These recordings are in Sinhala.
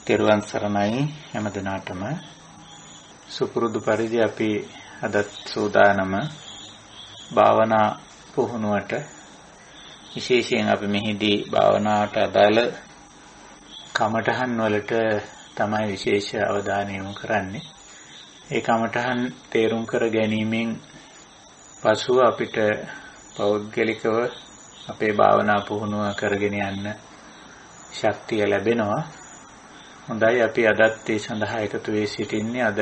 තෙරුවන් සරණයි හැම දිනාටම සුපුරුදු පරිදි අපි අදත් සූදානම භාවනා පුහුණුවට විශේෂයෙන් අපි මෙහිදී භාවනාවට අදාළ කමඨහන් වලට තමයි විශේෂ අවධානය යොමු කරන්නේ. ඒ කමඨහන් තේරුම් කර ගැනීමෙන් පසුව අපිට පෞද්ගලිකව අපේ භාවනා පුහුණුව කරගෙන යන්න ශක්තිය ලැබෙනවා. හොඳයි අපි අදත් ඒ සඳහා එකතු වී සිටින්නේ අද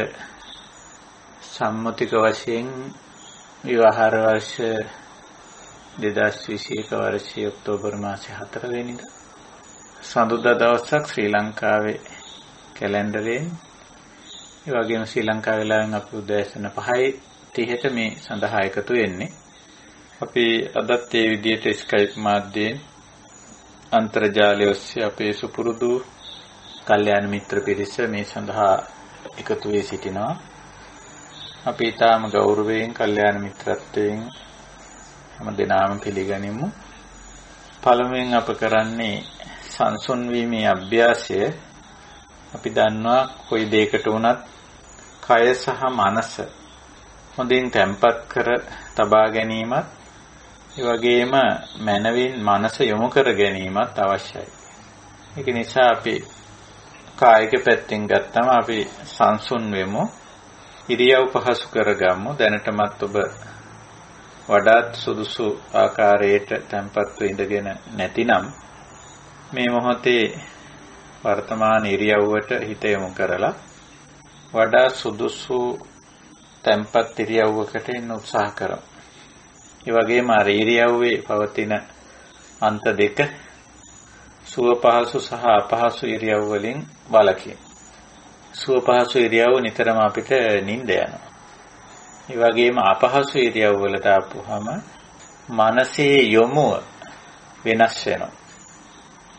සම්මුතික වශයෙන් විවාහාර වර්ෂ 2021 වර්ෂයේ ඔක්තෝබර් මාසයේ 4 වෙනිදා සඳුදා දවසක් ශ්‍රී ලංකාවේ කැලෙන්ඩරයෙන් ඒ වගේම ශ්‍රී ලංකා වේලාවෙන් අපි උදෑසන 5:30ට මේ සඳහා එකතු වෙන්නේ. අපි අදත් මේ විදිහට ස්කයිප් මාධ්‍යයෙන් අන්තර්ජාලය ඔස්සේ අපේ සුපුරුදු කල්යාණ මිත්‍ර පිරිස මේ සඳහා එකතු වී සිටිනවා. අපි ඊටාම ගෞරවයෙන් කල්යාණ මිත්‍රත්වයෙන් හැම දිනම පිළිගනිමු. පළමුවෙන් අප කරන්නේ සංසුන් වීමේ අභ්‍යාසය. අපි දන්නවා කොයි දෙයකට වුණත් කය සහ මනස හොඳින් තැම්පත් කර තබා ගැනීමත් ඒ වගේම මනවින් මනස යොමු කර ගැනීමත් අවශ්‍යයි. ඒක නිසා අපි කායික පැත්තෙන් ගත්තම අපි සංසුන් වෙමු. ඉරියව් පහසු කරගමු. දැනටමත් ඔබ වඩාත් සුදුසු ආකාරයට තැම්පත්ව ඉඳගෙන නැතිනම් මේ මොහොතේ වර්තමාන ඉරියව්වට හිත යොමු කරලා වඩා සුදුසු තැම්පත් ඉරියව්වකට එන්න උත්සාහ කරමු. ඒ වගේම අර ඉරියව්වේ පවතින අන්ත දෙක සුව පහසු සහ අපහසු ඉරියව් වලින් බලකින්. සුව පහසු ඉරියව් නිතරම අපිට නිින්ද යනවා. ඒ වගේම අපහසු ඉරියව් වලට ආපුවම මනසේ යොමුව වෙනස් වෙනවා.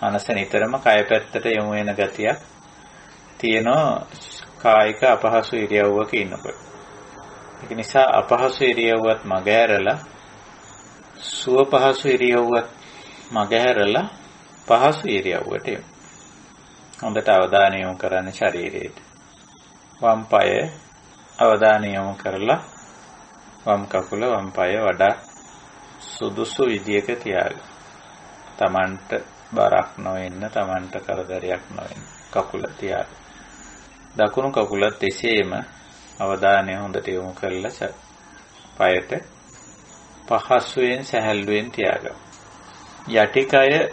මනස නිතරම කය පැත්තට යොමු වෙන ගතියක් තියෙනවා කායික අපහසු ඉරියව්වක ඉන්නකොට. ඒක නිසා අපහසු ඉරියව්වත් මගහැරලා සුව පහසු ඉරියව්වත් මගහැරලා පහසු ඉරියව්වට යමු. හොඳට අවධානය යොමු කරන්න ශරීරයට. වම් පාය අවධානය යොමු කරලා වම් කකුල වම් පාය වඩා සුදුසු විදියක තියාගන්න. Tamanට බරක් නොවෙන්න, Tamanට කරදරයක් නොවෙන්න කකුල තියාගන්න. දකුණු කකුලත් එසේම අවධානය හොඳට යොමු කරලා පායට පහසුවෙන් සැහැල්ලුවෙන් තියාගන්න. යටිකය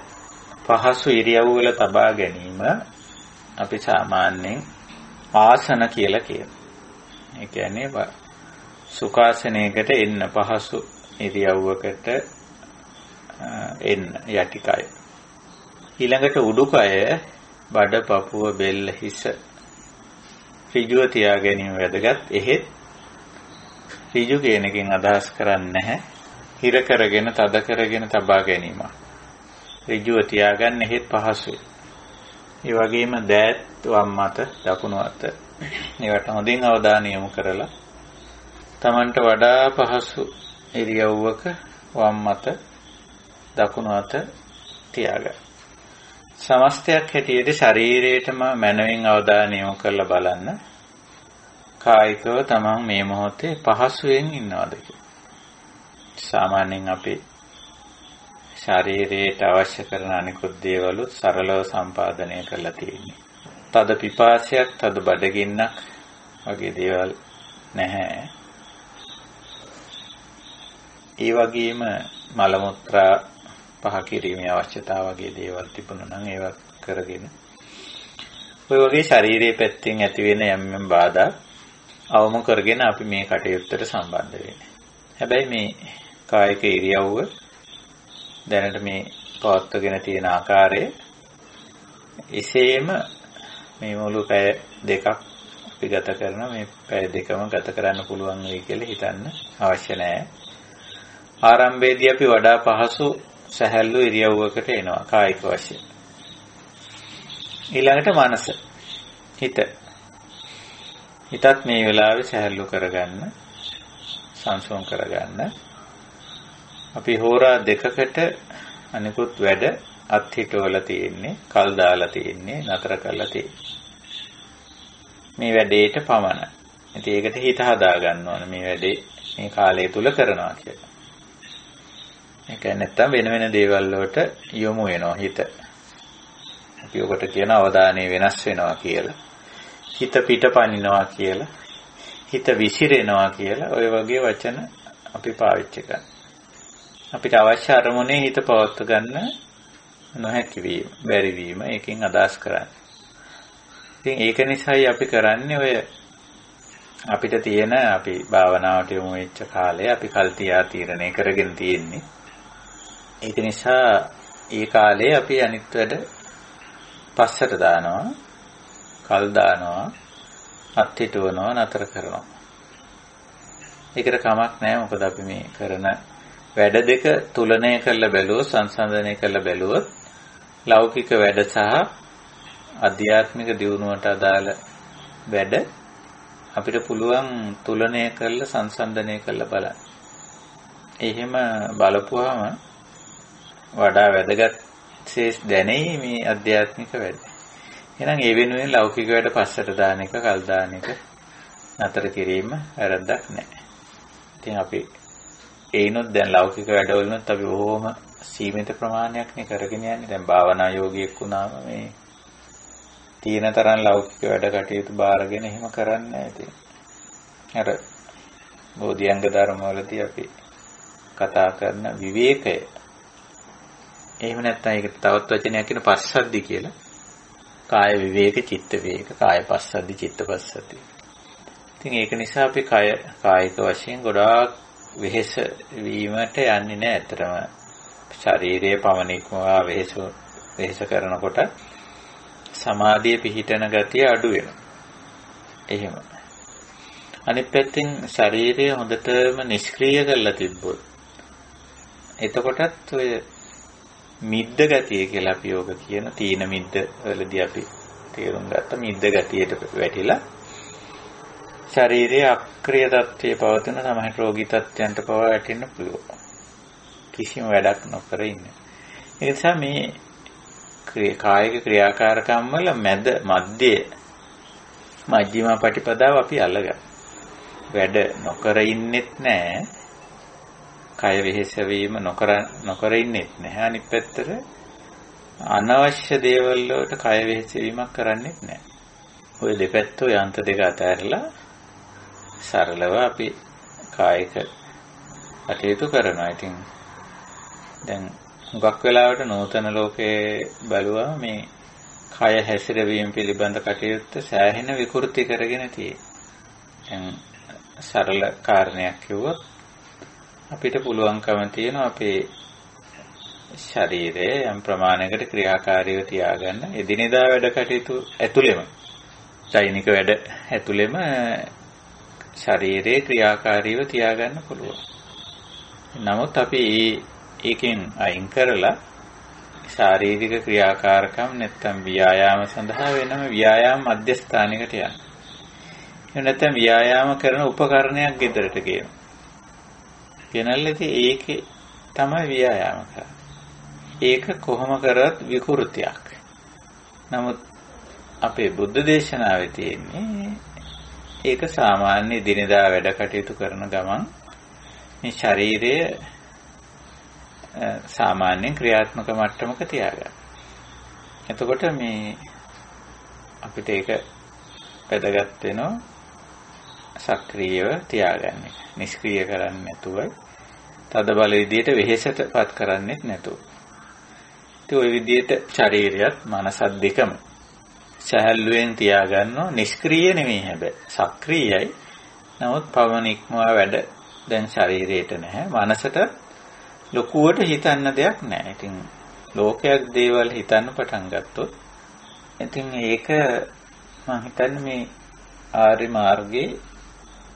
පහසු ඉරියව් වල තබා ගැනීම අපි සාමාන්‍යයෙන් ආසන කියලා කියනවා. ඒ කියන්නේ සුඛාසනයකට එන්න පහසු ඉරියව්වකට එන්න යටිකය. ඊළඟට උඩුකය බඩ පපුව බෙල්ල හිස ඍජුව තියා ගැනීම වැදගත්. එහෙත් ඍජු කියන එකෙන් අදහස් කරන්නේ නැහැ හිර කරගෙන තද කරගෙන තබා ගැනීම. ඍජුව තියාගන්න එහෙත් පහසුයි. ඒ වගේම දෑත් වම් අත දකුණු අත ඒවට හොඳින් අවධානය යොමු කරලා Tamanට වඩා පහසු ඉරියව්වක වම් අත දකුණු අත තියාගන්න. සමස්තයක් හැටියට ශරීරයටම මනවින් අවධානය යොමු කරලා බලන්න. කායිකව Taman මේ මොහොතේ පහසුවෙන් ඉන්නවද කියලා. සාමාන්‍යයෙන් අපි ශරීරයට අවශ්‍ය කරන අනිකුත් දේවලුත් සරලව සම්පාදනය කරලා තියෙන්නේ. තද පිපාසයක්, තද බඩගින්නක් වගේ දේවල් නැහැ. ඒ වගේම මල මුත්‍රා පහ කිරීමේ අවශ්‍යතාව වගේ දේවල් තිබුණා නම් ඒවා කරගෙන ඔය වගේ ශරීරයේ පැත්තෙන් ඇති වෙන යම් බාධා අවම කරගෙන අපි මේ කටයුත්තට සම්බන්ධ වෙන්නේ. හැබැයි මේ කායික ඉරියව්ව දැනට මේ පවත්වගෙන තියෙන ආකාරය එසේම මේ මුළු පැය දෙකක් අපි ගත කරන මේ පැය දෙකම ගත කරන්න පුළුවන් වෙයි කියලා හිතන්න අවශ්‍ය නැහැ. ආරම්භයේදී අපි වඩා පහසු සැහැල්ලු ඉරියව්වකට එනවා කායික වශයෙන්. ඊළඟට මනස හිතත් මේ වෙලාවේ සැහැල්ලු කරගන්න සංසුන් කරගන්න. අපි හෝරා දෙකකට අනිකුත් වැඩ අත්හිටවල තියෙන්නේ, කල් දාලා තියෙන්නේ, නතර කරලා තියෙන්නේ. මේ වැඩේට පමණයි. ඉතින් ඒකට හිත හදා ගන්න ඕන මේ වැඩේ මේ කාලය තුල කරනවා කියලා. ඒක නැත්තම් වෙන වෙන දේවල් වලට යොමු වෙනවා හිත. අපි ඔකට කියන අවධානය වෙනස් වෙනවා කියලා. හිත පිටපනිනවා කියලා. හිත විසිරෙනවා කියලා ඔය වගේ වචන අපි පාවිච්චි කරනවා. අපිට අවශ්‍ය අරමුණේ හිත පවත්ව ගන්න නොහැකි වීම, බැරි වීම ඒකෙන් අදහස් කරන්නේ. ඉතින් ඒක නිසායි අපි කරන්නේ ඔය අපිට තියෙන අපි භාවනාවට යොමු වෙච්ච කාලේ අපි කල්තියා තීරණය කරගෙන තියෙන්නේ. ඒක නිසා ඒ කාලේ අපි අනිත් වැඩ පස්සට දානවා, කල් දානවා, අත්හිටවනවා, නතර කරනවා. ඒකට කමක් නැහැ. මොකද අපි මේ කරන වැඩ දෙක තුලනය කරලා බැලුවොත්, සංසන්දනය කරලා බැලුවොත් ලෞකික වැඩ සහ අධ්‍යාත්මික දියුණුවට අදාළ වැඩ අපිට පුළුවන් තුලනය කරලා සංසන්දනය කරලා බලන්න. එහෙම බලපුවාම වඩා වැදගත් ශේෂ දැනෙයි මේ අධ්‍යාත්මික වැඩ. එහෙනම් ඒ වෙනුවෙන් ලෞකික වැඩ පස්සට දාන එක, කල් දාන එක නතර කිරීම වැරද්දක් නැහැ. ඉතින් අපි ඒනොත් දැන් ලෞකික වැඩවලුත් අපි බොහොම සීමිත ප්‍රමාණයක් නේ කරගෙන යන්නේ. දැන් භාවනා යෝගියෙක් වුණාම මේ තීන තරම් ලෞකික වැඩ කටයුතු බාරගෙන එහෙම කරන්නේ නැහැ. ඉතින් අර බෝධිඅංග ධර්ම වලදී අපි කතා කරන විවේකය. එහෙම නැත්නම් ඒකට තවත් වචනයක් කියන පස්සද්ධි කියලා. කාය විවේක, චිත්ත විවේක, කාය පස්සද්ධි, චිත්ත පස්සද්ධි. ඉතින් ඒක නිසා අපි කායික වශයෙන් ගොඩාක් වෙහෙස වීමට යන්නේ නැහැ. ඇත්තටම ශරීරයේ පමණින්ම වෙහෙස කරනකොට සමාධිය පිහිටන ගතිය අඩු වෙනවා. එහෙම. අනිත් පැත්තෙන් ශරීරය හොඳටම නිෂ්ක්‍රීය කරලා තිබ්බොත් එතකොටත් ඔය මිද්ද ගතිය කියලා අපි යෝග කියන තීන මිද්ද වලදී අපි තේරුම් ගත්ත මිද්ද ගතියට වැටිලා ශරීරයේ අක්‍රිය තත්ත්වයේ පවතින සමහර රෝගී තත්ත්වයන්ට පවා වැටෙන්න පුළුවන්. කිසිම වැඩක් නොකර ඉන්න. ඒ නිසා මේ කායික ක්‍රියාකාරකම් වල මධ්‍යම ප්‍රතිපදාව අපි අල්ලගන්න. වැඩ නොකර ඉන්නෙත් නැහැ. කය වෙහෙස වීම නොකර ඉන්නෙත් නැහැ. අනිත් පැත්තට අනවශ්‍ය දේවල් වලට කය වෙහෙස වීමක් කරන්නෙත් නැහැ. ওই දෙපැත්ත ඔය අන්ත දෙක අතරලා සරලව අපි කායික කටයුතු කරනවා. ඉතින් දැන් හුඟක් වෙලාවට නූතන ලෝකයේ බලුවා මේ කය හැසිරවීම පිළිබඳ කටයුත්ත සෑහෙන විකෘති කරගෙන තියෙනවා. දැන් සරල කාරණයක් කිව්වොත් අපිට පුළුවන්කම තියෙනවා අපේ ශරීරය යම් ප්‍රමාණයකට ක්‍රියාකාරීව තියාගන්න. එදිනෙදා වැඩ කටයුතු ඇතුළෙම, දෛනික වැඩ ඇතුළෙම ශරීරයේ ක්‍රියාකාරීව තියාගන්න පුළුවන්. නමුත් අපි ඒකෙන් අයින් කරලා ශාරීරික ක්‍රියාකාරකම් නැත්නම් ව්‍යායාම සඳහා වෙනම ව්‍යායාම මධ්‍යස්ථානයකට යනවා. එහෙම නැත්නම් ව්‍යායාම කරන උපකරණයක් ගෙදරට ගේනවා. ගෙනල්ලා ඉතින් ඒකේ තමයි ව්‍යායාම කරන්නේ. ඒක කොහොම කරත් විකෘතියක්. නමුත් අපේ බුද්ධ දේශනාවේ තියෙන්නේ ඒක සාමාන්‍ය දිනදා වැඩ කටයුතු කරන ගමන් මේ ශරීරය සාමාන්‍යයෙන් ක්‍රියාත්මක මට්ටමක තියාගන්න. එතකොට මේ අපිට ඒක වැදගත් වෙනවා සක්‍රීයව තියාගන්න එක. නිෂ්ක්‍රීය කරන්නේ නැතුව, තද බල විදියට වෙහෙසටපත් කරන්නේත් නැතුව. ඉතින් ওই විදියට ශරීරයත් මනසත් දෙකම සහැල්ලුවෙන් තියාගන්නවා. නිෂ්ක්‍රීය නෙමෙයි හැබැයි. සක්‍රීයයි. නමුත් පවණික්මවා වැඩ දැන් ශරීරයට නැහැ. මනසට ලොකුවට හිතන්න දෙයක් නැහැ. ඉතින් ලෝකයක් දේවල් හිතන්න පටන් ගත්තොත් ඉතින් ඒක මම හිතන්නේ මේ ආර්ය මාර්ගයේ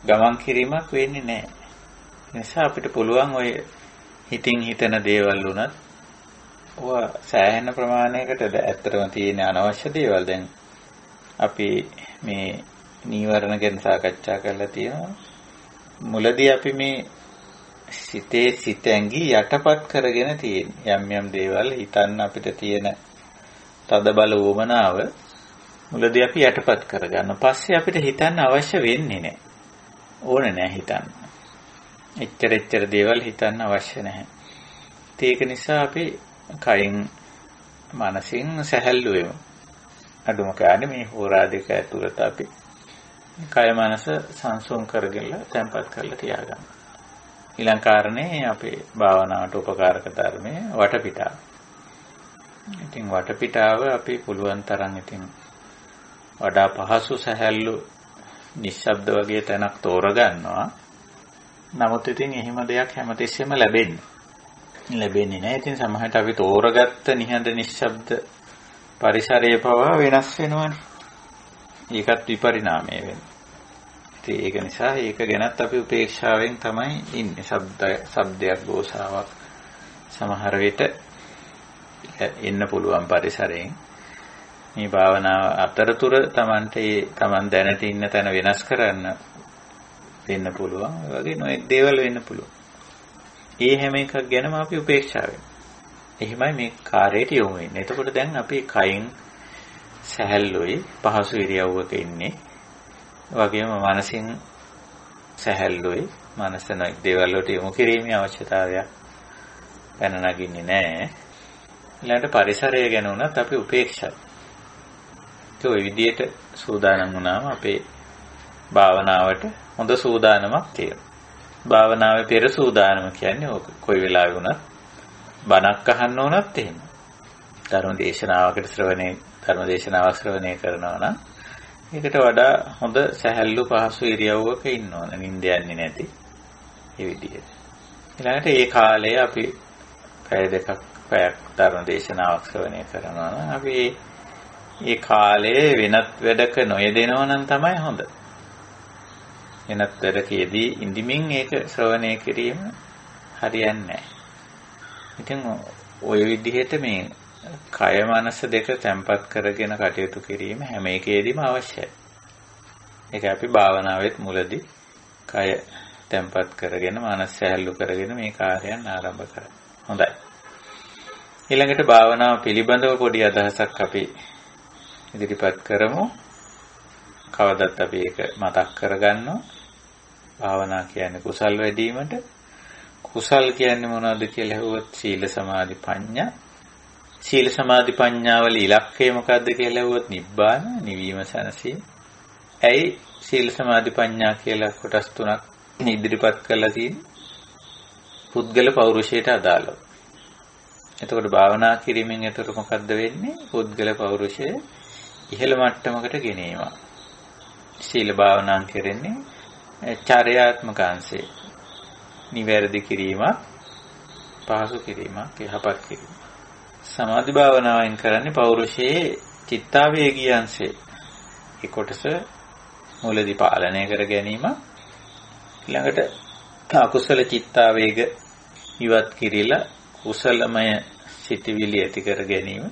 ගමන් කිරීමක් වෙන්නේ නැහැ. ඒ නිසා අපිට පුළුවන් ඔය හිතින් හිතන දේවල් උනත් ඔය සෑහෙන ප්‍රමාණයකට ඇත්තටම තියෙන අනවශ්‍ය දේවල් දැන් අපි මේ නීවරණ ගැන සාකච්ඡා කරලා තියෙනවා. මුලදී අපි මේ සිතේ සිතැඟි යටපත් කරගෙන තියෙන යම් යම් දේවල් හිතන්න අපිට තියෙන තද බල වමනාව මුලදී අපි යටපත් කරගන්න. පස්සේ අපිට හිතන්න අවශ්‍ය වෙන්නේ නැහැ. ඕනේ නැහැ හිතන්න. එච්චර දේවල් හිතන්න අවශ්‍ය නැහැ. ඒක නිසා අපි කයින් මනසින් සැහැල්ලු වෙමු. අඩුම ගානේ මේ හෝරා දෙක ඇතුළත අපි කය මනස සංසුන් කරගෙන තැම්පත් කරලා තියාගන්න. ඊළඟ කාරණේ අපේ භාවනාවට උපකාරක ධර්මයේ වටපිටාව. ඉතින් වටපිටාව අපි පුළුවන් තරම් ඉතින් වඩා පහසු සැහැල්ලු නිශ්ශබ්ද වගේ තැනක් තෝරගන්නවා. නමුත් ඉතින් එහෙම දෙයක් හැමතිස්සෙම ලැබෙන්නේ නැහැ. ඉතින් සමහරට අපි තෝරගත්ත නිහඬ නිශ්ශබ්ද පරිසරයේ පවා වෙනස් වෙනවනේ. ඒකත් විපරිණාමය වෙනවා. ඉතින් ඒක නිසා ඒක ගැනත් අපි උපේක්ෂාවෙන් තමයි ඉන්නේ. ශබ්දයක් ගෝසාවක් සමහර විට එන්න පුළුවන් පරිසරයෙන්. මේ භාවනාව අතරතුර තමන් දැනට ඉන්න තැන වෙනස් කරන්න වෙන්න පුළුවන්. ඒ වගේ නොඑක් දේවල් වෙන්න පුළුවන්. ඒ හැම එකක් ගැනම අපි උපේක්ෂාවෙන්. එහෙමයි මේ කාර්යයට යොමු වෙන්නේ. එතකොට දැන් අපි කයින් සැහැල්ලුයි පහසු ඉරියව්වක ඉන්නේ. වගේම මනසින් සැහැල්ලුයි. මනස නොඑක් දේවල් වලට යොමු කිරීමේ අවශ්‍යතාවයක් පැන නගින්නේ නැහැ. ඊළඟට පරිසරය ගැන උනත් අපි උපේක්ෂයි. ඒ විදිහට සූදානම් වුණාම අපේ භාවනාවට හොඳ සූදානමක් තියෙනවා. භාවනාවේ පෙර සූදානම කියන්නේ ඕක. කොයි වෙලාවෙ වුණත් බණක් අහන්න උනත් එහෙම. ධර්ම දේශනාවක් ශ්‍රවණය කරනවා නම් ඒකට වඩා හොඳ සැහැල්ලු පහසු ඉරියව්වක ඉන්න ඕන. නිින්ද යන්නේ නැති. ඒ විදිහට. ඊළඟට ඒ කාලේ අපි පැයක් ධර්ම දේශනාවක් ශ්‍රවණය කරනවා නම් අපි ඒ කාලේ වෙනත් වැඩක නොයෙදෙනවා නම් තමයි හොඳ. වෙනත් වැඩකදී ඉඳිමින් ඒක ශ්‍රවණය කිරීම හරියන්නේ නැහැ. ඉතින් ওই විදිහට මේ කය මනස දෙක තැම්පත් කරගෙන කටයුතු කිරීම හැම එකෙදීම අවශ්‍යයි. ඒක අපි භාවනාවෙත් මුලදී කය තැම්පත් කරගෙන මනස සැහැල්ලු කරගෙන මේ කාර්යයන් ආරම්භ කරා. හොඳයි. ඊළඟට භාවනාව පිළිබඳව පොඩි අදහසක් අපි ඉදිරිපත් කරමු. කවදත් අපි ඒක මතක් කරගන්නවා. භාවනා කියන්නේ කුසල් වැඩිවීමට. කුසල් කියන්නේ මොනවද කියලා අහුවොත් සීල සමාධි ප්‍රඥා. සීල සමාධි ප්‍රඥා වල ඉලක්කය මොකද්ද කියලා අහුවොත් නිබ්බාන, නිවීම සැනසීම. ඇයි සීල සමාධි ප්‍රඥා කියලා කොටස් තුනක් ඉදිරිපත් කරලා තියෙන්නේ? පුද්ගල පෞරුෂයට අදාළව. එතකොට භාවනා කිරීමෙන් එතකොට මොකද්ද වෙන්නේ? පුද්ගල පෞරුෂය ඉහළ මට්ටමකට ගෙනීම. සීල භාවනා කරන්නේ චර්යාත්මක අංශේ. නිවැරදි කිරීමක්, පහසු කිරීමක්, යහපත් කිරීමක්. සමාධි භාවනාවෙන් කරන්නේ පෞරුෂයේ චිත්තාවේගී අංශේ. ඒ කොටස මුලදී පාලනය කර ගැනීම. ඊළඟට අකුසල චිත්තාවේග ඉවත් කිරීලා කුසලමය සිතිවිලි ඇති කර ගැනීම.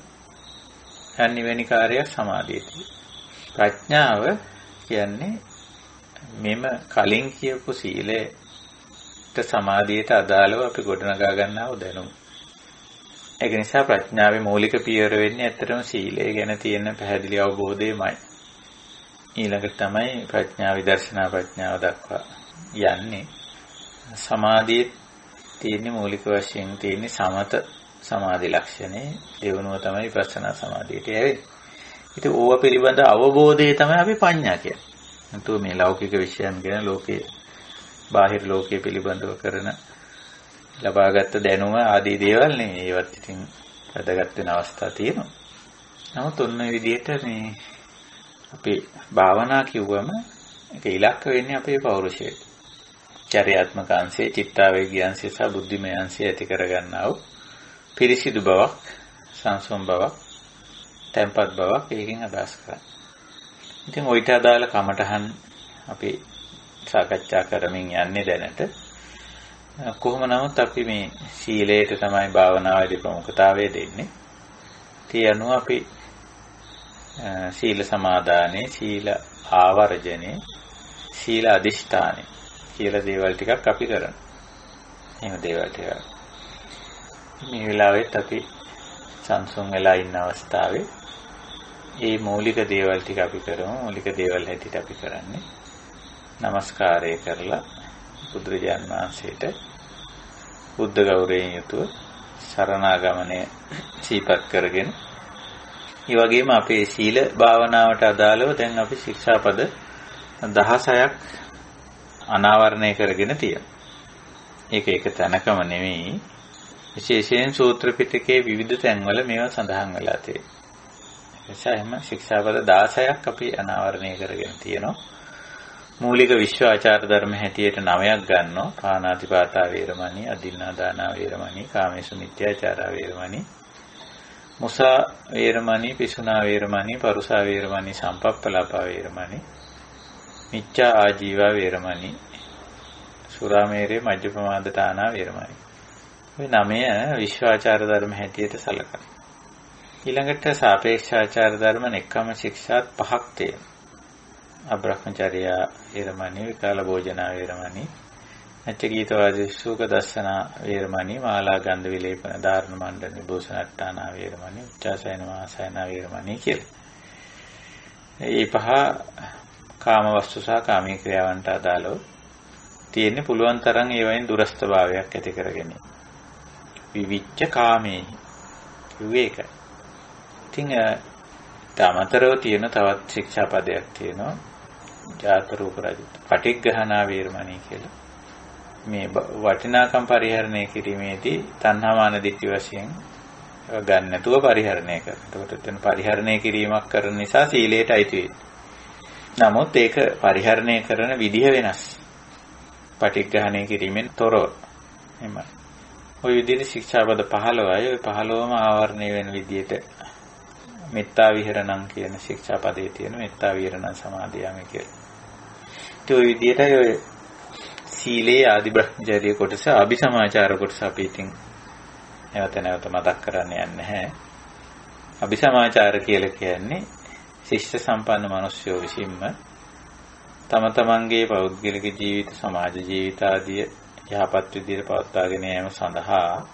අනිවෙනි කාර්යය සමාධියදී. ප්‍රඥාව කියන්නේ මෙම කලින් කියපු සීලයට සමාධියට අදාළව අපි ගොඩනගා ගන්නා වූ දැනුම. ඒක නිසා ප්‍රඥාවේ මූලික පියවර වෙන්නේ ඇත්තටම සීලය ගැන තියෙන පැහැදිලි අවබෝධයමයි. ඊළඟට තමයි ප්‍රඥා විදර්ශනා ප්‍රඥාව දක්වා යන්නේ. සමාධියේ තියෙන මූලික වශයෙන් තියෙන සමත සමාධි ලක්ෂණේ දෙවනුව තමයි විපස්සනා සමාධියට යවෙන්නේ. ඉතින් ඕව පිළිබඳ අවබෝධය තමයි අපි ප්‍රඥා කියන්නේ. නැතුව මේ ලෞකික විෂයන් ගැන ලෝකයේ බාහිර ලෝකයේ පිළිබඳව කරන ලබාගත් දැනුම ආදී දේවල් නෙමෙයි. ඒවත් ඉතින් වැදගත් වෙන අවස්ථා තියෙනවා. නමුත් ඔන්න ඔය විදිහට මේ අපි භාවනා කිව්වම ඒක ඉලක්ක වෙන්නේ අපේ පෞරුෂයට. චර්යාත්මක අංශේ, චිත්තාවේගී අංශේ සහ බුද්ධිමය අංශය ඇති කරගන්නා වූ පිරිසිදු බවක්, සංසුන් බවක්, තැම්පත් බවක් ඒකෙන් අදහස් කරන්නේ. ඉතින් ඔයිට අදාළ කමටහන් අපි සාකච්ඡා කරමින් යන්නේ දැනට. කොහොම නමුත් අපි මේ සීලයට තමයි භාවනාවේදී ප්‍රමුඛතාවය දෙන්නේ. ඒ අනුව අපි සීල සමාදානේ, සීල ආවර්ජනේ, සීල අදිෂ්ඨානේ කියලා දේවල් ටිකක් අපි කරනවා. එහෙම දේවල් ටික. මේ වෙලාවෙත් අපි සංසුන් වෙලා ඉන්න අවස්ථාවේ ඒ මූලික දේවල් ටික අපි කරමු. මූලික දේවල් හැටියට අපි කරන්නේ নমස්කාරය කරලා බුදුරජාන් වහන්සේට බුද්ධ ගෞරවයෙන් යුතුව සරණාගමනය සීපත් කරගෙන ඒ වගේම අපේ සීල භාවනාවට අදාළව දැන් අපි ශික්ෂාපද 16ක් අනාවරණය කරගෙන තියෙනවා. ඒක එක තැනකම නෙවෙයි. විශේෂයෙන් සූත්‍ර පිටකයේ විවිධ තැන්වල මේවා සඳහන් වෙලා තියෙනවා. එසේම ශික්ෂාපද 16ක් අපි අනාවරණය කරගෙන තියෙනවා. මූලික විශ්වාචාර ධර්ම හැටියට 9ක් ගන්නවා. පාණාතිපාතා වේරමණී, අදින්නාදානා වේරමණී, කාමේසු මිත්‍යාචාරා වේරමණී, මුසා වේරමණී, පිසුනා වේරමණී, පරුසා වේරමණී, සම්පප්පලාපා වේරමණී, මිච්ඡා ආජීවා වේරමණී, සුරාමේරේ මජ්ජපමාදතානා වේරමණී. මේ 9 විශ්වාචාර ධර්ම හැටියට සැලකනවා. ඊළඟට සාපේක්ෂාචාර ධර්ම නෙක්ඛම් ශික්ෂාත් 5ක් තියෙනවා. අබ්‍රහ්මචර්යා වේරමණී, විකාල භෝජනා වේරමණී, නච්චගීත වාදී සුඛ දස්සනා වේරමණී, මාලා ගන්ධ විලේපන ධාරණ මණ්ඩල නිබෝසනට්ටානා වේරමණී, උච්චාසයන වාසයනා වේරමණී කියලා. මේ 5 කාම වස්තු සහ කාමී ක්‍රියාවන්ට අදාළව තියෙන්නේ. පුළුවන් තරම් ඒවයින් දුරස්ථභාවයක් ඇති කරගෙන විවිච්ඡ කාමේ කිව්වේ ඒකයි. ඉතින් තමතරව තියෙන තවත් ශික්ෂා පදයක් තියෙනවා. ජාත රූප රජිත පටිග්ගහනා වේරමණී කියලා. මේ වටිනාකම් පරිහරණය කිරීමේදී තණ්හා මාන දිට්ඨි වශයෙන් ගන්න නැතුව පරිහරණය කරනවා. එතකොට එතන පරිහරණය කිරීමක් කරන නිසා සීලයට අයිති වෙන්නේ. නමුත් ඒක පරිහරණය කරන විදිහ වෙනස්. පටිග්ගහණය කිරීමෙන් තොරව. එහෙමයි. ওই විදිහට ශික්ෂාපද 15යි. ওই 15ම ආවරණය වෙන විදිහට මෙත්තා විහරණම් කියන ශික්ෂාපදයේ තියෙන මෙත්තා විහරණ සමාදියාමි කියලා. ඒ ඔය විදිහටයි ඔය සීලේ ආදි බ්‍රහ්මචර්ය කොටස, අபிසමාචාර කොටස අපි ඉතින් නැවත මතක් කරන්න යන්නේ නැහැ. අபிසමාචාර කියලා කියන්නේ ශිෂ්ට සම්පන්න මිනිස්යෝ විසින්ම තම තමන්ගේ පෞද්ගලික ජීවිත, සමාජ ජීවිත ආදී යහපත් විදිහට පවත්වාගෙන යාම සඳහා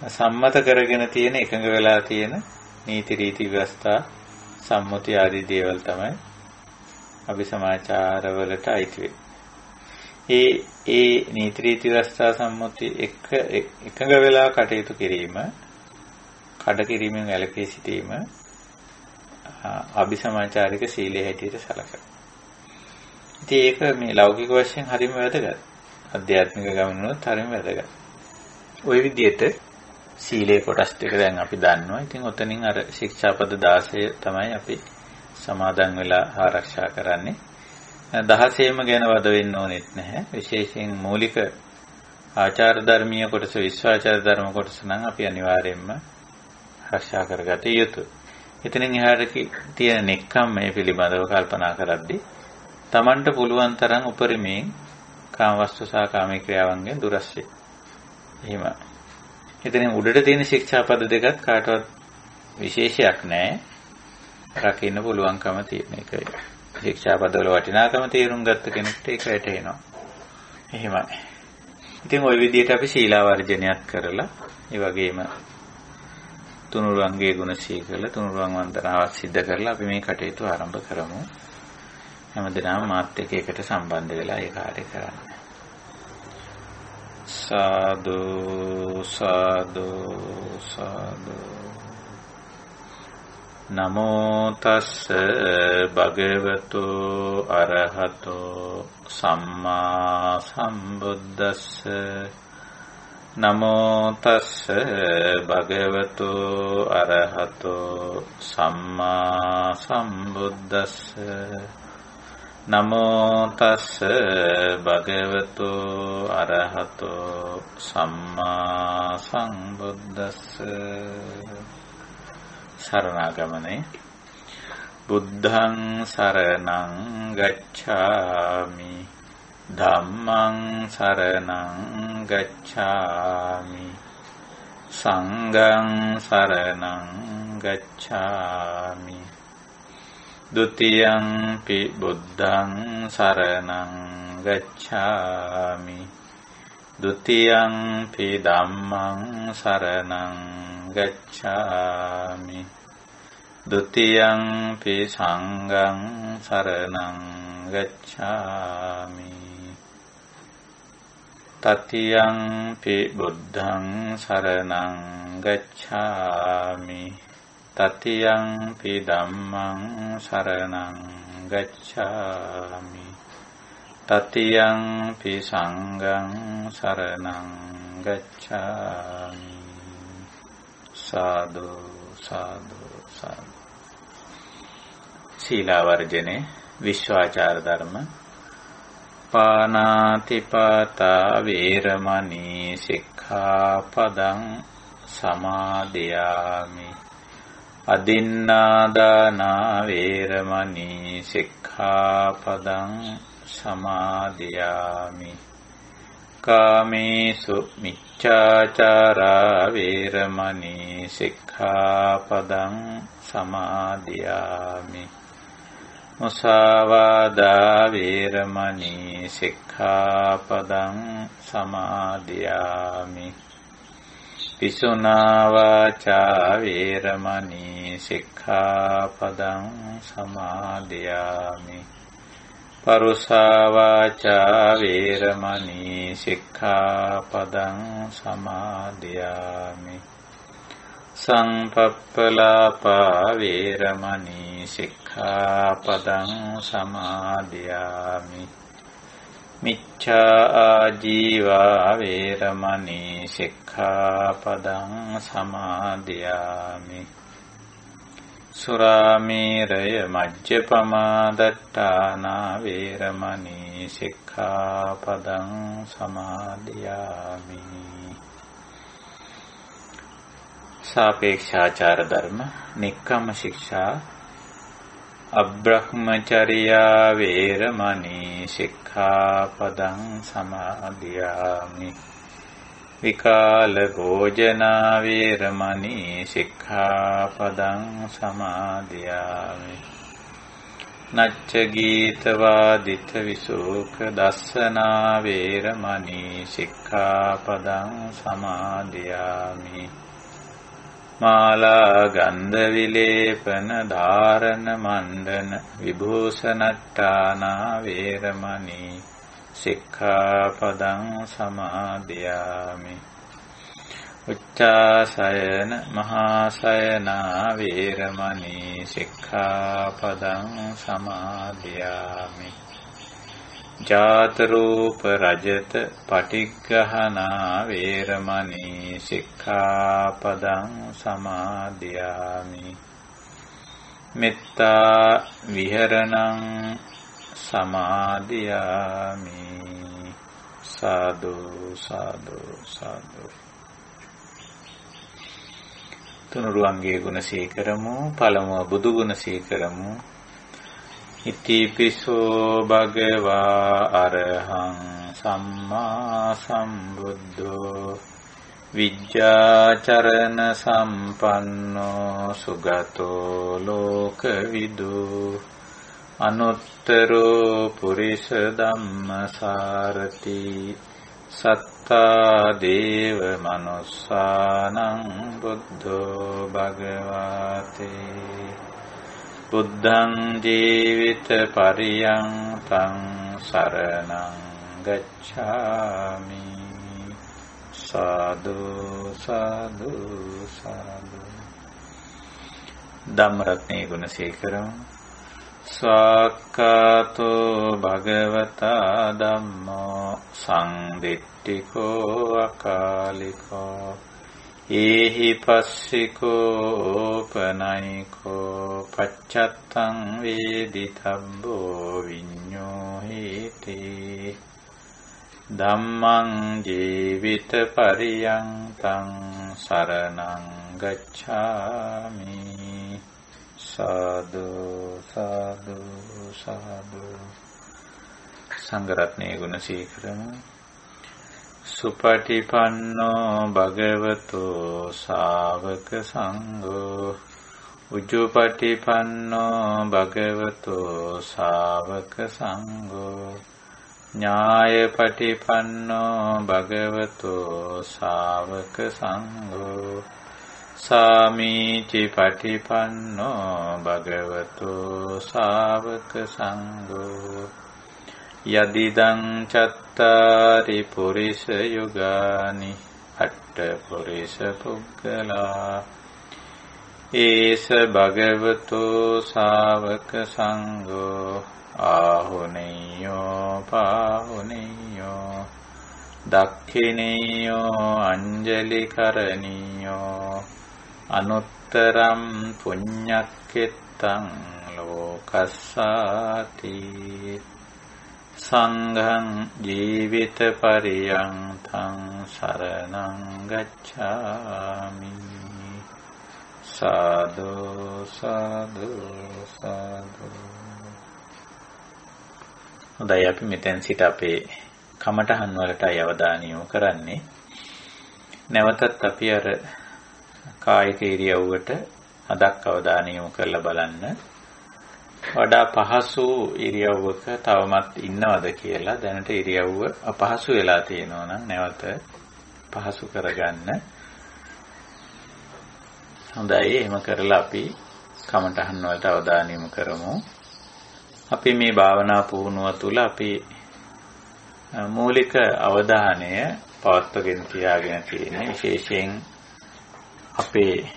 සම්මත කරගෙන තියෙන, එකඟ වෙලා තියෙන නීති රීති ව්‍යවස්ථා, සම්මුති ආදී දේවල් තමයි අபிසමාචාර වලට අයිති වෙන්නේ. ඒ නීති රීති ව්‍යවස්ථා සම්මුති එකඟ වෙලා කටයුතු කිරීම, කඩ කිරීමෙන් වැළකී සිටීම අபிසමාචාරික සීලයේ හැටියට සැලකෙනවා. ඉතින් ඒක මේ ලෞකික වශයෙන් හරිම වැදගත්. අධ්‍යාත්මික ගමනනොත් හරිම වැදගත්. ওই විදිහට සීලේ කොටස් ටික දැන් අපි දන්නවා. ඉතින් ඔතනින් අර ශික්ෂාපද 16 තමයි අපි සමාදන් වෙලා ආරක්ෂා කරන්නේ. 16ම ගැන වද වෙන්න ඕනෙත් නැහැ. විශේෂයෙන් මූලික ආචාර ධර්මීය කොටස, විශ්වාචාර ධර්ම කොටස නම් අපි අනිවාර්යයෙන්ම ආරක්ෂා කරගත යුතුයි. එතනින් එහාට තියෙන නෙක්ඛම් මේ පිළිබඳව කල්පනා කරද්දී තමන්ට පුළුවන් තරම් උපරිමයෙන් කාමවස්තු සහ කාමී ක්‍රියාවන්ගෙන් දුරස් වෙන්න. එහෙම. එතනින් උඩට තියෙන ශික්ෂාපද දෙකත් කාටවත් විශේෂයක් නැහැ. රකින්න පුළුවන්කම තියෙන එකයි. ශික්ෂාපදවල වටිනාකම තේරුම් ගත්ත කෙනෙක්ට ඒක වැටහෙනවා. එහෙමයි. ඉතින් ওই විදිහට අපි සීලාවර්ජනයත් කරලා, ඒ වගේම තුනුරුවන්ගේ ගුණ සීකරලා, තුනුරුවන් වන්දනාවක් සිද්ධ කරලා අපි මේ කටයුතු ආරම්භ කරමු. හැමදෙනාම මාත් එක්ක එකට සම්බන්ධ වෙලා ඒ කාර්යය කරන්න. සාදු සාදු සාදු. නමෝ තස්ස භගවතු අරහතෝ සම්මා සම්බුද්දස්ස. නමෝ තස්ස භගවතු අරහතෝ සම්මා සම්බුද්දස්ස. නමෝ තස්ස භගවතු අරහතෝ සම්මා සම්බුද්දස්ස. සරණාගමනේ. බුද්ධං සරණං ගච්ඡාමි, ධම්මං සරණං ගච්ඡාමි, සංඝං සරණං ගච්ඡාමි, ဒုတိယံ පි බුද්ධං සරණං ගච්ඡාමි, ဒုတိယံ පි ධම්මං සරණං ගච්ඡාමි, Dutiyampi sanghang saranang gacchami. Tatiyampi buddhang saranang gacchami. Tatiyampi dhammang saranang gacchami. Tatiyampi sanghang saranang gacchami. Sadhu, sadhu, sadhu. සීලාවර්ජනේ විශ්වාචාර ධර්ම පානාතිපාතා වේරමණී සික්ඛාපදං සමාදියාමි අදින්නාදානා වේරමණී සික්ඛාපදං සමාදියාමි කාමේසු මිච්ඡාචාරා වේරමණී සික්ඛාපදං සමාදියාමි මුසාවාදා වේරමණී සික්ඛාපදං සමාදියාමි පිසුනා වාචා වේරමණී සික්ඛාපදං සමාදියාමි පරුසා වාචා වේරමණී සික්ඛාපදං සමාදියාමි සංපප්පලාපා වේරමණී සික්ඛාපදං සමාදියාමි මිච්ඡා ආජීවා වේරමණී සික්ඛාපදං සමාදියාමි සුරාමේරය මජ්ජපමා දට්ඨානා වේරමණී සික්ඛාපදං සමාදියාමි सापेक्षाचार धर्म निक्कम शिक्षा अब्रह्मचर्या वेरमणि शिक्षापदं समादियामि विकाल भोजना वेरमणि शिक्षापदं समादियामि नच्च गीतवादित विसुख दर्शना वेरमणि शिक्षापदं समादियामि माला गंध विलेपन धारण मंडन विभूषणट्टाना वेरमणि सिक्खापदं समादियामि उच्चासयन महाशयना वेरमणि सिक्खापदं समादियामि जात रूप रजत पटिग्रहणा वेरमणि सिक्खापदं समादियामि मित्ता विहरणं समादियामि साधु साधु साधु තුනුරුවන්ගේ ගුණ සීකරමු පළමුව බුදු ගුණ සීකරමු ඉතිපිසෝ භගවා අරහං සම්මා සම්බුද්ධෝ විජ්ජාචරණ සම්පන්නෝ සුගතෝ ලෝකවිදු අනුත්තරෝ පුරිස ධම්මසාරති සත්තා දේව මනුස්සානං බුද්ධෝ භගවාතේ බුද්ධං ජීවිත පරියන්තං සරණං ගච්ඡාමි සාදු සාදු සාදු ධම්මරත්නේ ගුණසේකරම් ස්වාක්ඛාතෝ භගවතා ධම්මෝ සංදිට්ඨිකෝ අකාලිකෝ ඒහි පස්සිකෝ පනයිකෝ පච්චත්තං වේදිතබ්බෝ විඤ්ඤෝ හේති ධම්මං ජීවිත පරියන්තං සරණං ගච්ඡාමි සාදු සාදු සාදු සංඝ රත්නයේ ගුණ සීකරමු සුපටිපන්නෝ භගවතෝ ශාවක සංඝෝ උජුපටිපන්නෝ භගවතෝ ශාවක සංඝෝ ඥායපටිපන්නෝ භගවතෝ ශාවක සංඝෝ සාමීචි පටිපන්නෝ භගවතු ශාවක සංඝෝ යදිදං චත්තාරි පුරිස යුගානි අට්ඨ පුරිස පුග්ගලා ඒස භගවතු ශාවක සංඝෝ ආහුනේයෝ පාහුනේයෝ දක්ඛිනේයෝ අංජලි කරණීයෝ අනුත්තරම් පුඤ්ඤක්ඛෙත්තං ලෝකස්සාති සංඝං ජීවිත පරියන්තං සරණං ගච්ඡාමි සාදු සාදු සාදු. හොඳයි, අපි මෙතෙන් සිට අපේ කමඨහන් වලටයි අවධානය යොමු කරන්නේ. නැවතත් අපි අර කායික ඉරියව්වට අදක් අවධානය යොමු කරලා බලන්න. වඩා පහසු ඉරියව්වක තවමත් ඉන්නවද කියලා, දැනට ඉරියව්ව අපහසු වෙලා තියෙනවා නම් නැවත පහසු කරගන්න. හොඳයි, එහෙම කරලා අපි කමඨහන් වලට අවධානය යොමු කරමු. අපි මේ භාවනා පුහුණුව තුළ අපි මූලික අවධානය පවත්වගෙන තියාගෙන තියෙන, විශේෂයෙන් අපේ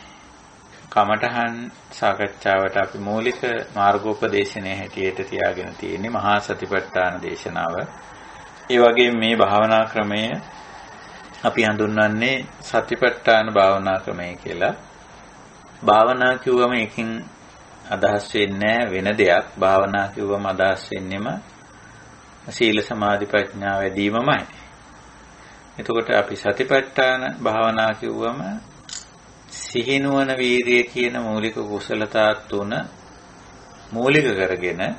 කමඨහන් සාකච්ඡාවට අපි මූලික මාර්ගෝපදේශනයේ හැටියට තියාගෙන තියෙන්නේ මහා සතිපට්ඨාන දේශනාව. ඒ වගේම මේ භාවනා ක්‍රමය අපි හඳුන්වන්නේ සතිපට්ඨාන භාවනා ක්‍රමය කියලා. භාවනා කිව්වම එකකින් අදහස් වෙන්නේ වෙන දෙයක්. භාවනා කිව්වම අදහස් වෙන්නේම සීල සමාධි ප්‍රඥා වැඩිවීමමයි. එතකොට අපි සතිපට්ඨාන භාවනා කිව්වම සිහිනුවන වීරිය කියන මූලික කුසලතා තුන මූලික කරගෙන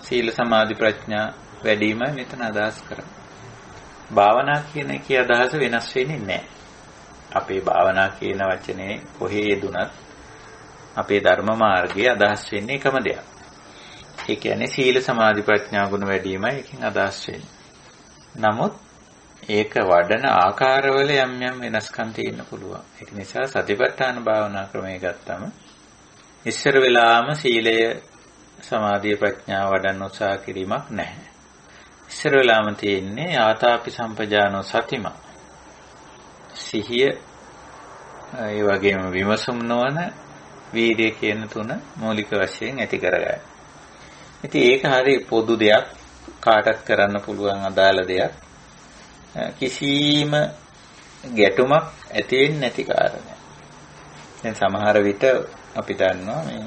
සීල සමාධි ප්‍රඥා වැඩිවීම මෙතන අදහස් කරන්නේ. භාවනා කියන එකේ අදහස වෙනස් වෙන්නේ නැහැ. අපේ භාවනා කියන වචනේ කොහේ යෙදුනත් අපේ ධර්ම මාර්ගයේ අදහස් වෙන්නේ එකම දෙයක්. ඒ කියන්නේ සීල සමාධි ප්‍රඥා ගුණ වැඩිවීමයි එකකින් අදහස් වෙන්නේ. නමුත් ඒක වඩන ආකාරවල යම් යම් වෙනස්කම් තියෙන්න පුළුවන්. ඒක නිසා සතිපට්ඨාන භාවනා ක්‍රමය ගත්තම ඉස්සර වෙලාම සීලය සමාධිය ප්‍රඥාව වඩන්න උත්සාහ කිරීමක් නැහැ. ඉස්සර වෙලාම තියෙන්නේ ආතාපි සම්පජානෝ සතිම. සිහිය, ඒ වගේම විමසුම් නොවන වීර්යය කියන තුන මූලික වශයෙන් ඇති කරගන්න. ඉතින් ඒක හරිය පොදු දෙයක්, කාටත් කරන්න පුළුවන් අදාළ දෙයක්. කිසිම ගැටුමක් ඇති වෙන්නේ නැති කාරණයක්. දැන් සමහර විට අපි දන්නවා මේ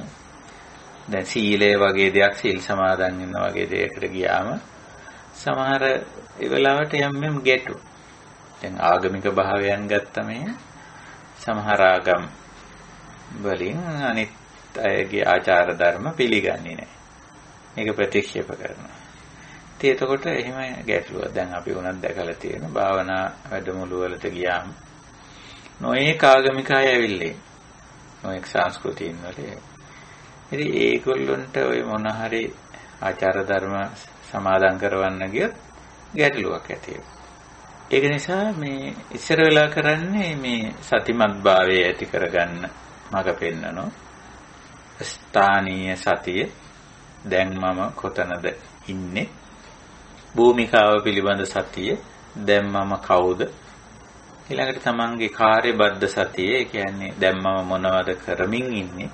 දැන් සීලය වගේ දෙයක්, සීල් සමාදන් වෙන වගේ දෙයකට ගියාම සමහර වෙලාවට යම් ගැටු. දැන් ආගමික භාවයන් ගත්තම සමහර ආගම් වලින් අනිත් අයගේ ආචාර ධර්ම පිළිගන්නේ නැහැ. මේක ප්‍රතික්ෂේප කරනවා. ඉතින් එතකොට එහෙම ගැටලුවක් දැන් අපි උනත් දැකලා තියෙන භාවනා වැඩමුළු වලට ගියාම නොඑක ආගමික අය ඇවිල්ලා නොඑක සංස්කෘතීන් වල. ඉතින් ඒගොල්ලන්ට ওই මොන හරි ආචාර ධර්ම සමාදන් කරවන්න ගියොත් ගැටලුවක් ඇති වෙනවා. ඒක නිසා මේ ඉස්සර වෙලා කරන්නේ මේ සතිමත් භාවය ඇති කරගන්න මඟ පෙන්නනවා. ස්ථානීය සතිය, දැන් මම කොතනද ඉන්නේ? භූමිකාව පිළිබඳ සතිය, දැන් මම කවුද? ඊළඟට තමන්ගේ කාර්යබද්ධ සතිය, ඒ කියන්නේ දැන් මම මොනවද කරමින් ඉන්නේ?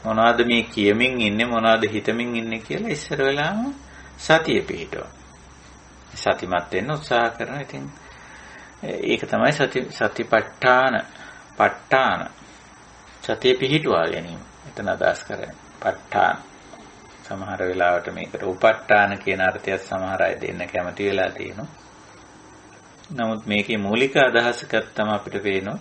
මොනවද මේ කියමින් ඉන්නේ? මොනවද හිතමින් ඉන්නේ කියලා ඉස්සර වෙලාම සතිය පිහිටවනවා. සතිමත් වෙන්න උත්සාහ කරනවා. ඉතින් ඒක තමයි සතිපට්ඨාන ප ဋ ාණ සතිය පිහිටුවා ගැනීම. එතන අදහස් කරන්නේ ප ဋ ාණ. සමහර වෙලාවට මේකට උප ဋ ාණ කියන අර්ථයත් සමහර අය දෙන්න කැමති වෙලා තියෙනවා. නමුත් මේකේ මූලික අදහස ගත්තම අපිට පේනවා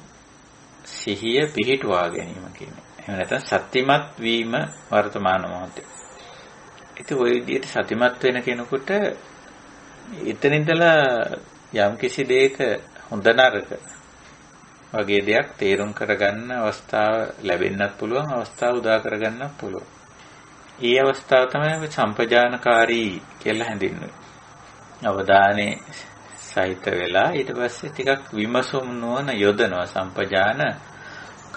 සිහිය පිහිටුවා ගැනීම කියන්නේ. එහෙම නැත්නම් සතිමත් වීම වර්තමාන මොහොතේ. ඉතින් ওই විදිහට සතිමත් වෙන කෙනෙකුට එතන ඉඳලා යම් කිසි දෙයක හොඳ නරක වගේ දෙයක් තේරුම් කරගන්න අවස්ථාව ලැබෙන්නත් පුළුවන්, අවස්ථාව උදා කරගන්නත් පුළුවන්. ඒ අවස්ථාව තමයි සම්පජානකාරී කියලා හැඳින්වෙන්නේ. අවධානයේ සහිත වෙලා ඊට පස්සේ ටිකක් විමසුම් නොවන යොදනවා. සම්පජාන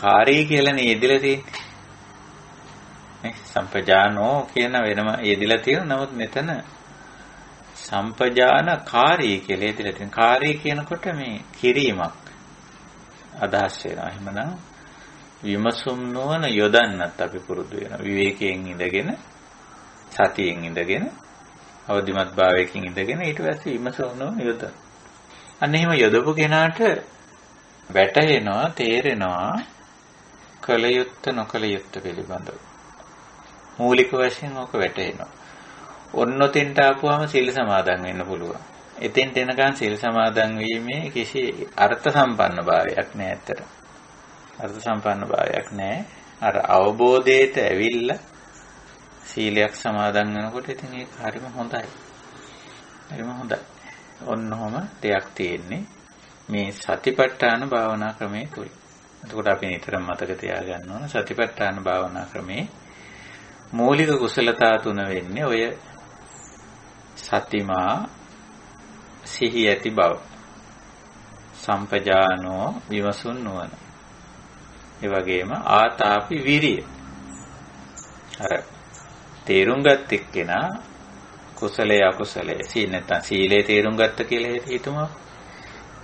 කාර්යය කියලානේ යෙදিলা තියෙන්නේ. නේ සම්පජානෝ කියන වෙනම යෙදিলা තියෙන. නමුත් මෙතන සම්පජානකාරී කියලා යෙදিলা තියෙන. කාර්යය කියනකොට මේ කිරීමක් අදහස් වෙනවා. එහෙමනම් විමසුම් නොවන යොදන්නත් අපි පුරුදු වෙනවා. විවේකයෙන් ඉඳගෙන සතියෙන් ඉඳගෙන අවදිමත් භාවයකින් ඉඳගෙන ඊට පස්සේ විමසුම් නොවන යොදන්න. අන්න එහෙම යොදපු කෙනාට වැටහෙනවා තේරෙනවා කල යුත්ත නොකල යුත්ත පිළිබඳව. මූලික වශයෙන් ඕක වැටහෙනවා. ඔන්නොතෙන්ට ආපුවාම සීල සමාදන් වෙන්න පුළුවන්. එතෙන්ට එනකන් සීල සමාදන් වීමේ කිසි අර්ථ සම්පන්න භාවයක් නැහැ ඇත්තට. අර්ථ සම්පන්න භාවයක් නැහැ. අර අවබෝධයට ඇවිල්ලා සීලයක් සමාදන් වෙනකොට ඉතින් ඒක හරිම හොඳයි. හරිම හොඳයි. ඔන්නෝම දෙයක් තියෙන්නේ මේ සතිපට්ඨාන භාවනා ක්‍රමයේ තුල. එතකොට අපි නිතරම මතක තියාගන්න ඕන සතිපට්ඨාන භාවනා ක්‍රමේ මූලික කුසලතා තුන වෙන්නේ ඔය සතිමා සිහි ඇති බව. සම්පජානෝ විමසුන් නුවණ. ඒ වගේම ආතාපි විරිය. අර තේරුම් ගත් එක්කෙනා කුසලයේ අකුසලයේ නැත්නම් සීලේ තේරුම් ගත්ත කියලා හිතමු.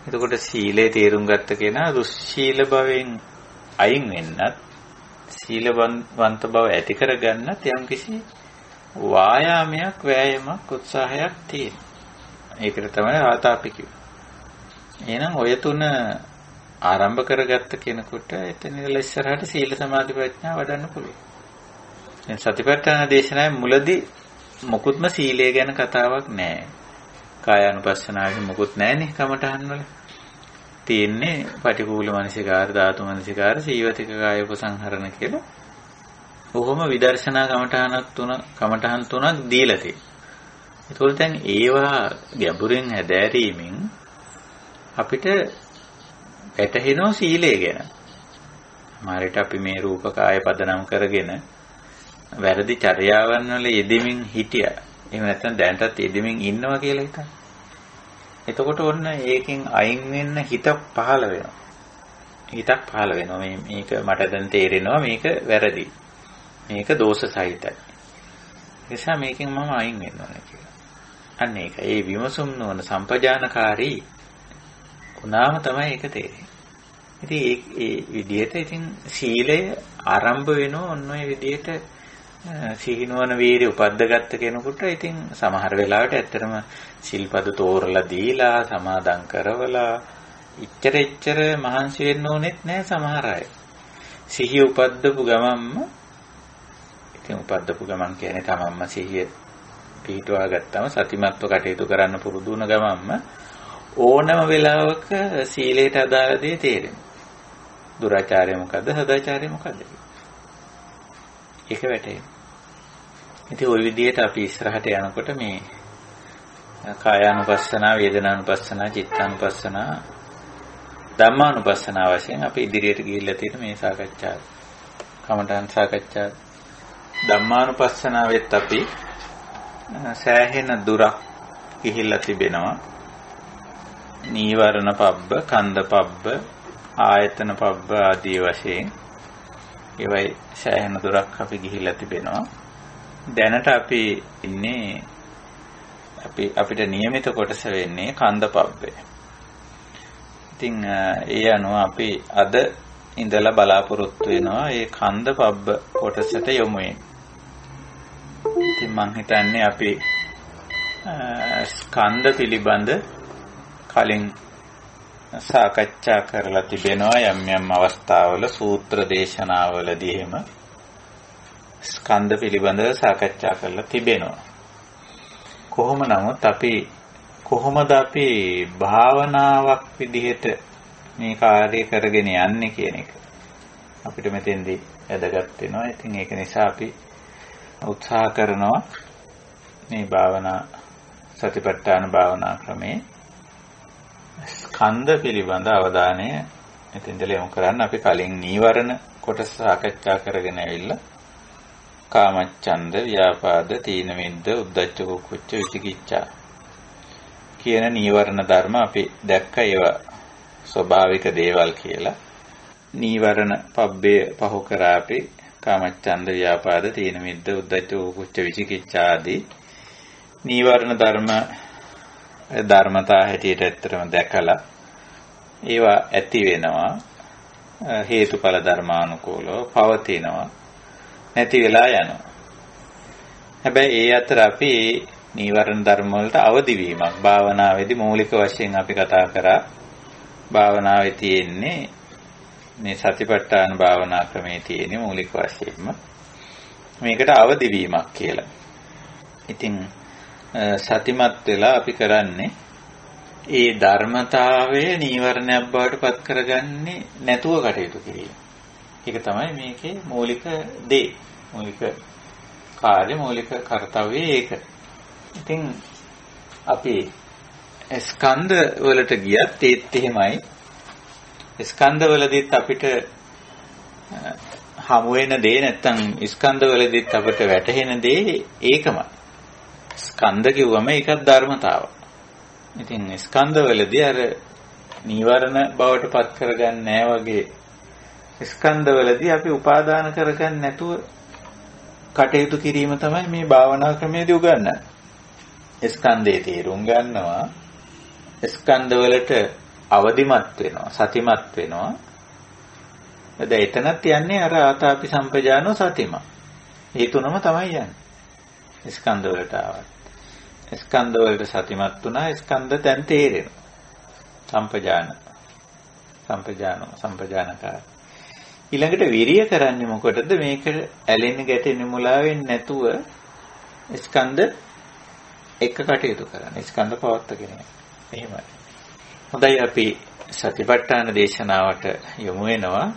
එතකොට සීලේ තේරුම් ගත්ත කෙනා දුස්සීල භවෙන් අයින් වෙන්නත් සීලවන්ත බව ඇති කරගන්නත් යම්කිසි වායාමයක් වෑයමක් උත්සාහයක් තියෙනවා. ඒකට තමයි ආතාපි කිව්වේ. එහෙනම් ඔය තුන ආරම්භ කරගත්ත කෙනෙකුට එතන ඉඳලා ඉස්සරහට සීල සමාධි ප්‍රඥා වඩන්න පුළුවන්. දැන් සතිපට්ඨාන දේශනාවේ මුලදී මොකුත්ම සීලය ගැන කතාවක් නැහැ. කායානුපස්සනාවේ මොකුත් නැහැනේ කමඨහන් වල. තියෙන්නේ පටිකූල මනසිකාර ධාතු මනසිකාර සීවතික කාය උපසංහරණ කියලා. කොහොම විදර්ශනා කමඨහන් තුනක් දීලා තියෙනවා. ඒතකොට දැන් ඒවා ගැඹුරින් හැදෑරීමෙන් අපිට වැටහෙනවා සීලය ගැන. මාරිට අපි මේ රූප කාය පදනම් කරගෙන වැරදි චර්යාවන් වල යෙදෙමින් හිටියා. එහෙම නැත්නම් දැනටත් යෙදෙමින් ඉන්නවා කියලා හිතන්න. එතකොට ඔන්න ඒකෙන් අයින් වෙන්න හිතක් පහළ වෙනවා. හිතක් පහළ වෙනවා මේක මට දැන් තේරෙනවා මේක වැරදි. මේක දෝෂ සහිතයි. ඒ නිසා මේකෙන් මම අයින් වෙන්න ඕනේ කියලා. අන්න ඒක. ඒ විමසුම් නොවන සම්පජානකාරී උනාම තමයි ඒක තේරෙන්නේ. ඉතින් ඒ විදිහට ඉතින් සීලය ආරම්භ වෙනවා ඔන්න ඔය විදිහට සිහිනුවන වීර්ය උපද්දගත්ත කෙනෙකුට ඉතින් සමහර වෙලාවට ඇත්තටම සිල්පද තෝරලා දීලා සමාදන් කරවලා ඉච්චර මහන්සි වෙන්න ඕනෙත් නෑ සමහර අය. සිහිය උපද්දපු ගමන්ම ඉතින් උපද්දපු ගමන් කියන්නේ තමන්ම සිහිය පිටවා ගත්තම සතිමත්ව කටයුතු කරන්න පුරුදු වුණ ගමන්ම ඕනම වෙලාවක සීලයට අදාළ දේ තේරෙනවා. දුරාචාරය මොකද්ද සදාචාරය මොකද්ද? ඒක වැටෙනවා. ඉතින් ওই විදිහට අපි ඉස්සරහට යනකොට මේ කායානුපස්සනා, වේදනානුපස්සනා, චිත්තානුපස්සනා, ධම්මානුපස්සනා වශයෙන් අපි ඉදිරියට ගිහිල්ලා තියෙන මේ සාකච්ඡාව. කමඨාන් සාකච්ඡාව. ධම්මානුපස්සනාවෙත් අපි සෑහෙන දුරක් ගිහිල්ලා තිබෙනවා. නීවරණ පබ්බ, කන්ද පබ්බ, ආයතන පබ්බ ආදී වශයෙන් ඒවයි සෑහෙන දුරක් අපි ගිහිල්ලා තිබෙනවා. දැනට අපි ඉන්නේ අපිට નિયમિત කොටස වෙන්නේ කන්ද පබ්බේ. ඉතින් ඒ අනුව අපි අද ඉඳලා බලාපොරොත්තු වෙනවා මේ කන්ද පබ්බ කොටසට යොමු වෙන්න. ඉතින් මම හිතන්නේ අපි ස්කන්ධ පිළිබඳ කලින් සාකච්ඡා කරලා තිබෙනවා යම් අවස්ථාවල සූත්‍ර දේශනාවලදී එහෙම ස්කන්ධ පිළිබඳව සාකච්ඡා කරලා තිබෙනවා. කොහොම නමුත් අපි කොහොමද අපි භාවනාවක් විදිහට මේ කාර්යය කරගෙන යන්නේ කියන එක අපිට මෙතෙන්දී වැදගත් වෙනවා. ඉතින් ඒක නිසා අපි උත්සාහ කරනවා මේ භාවනා සතිපට්ඨාන භාවනා ක්‍රමේ ස්කන්ධ පිළිබඳ අවධානය මෙතෙන්දලා යොමු කරන්න. අපි කලින් නීවරණ කොටස සාකච්ඡා කරගෙන ඇවිල්ලා කාමච්ඡන්ද, ව්‍යාපාද, තීන මිද්ද, උද්ධච්ච කුච්ච විචිකිච්ඡා කියන නීවරණ ධර්ම අපි දැක්ක ඒවා ස්වභාවික දේවල් කියලා. නීවරණ පබ්බේ පහු කරා අපි කාමච්ඡන්ද ව්‍යාපාද තීන මිද්ද උද්ධච්ච කුච්ච විචිකිච්ඡා ආදී නීවරණ ධර්මතා හැටියට ඇත්තටම දැකලා ඒවා ඇති වෙනවා හේතුඵල ධර්මානුකූලව පවතිනවා නැති වෙලා යනවා. හැබැයි ඒ අතර අපි නීවරණ ධර්ම වලට අවදි වීමක් භාවනාවේදී මූලික වශයෙන් අපි කතා කරා භාවනාවේ තියෙන්නේ මේ සතිපට්ඨාන භාවනා ක්‍රමයේ තියෙන මූලික වශයෙන්ම මේකට අවදි වීමක් කියලා. ඉතින් සතිමත් වෙලා අපි කරන්නේ ඒ ධර්මතාවය නීවරණයක් බවට පත් කරගන්නේ නැතුව කටයුතු කිරීම. ඒක තමයි මේකේ මූලික දේ. මූලික කාර්ය මූලික කාර්යය ඒක. ඉතින් අපි ස්කන්ධ වලට ගියත් ඒත් එහෙමයි. ස්කන්ධ වලදීත් අපිට හමු වෙන දේ නැත්තම් ස්කන්ධ වලදීත් අපිට වැටහෙන දේ ඒකමයි. ස්කන්ධ කිව්වම ඒකත් ධර්මතාවක්. ඉතින් ස්කන්ධ වලදී අර නීවරණ බවට පත් කරගන්නේ නැහැ වගේ ස්කන්ධ වලදී අපි උපාදාන කරගන්න නැතුව කටයුතු කිරීම තමයි මේ භාවනා ක්‍රමයේදී උගන්වන්නේ. ස්කන්ධේ තේරුම් ගන්නවා ස්කන්ධ වලට අවදිමත් වෙනවා සතිමත් වෙනවා. දැන් එතනත් යන්නේ අර ආතාපි සම්පජානෝ සතිම. මේ තුනම තමයි යන්නේ. ස්කන්ධ වලට ආවත්. ස්කන්ධ වලට සතිමත් වුණා ස්කන්ධ දැන් තේරෙනවා. සම්පජානකාර. ඊළඟට විරිය කරන්නේ මොකටද? මේක ඇලෙන්න ගැටෙන්න මුලා වෙන්නේ නැතුව ස්කන්ධ එක කටයුතු කරන්න. ස්කන්ධ පවත්තගෙන යන්න. එහෙමයි. හොඳයි අපි සතිපට්ඨාන දේශනාවට යමු වෙනවා.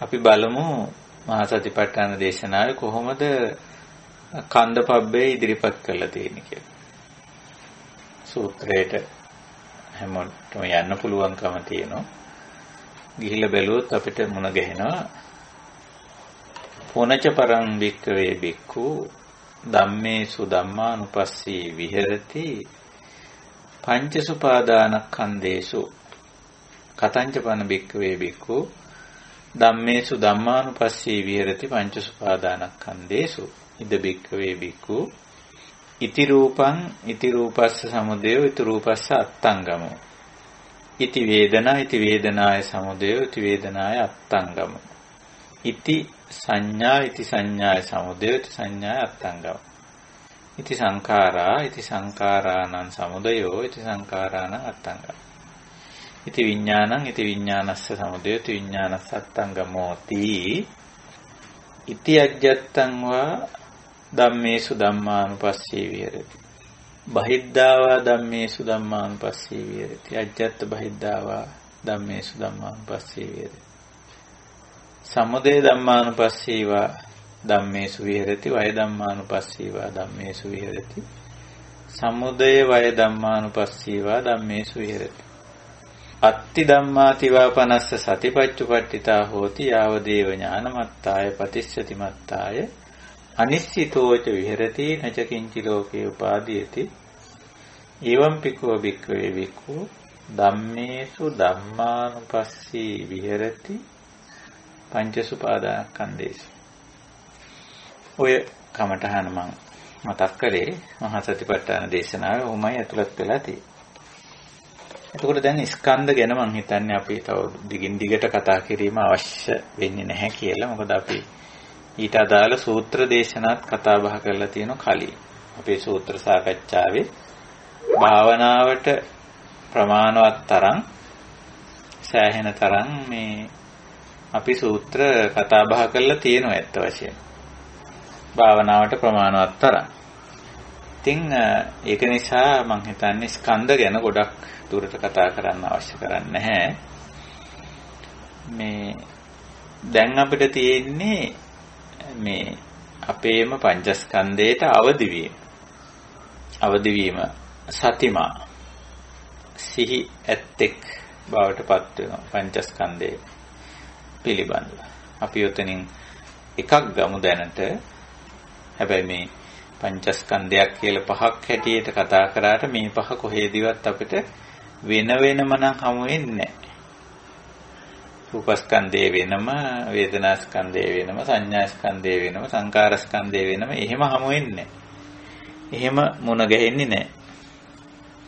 අපි බලමු මහා සතිපට්ඨාන දේශනාවේ කොහොමද කන්ද පබ්බේ ඉදිරිපත් කරලා තියෙන්නේ කියලා. සූත්‍රයට හැමෝටම යන්න පුළුවන්කම තියෙනවා. ගිහිල්ලා බැලුවොත් අපිට මුණ ගැහෙනවා. පුනච පරං වික්කවේ බික්ඛු ධම්මේසු ධම්මානුපස්සී විහෙරති පංචසුපාදානස්කන්ධේසු කතංච පන බික්කවේ බික්ඛු ධම්මේසු ධම්මානුපස්සී විහෙරති පංචසුපාදානස්කන්ධේසු ඉද බික්කවේ බික්ඛු ඉති රූපං ඉති රූපස්ස සමුදයෝ ඉති රූපස්ස අත්තංගමෝ ඉති වේදනා ඉති වේදනාය සමුදයෝ ඉති වේදනාය අත්තංගමෝ ඉති සංඥා ඉති සංඥාය සමුදයෝ ඉති සංඥාය අත්තංගමෝ ඉති සංඛාරා ඉති සංඛාරාණං සමුදයෝ ඉති සංඛාරාණං අත්තංගමෝ ඉති විඥානං ඉති විඥානස්ස සමුදයෝ ඉති විඥානස්ස අත්තංගමෝති ඉති අජ්ජත්තං වා ධම්මේසු ධම්මානුපස්සී විහෙරති බහිද්ධාවා ධම්මේසු ධම්මානුපස්සී විහෙරති අජ්ජත් බහිද්ධාවා ධම්මේසු ධම්මානුපස්සී විහෙරති සමුදය ධම්මානුපස්සීවා ධම්මේසු විහෙරති වය ධම්මානුපස්සීවා ධම්මේසු විහෙරති සමුදය වය ධම්මානුපස්සීවා ධම්මේසු විහෙරති අත්ති ධම්මාතිවා පනස්ස සතිපච්චුපට්ඨිතා හෝති යාව දේව ඥානමත්තාය පතිස්සති මත්තාය අනිශ්චිතෝච විහෙරති නච කිංචි ලෝකේ උපාදීයති එවං පිකෝ බික්ඛවේ බික්ඛු ධම්මේසු ධම්මානුපස්සී විහෙරති පංචසුපාදානස්කන්ධේසු. ඔය කමඨහන මම මතක් කරේ මහා සතිපට්ඨාන දේශනාවේ උමයි ඇතුළත් වෙලා තියෙන්නේ. එතකොට දැන් ස්කන්ධ ගැන මම හිතන්නේ අපි තව දිගින් දිගට කතා කිරීම අවශ්‍ය වෙන්නේ නැහැ කියලා. මොකද අපි ඊට අදාළ සූත්‍ර දේශනාත් කතා බහ කරලා තියෙනවා කලින්. අපේ සූත්‍ර සාකච්ඡාවේ භාවනාවට ප්‍රමාණවත් තරම් සෑහෙන තරම් මේ අපි සූත්‍ර කතා බහ කරලා තියෙනවා ඇත්ත වශයෙන්. භාවනාවට ප්‍රමාණවත් තරම්. ඉතින් ඒක නිසා මම හිතන්නේ ස්කන්ධ ගැන ගොඩක් දුරට කතා කරන්න අවශ්‍ය කරන්නේ නැහැ. මේ දැන් අපිට තියෙන්නේ මේ අපේම පංචස්කන්ධයට අවදි වීම සතිමා සිහි ඇත්තෙක් බවට පත් වෙනවා පංචස්කන්ධයේ පිළිබඳව. අපි උතනින් එකක් ගමු දැනට. හැබැයි මේ පංචස්කන්ධයක් කියලා පහක් හැටියට කතා කරාට මේ පහ කොහේදිවත් අපිට වෙන වෙනම නම් හමු වෙන්නේ නැහැ. රූපස්කන්ධය වෙනම, වේදනාස්කන්ධය වෙනම, සංඥාස්කන්ධය වෙනම, සංකාරස්කන්ධය වෙනම එහෙම හමු වෙන්නේ. එහෙම මුණ ගැහෙන්නේ නැහැ.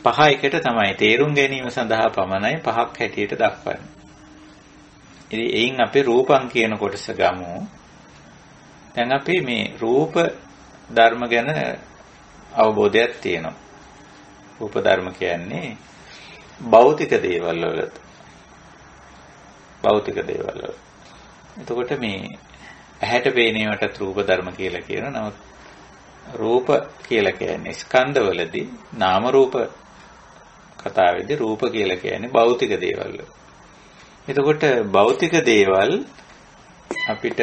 පහ එකට තමයි තේරුම් ගැනීම සඳහා පමණයි පහක් හැටියට දක්වන්නේ. ඉතින් එයින් අපි රූපං කියන කොටස ගමු. දැන් අපි මේ රූප ධර්ම ගැන අවබෝධයක් තියෙනවා. රූප ධර්ම කියන්නේ භෞතික දේවල් වලට. භෞතික දේවල් වල. එතකොට මේ ඇහැට පේනේවටත් රූප ධර්ම කියලා කියනවා. නමුත් රූප කියලා කියන්නේ ස්කන්ධවලදී නාම රූප කතාවේදී රූප කියලා කියන්නේ භෞතික දේවල්. එතකොට භෞතික දේවල් අපිට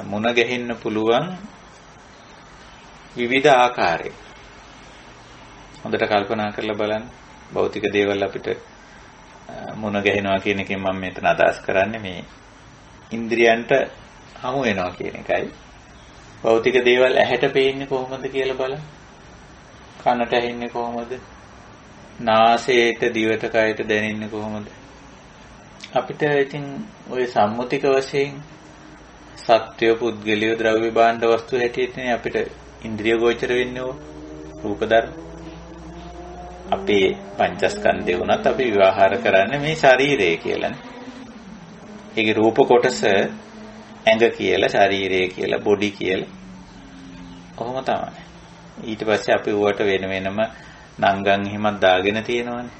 මුණ ගැහෙන්න පුළුවන් විවිධ ආකාරයෙන්. හොඳට කල්පනා කරලා බලන්න. භෞතික දේවල් අපිට මුණ ගැහෙනවා කියන එකෙන් මම මෙතන අදහස් කරන්නේ මේ ඉන්ද්‍රියන්ට හමු වෙනවා කියන එකයි. භෞතික දේවල් ඇහැට පේන්නේ කොහොමද කියලා බලන්න. කනට ඇහෙන්නේ කොහොමද? නාසයට, දිවට, කයට දැනෙන්නේ කොහොමද? අපිට ඉතින් ওই සම්මුතික වශයෙන් සත්‍ය පුද්ගලිය ද්‍රව්‍ය භාණ්ඩ වස්තු හැටියටනේ අපිට ඉන්ද්‍රිය ගෝචර වෙන්නේ රූප ධර්ම. අපේ පංචස්කන්ධය වුණත් අපි විවහාර කරන්නේ මේ ශරීරය කියලානේ. ඒකේ රූප කොටස ඇඟ කියලා, ශරීරය කියලා, බොඩි කියලා. කොහොම තමයි. ඊට පස්සේ අපි ඌවට වෙන වෙනම නංගන් එහෙමත් දාගෙන තියෙනවානේ.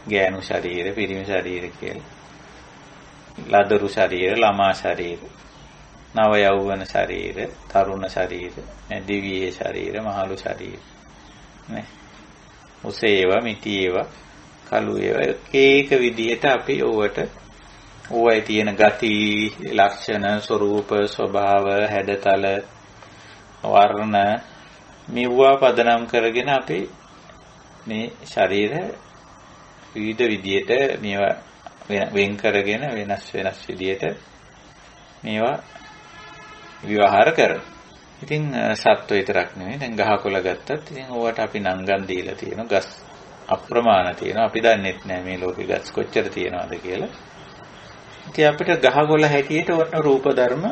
ගෑනු ශරීර, පිරිමි ශරීර කියලා. ලදරු ශරීර, ළමා ශරීර, නව යෞවන ශරීර, තරුණ ශරීර, දිවියේ ශරීර, මහලු ශරීර. නේ. උසේ ඒවා, මිටි ඒවා, කළු ඒවා එක විදිහට අපි ඕවයි තියෙන ගති, ලක්ෂණ, ස්වરૂප, ස්වභාව, හැඩතල, වර්ණ මෙවුවා පදනම් කරගෙන අපි මේ ශරීර විවිධ විදිහට මේවා වෙන් කරගෙන වෙනස් විදිහට මේවා විවහාර කරනවා. ඉතින් සත්ව විතරක් නෙවෙයි දැන් ගහකොළ ගත්තත් ඉතින් ඕවට අපි නංගන් දීලා තියෙනවා. ගස් අප්‍රමාණ තියෙනවා. අපි දන්නෙත් නෑ මේ ලෝකේ ගස් කොච්චර තියෙනවද කියලා. ඉතින් අපිට ගහකොළ හැටියට වටන රූප ධර්ම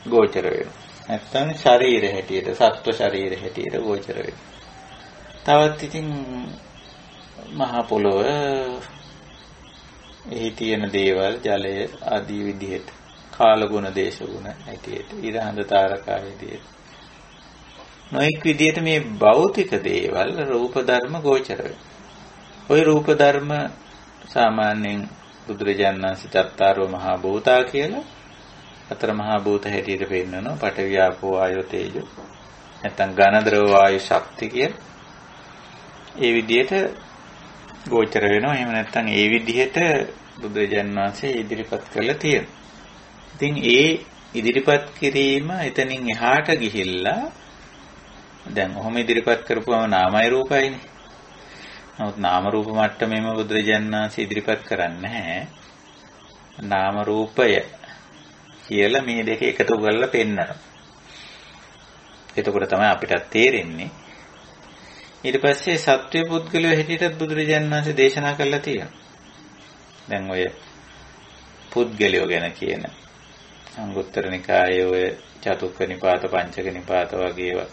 ගෝචර වෙනවා. නැත්තම් ශරීර හැටියට, සත්ව ශරීර හැටියට ගෝචර වෙනවා. තවත් ඉතින් මහ පොළොව එහි තියෙන දේවල්, ජලය ආදී විදිහට කාලගුණ, දේශගුණ හැටියට, ඉරහඳ තාරකා විදිහට නොඑක් විදිහට මේ භෞතික දේවල් රූප ධර්ම ගෝචර වෙනවා. ওই රූප ධර්ම සාමාන්‍යයෙන් බුදුරජාණන් වහන්සේ චත්තාරෝ මහා භූතා කියලා අතර මහා භූත හැටියට පෙන්නනවා. පඨවි ආපෝ ආයෝ තේජෝ නැත්නම් ඝන ද්‍රව වායු ශක්ති කියලා. ඒ විදිහට ගෝචර වෙනවා. එහෙම නැත්නම් ඒ විදිහට බුදුරජාණන් වහන්සේ ඉදිරිපත් කරලා තියෙනවා. ඉතින් ඒ ඉදිරිපත් කිරීම එතනින් එහාට ගිහිල්ලා දැන් ඔහොම ඉදිරිපත් කරපුවම නාමයි රූපයිනේ. නමුත් නාම රූප මට්ටමේම බුදුරජාණන් වහන්සේ ඉදිරිපත් කරන්නේ නැහැ. නාම රූපය කියලා මේ දෙක එකතු කරලා පෙන්නනවා. එතකොට තමයි අපිට තේරෙන්නේ. ඊට පස්සේ සත්‍ය පුද්ගලයෝ හැටියටත් බුදුරජාණන් වහන්සේ දේශනා කළා තියෙනවා. දැන් ඔය පුද්ගලයෝ ගැන කියන අංගුත්තර නිකායේ ඔය චතුක්ක නිපාත, පංචක නිපාත වගේ ඒවා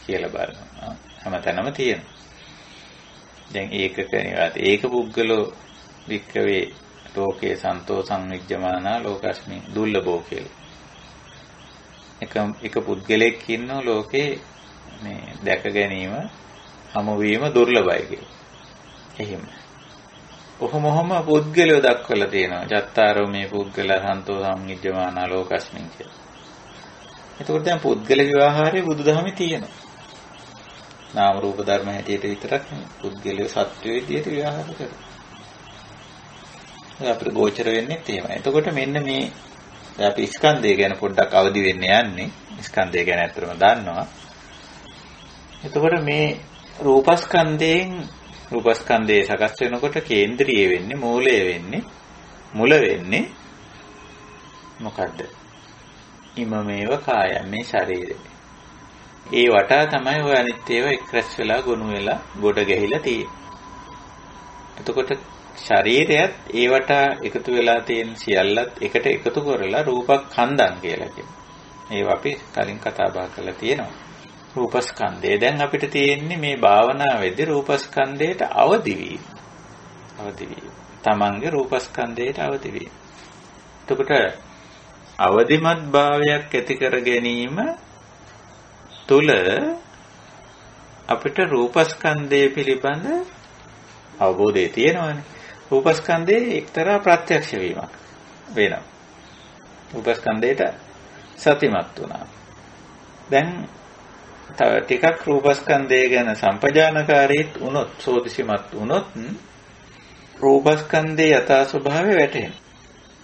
කියලා බලනවා. හැමතැනම තියෙනවා. දැන් ඒකක නිවාත ඒක පුද්ගලෝ වික්කවේ ලෝකේ සන්තෝ සංවිජ්ජමානා ලෝකස්මි දුර්ලභෝ කියලා. එක පුද්ගලෙක් ඉන්නෝ ලෝකේ මේ දැක ගැනීම හමු වීම දුර්ලභයි කියලා. එහෙම. කොහොම පුද්ගලයෝ දක්වලා තියෙනවා. චත්තාරෝ මේ පුද්ගල සන්තෝ සංවිජ්ජමානා ලෝකස්මින් කියලා. එතකොට දැන් පුද්ගල විවහාරයේ බුදුදහමේ තියෙනවා. නාම රූප ධර්ම හැටියට විතරක් නෙවෙයි පුද්ගලයෝ සත්‍ය විදියට විවහාර කරනවා. අපිට ගෝචර වෙන්නේ එහෙමයි. එතකොට මෙන්න මේ දැන් අපි ස්කන්ධය ගැන පොඩ්ඩක් අවදි වෙන්න යන්නේ. ස්කන්ධය ගැන අත්‍තරම දන්නවා. එතකොට මේ රූපස්කන්ධයේ සකස් වෙනකොට කේන්ද්‍රීය වෙන්නේ, මූලය වෙන්නේ, මුල වෙන්නේ මොකද්ද? ඉමමේව කායම් මේ ශරීරය. ඒ වටා තමයි ඔය අනිත් ඒවා එක්රැස් වෙලා ගොනු වෙලා ගොඩ ගැහිලා තියෙන්නේ. එතකොට ශරීරයත් ඒවට එකතු වෙලා තියෙන සියල්ලත් එකට එකතු කරලා රූපස්කන්ධම් කියලා කියනවා. ඒවා අපි කලින් කතා බහ කරලා තියෙනවා. රූපස්කන්ධය දැන් අපිට තියෙන්නේ මේ භාවනාවේදී රූපස්කන්ධයට අවදි වීම. තමන්ගේ රූපස්කන්ධයට අවදි වීම. එතකොට අවදිමත් භාවයක් ඇති කර ගැනීම තුල අපිට රූපස්කන්ධය පිළිබඳ අවබෝධය තියෙනවානේ. රූපස්කන්ධයේ එක්තරා ප්‍රත්‍යක්ෂ වීමක් වෙනවා. රූපස්කන්ධයට සතිමත් වුණා. දැන් තව ටිකක් රූපස්කන්ධය ගැන සම්පජානකාරීත් වුණොත්, සෝදිසිමත් වුණොත් රූපස්කන්ධයේ යථා ස්වභාවය වැටහෙනවා.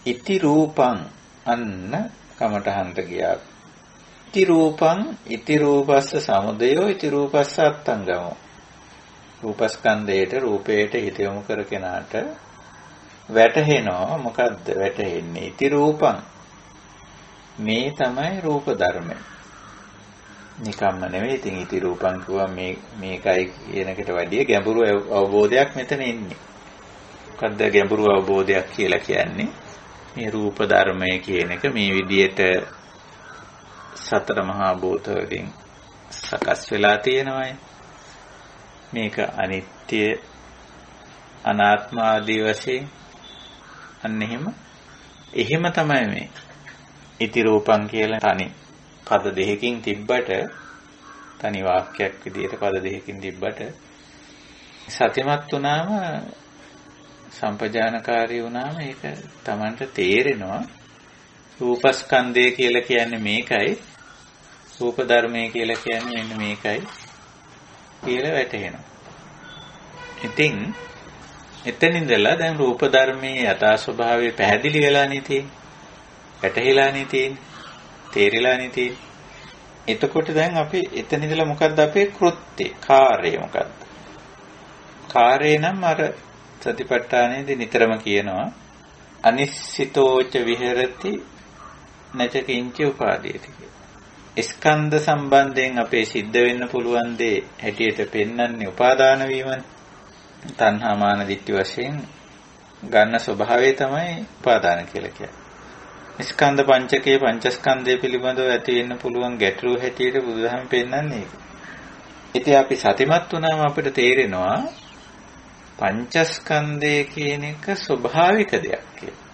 ඉති රූපං අන්න කමඨහන්ත ගියා. ඉති රූපස්ස සමුදයෝ ඉති රූපස්ස අත්තංගමෝ. රූපස්කන්ධයට රූපයට හිත යොමු කර කෙනාට වැටහෙනවා. මොකද්ද වැටහෙන්නේ? ඉති රූපං, මේ තමයි රූප ධර්මය. නිකම්ම නෙවෙයි. ඉතින් ඉති රූපං කියුවා මේකයි කියන එකට වැඩිය ගැඹුරු අවබෝධයක් මෙතන ඉන්නේ. මොකද්ද ගැඹුරු අවබෝධයක් කියලා කියන්නේ? මේ රූප ධර්මය කියන එක මේ විදියට සතර මහා භූත වලින් සකස් වෙලා තියෙනවායි. මේක අනිත්‍ය අනාත්ම ආදී වශයෙන් අන්න එහෙම තමයි මේ ඉති රූපං කියලා තනි පද දෙකකින් තිබ්බට, තනි වාක්‍යයක් විදියට පද දෙකකින් තිබ්බට සතිමත් වුණාම, සම්පජානකාරී වුණාම ඒක Tamanට තේරෙනවා. රූපස්කන්ධය කියලා කියන්නේ මේකයි, රූප ධර්මය කියලා කියන්නේ මෙන්න මේකයි කියලා වැටහෙනවා. ඉතින් එතන ඉඳලා දැන් රූප ධර්මයේ යථා ස්වභාවය පැහැදිලි වෙලානේ තියෙන්නේ. වැටහිලානේ තියෙන්නේ. තේරිලානේ තියෙන්නේ. එතකොට දැන් අපි එතන ඉඳලා මොකද්ද අපේ කෘත්‍ය? කාර්යය මොකද්ද? කාර්යය නම් අර සතිපට්ඨානයේදී නිතරම කියනවා අනිශ්චිතෝච විහෙරති නච කිංච උපාදීයති. ස්කන්ධ සම්බන්ධයෙන් අපේ සිද්ධ වෙන්න පුළුවන් දේ හැටියට පෙන්වන්නේ උපාදාන වීමනේ. තණ්හා මාන දිට්ඨි වශයෙන් ගන්න ස්වභාවය තමයි උපාදාන කියලා කියන්නේ. ස්කන්ධ පංචකයේ පංචස්කන්ධය පිළිබඳව ඇති වෙන්න පුළුවන් ගැටලුව හැටියට බුදුදහම පෙන්වන්නේ ඒක. ඉතින් අපි සතිමත් වුණාම අපිට තේරෙනවා පංචස්කන්ධය කියන එක ස්වභාවික දෙයක් කියලා.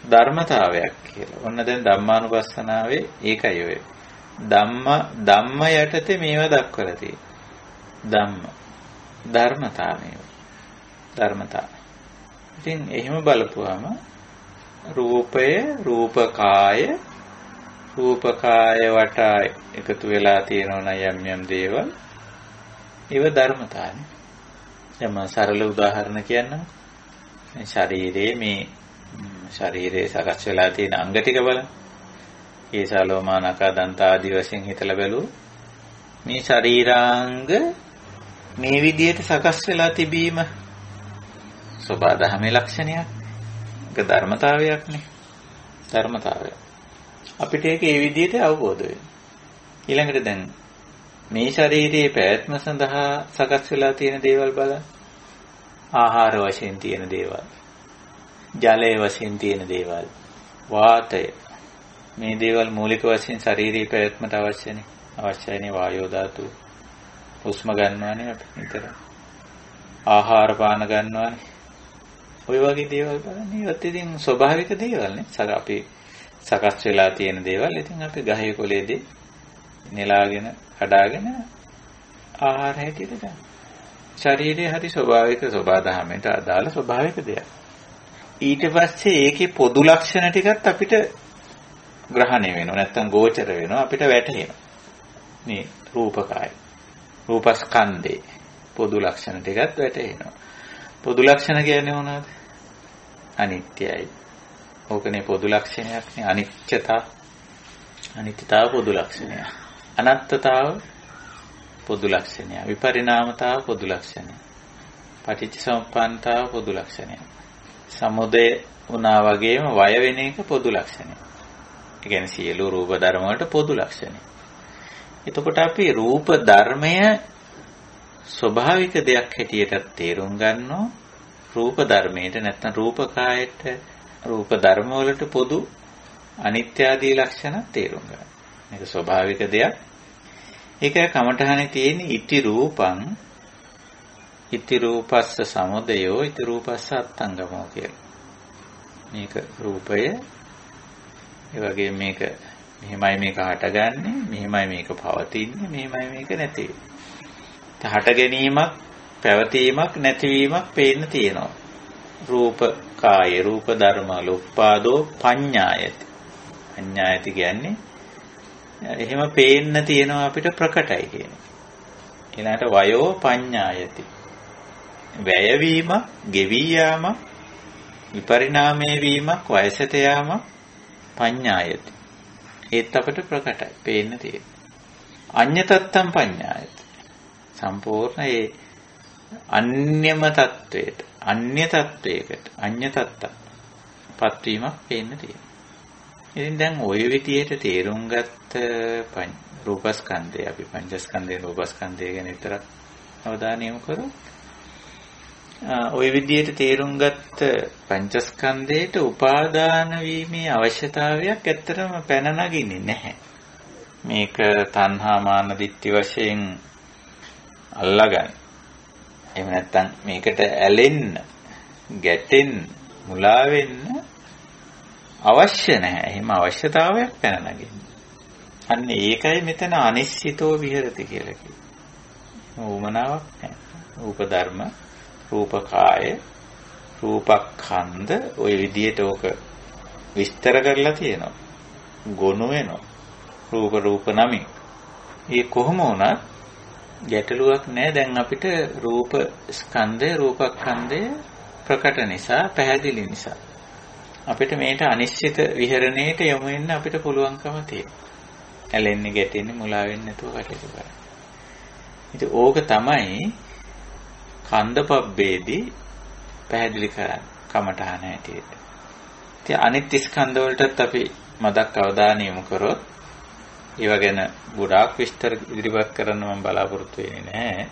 ධර්මතාවයක් කියලා. ඔන්න දැන් ධම්මානුපස්සනාවේ ඒකයි ඔය. ධම්ම යටතේ මේවා දක්වලා තියෙනවා. ධර්මතාව. ඉතින් එහෙම බලපුවාම රූපය, රූපකාය වටා එකතු වෙලා තියෙනවා යම් දේවල්. ඒව ධර්මතාවනේ. දැන් මම සරල උදාහරණ කියන්නම්. මේ ශරීරයේ සකස් වෙලා තියෙන අංග ටික බලන්න. කේසාලෝමා නඛා දන්ත ආදී වශයෙන් හිතලා බැලුවොත් මේ ශරීරාංග මේ විදියට සකස් වෙලා තිබීම සබදාහමේ ලක්ෂණයක්. ඒක ධර්මතාවයක්නේ. ධර්මතාවය. අපිට ඒක ඒ විදියට අවබෝධ වෙනවා. ඊළඟට දැන් මේ ශරීරයේ පැවැත්ම සඳහා සකස් වෙලා තියෙන දේවල් බලන්න. ආහාර වශයෙන් තියෙන දේවල්, ජලය වශයෙන් තියෙන දේවල්, වාතය. මේ දේවල් මූලික වශයෙන් ශාරීරික පැවැත්මට අවශ්‍යනේ. අවශ්‍යයිනේ වායෝ ධාතු. හුස්ම ගන්නවානේ අපි නිතර. ආහාර පාන ගන්නවානේ. ඔය වගේ දේවල් බලන්න. ඒවත් ඉතින් ස්වභාවික දේවල් නේ. අපි සකස් වෙලා තියෙන දේවල්. ඉතින් අපි ගහේ කොලේදී නෙලාගෙන කඩාගෙන ආහාර හැටියට ගන්න. ශරීරයේ හරි ස්වභාවික සබදාහමට අදාළ ස්වභාවික දෙයක්. ඊට පස්සේ ඒකේ පොදු ලක්ෂණ ටිකත් අපිට ග්‍රහණය වෙනවා. නැත්තම් ගෝචර වෙනවා. අපිට වැටහෙනවා. මේ රූපකාය, රූපස්කන්ධේ පොදු ලක්ෂණ ටිකත් වැටහෙනවා. පොදු ලක්ෂණ කියන්නේ මොනවද? අනිත්‍යයි. ඕකනේ පොදු ලක්ෂණයක් නේ. අනිත්‍යතාව පොදු ලක්ෂණය. අනත්තතාව පොදු ලක්ෂණය. විපරිණාමතාව පොදු ලක්ෂණය. පටිච්චසමුප්පන්නතාව පොදු ලක්ෂණය. සමුදය වුණා වගේම වය වෙන එක පොදු ලක්ෂණය. ඒ කියන්නේ සියලු රූප ධර්ම වලට පොදු ලක්ෂණය. එතකොට අපි රූප ධර්මය ස්වභාවික දෙයක් හැටියට තේරුම් ගන්නවා. රූප ධර්මයට නැත්නම් රූපකායට රූප ධර්ම වලට පොදු අනිත්‍ය ආදී ලක්ෂණ තේරුම් ගන්න. මේක ස්වභාවික දෙයක්. ඒකයි කමඨහනේ තියෙන ඉති රූපං ඉති රූපස්ස සමුදයෝ ඉති රූපස්ස අත්තංගමෝ කියලා. මේක රූපය ඒ වගේ මේක මෙහෙමයි මේක හටගන්නේ, මෙහෙමයි මේක පවතින්නේ, මෙහෙමයි මේක නැති වෙන්නේ. හට ගැනීමක්, පැවතීමක්, නැතිවීමක් පේන්න තියෙනවා. රූප කාය රූප ධර්ම ලෝපාදෝ පඤ්ඤායති. පඤ්ඤායති කියන්නේ එහෙම පේන්න තියෙනවා අපිට ප්‍රකටයි කියන්නේ. ඊළඟට වයෝ පඤ්ඤායති. වැයවීම, ගෙවි යාම, විපරිණාමය වීමක්, වයසට යාම පඤ්ඤායති. ඒත් අපිට ප්‍රකටයි පේන්න තියෙන්නේ. අඤ්ඤතත්තම් පඤ්ඤායති. සම්පූර්ණ ඒ අන්‍යම තත්වයට, අන්‍ය තත්වයකට, අඤ්ඤ තත්ත පත්වීමක් පේන්න තියෙනවා. ඉතින් දැන් ওই විදියට තේරුම් ගත්ත රූපස්කන්ධය අපි පංචස්කන්ධේ රූපස්කන්ධය ගැන විතරක් අවධානය යොමු කරමු. ওই විදියට තේරුම් ගත්ත පංචස්කන්ධයට උපාදාන වීමේ අවශ්‍යතාවයක් ඇත්තටම පැන නගින්නේ නැහැ. මේක තණ්හා මාන දිට්ඨි වශයෙන් අල්ලගන්න. එහෙම නැත්නම් මේකට ඇලෙන්න, ගැටෙන්න, මුලා වෙන්න අවශ්‍ය නැහැ. එහෙම අවශ්‍යතාවයක් පැන නගින්නේ. අන්න ඒකයි මෙතන අනිශ්චිතෝ විහෙරති කියලා කියන්නේ. උමනාවක් නැහැ. රූප ධර්ම, රූප කාය, රූපඛන්ධ ওই විදියට ඕක විස්තර කරලා තියෙනවා. ගොනු වෙනවා. රූප නමින්. ඒ කොහොම වුණත් ගැටලුවක් නැහැ. දැන් අපිට රූප ස්කන්ධය, රූපඛන්ධය ප්‍රකට නිසා, පැහැදිලි නිසා අපිට මේට අනිශ්චිත විහරණයට යොමු වෙන්න අපිට පුළුවන්කම තියෙනවා. ඇලෙන්නේ, ගැටෙන්නේ, මුලා වෙන්නේ නැතුව කටයුතු කරන්න. ඉතින් ඕක තමයි කන්දපබ්බේදී පැහැදිලි කරන්නේ කමඨහන හැටියට. ඉතින් අනිත් ස්කන්ධ වලටත් අපි මදක් අවධානය යොමු කරොත් ඒව ගැන ගොඩාක් විස්තර ඉදිරිපත් කරන්න මම බලාපොරොත්තු වෙන්නේ නැහැ.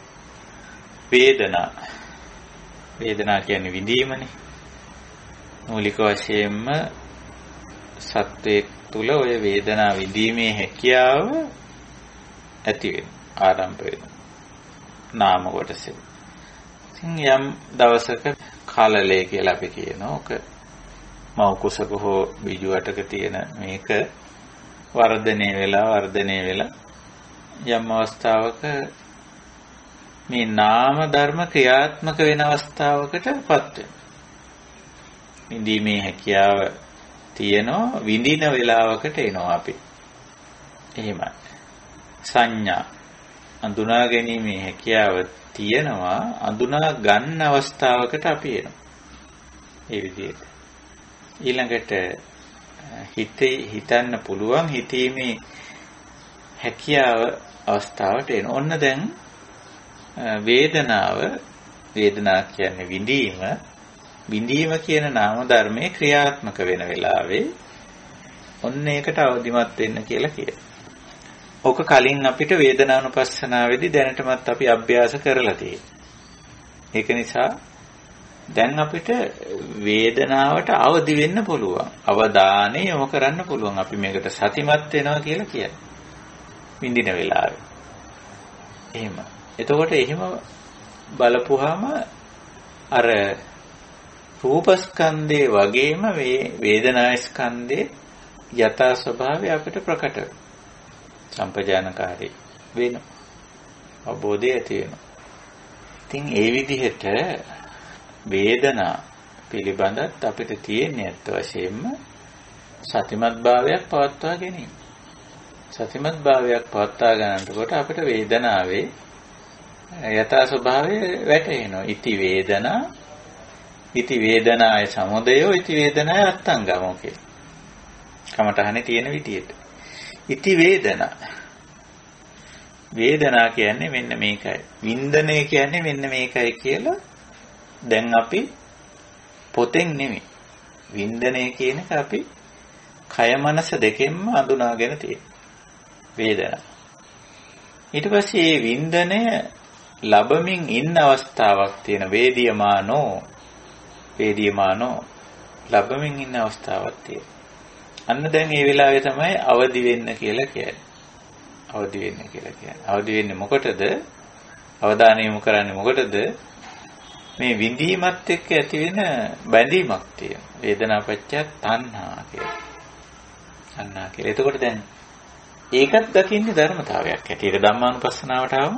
වේදනා කියන්නේ විඳීමනේ. මූලික වශයෙන්ම සත්වයේ තුල ඔය වේදනා විඳීමේ හැකියාව ඇති වෙන ආරම්භ වෙනවා. නාම කොටසේ. ඉතින් යම් දවසක කාලලේ කියලා අපි කියනවා. ඔක මව කුසක හෝ බිජු වටක තියෙන මේක වර්ධනය වෙලා යම් අවස්ථාවක මේ නාම ධර්ම ක්‍රියාත්මක වෙන අවස්ථාවකටපත් වෙනවා. විඳීමේ හැකියාව තියෙනවා, විඳින වෙලාවකට එනවා අපි. එහෙමයි. සංඥා අඳුනා ගැනීමේ හැකියාව තියෙනවා, අඳුනා ගන්න අවස්ථාවකට අපි එනවා. ඒ විදිහට. ඊළඟට හිතන්න පුළුවන් හිතීමේ හැකියාව අවස්ථාවට එන. ඔන්න දැන් වේදනා කියන්නේ විඳීම කියන නාම ධර්මයේ ක්‍රියාත්මක වෙන වෙලාවේ ඔන්න ඒකට අවදිමත් වෙන්න කියලා කියනවා. ඕක කලින් අපිට වේදනානුපස්සනාවේදී දැනටමත් අපි අභ්‍යාස කරලා තියෙනවා. ඒක නිසා දැන් අපිට වේදනාවට අවදි වෙන්න පුළුවන්. අවධානය යොමු කරන්න පුළුවන්. අපි මේකට සතිමත් වෙනවා කියලා කියන්නේ. විඳින වෙලාවේ. එහෙම. එතකොට එහෙම බලපුවාම අර රූපස්කන්ධේ වගේම වේදනාස්කන්ධේ යථා ස්වභාවය අපිට ප්‍රකට වෙනවා. සම්පජානකාරී වෙනවා. අවබෝධය ඇති වෙනවා. ඉතින් ඒ විදිහට වේදනා පිළිබඳත් අපිට තියෙන ඇත්ත වශයෙන්ම සතිමත් භාවයක් පවත්වා ගැනීම. සතිමත් භාවයක් පවත්වා ගන්නකොට අපිට වේදනාවේ යථා ස්වභාවය වැටහෙනවා. ඉති වේදනාය සමුදයෝ ඉති වේදනාය අත්තංගමෝ කියලා. කමඨහනේ තියෙන විදියට. ඉති වේදනා කියන්නේ මෙන්න මේකයි. වින්දනය කියන්නේ මෙන්න මේකයි කියලා දැන් අපි පොතෙන් නෙමෙයි. වින්දනය කියන එක අපි කය මනස දෙකෙන්ම අඳුනාගෙන තියෙනවා. වේදනා. ඊට පස්සේ මේ වින්දනය ලැබමින් ඉන්න අවස්ථාවක් තියෙන වේදියමානෝ වේදීමානෝ ලැබමින් ඉන්න අවස්ථාවක් තියෙනවා. අන්න දැන් මේ වෙලාවේ තමයි අවදි වෙන්න කියලා කියන්නේ. අවදි වෙන්න කියලා කියන්නේ. අවදි වෙන්නේ මොකටද? අවධානය යොමු කරන්නේ මොකටද? මේ විඳීමත් එක්ක ඇති වෙන බැඳීමක් තියෙනවා. වේදනාපච්චය තණ්හා කියලා. තණ්හා කියලා. එතකොට දැන් ඒකත් දකින්නේ ධර්මතාවයක් හැටියට. ධම්මානුපස්සනාවට ආවම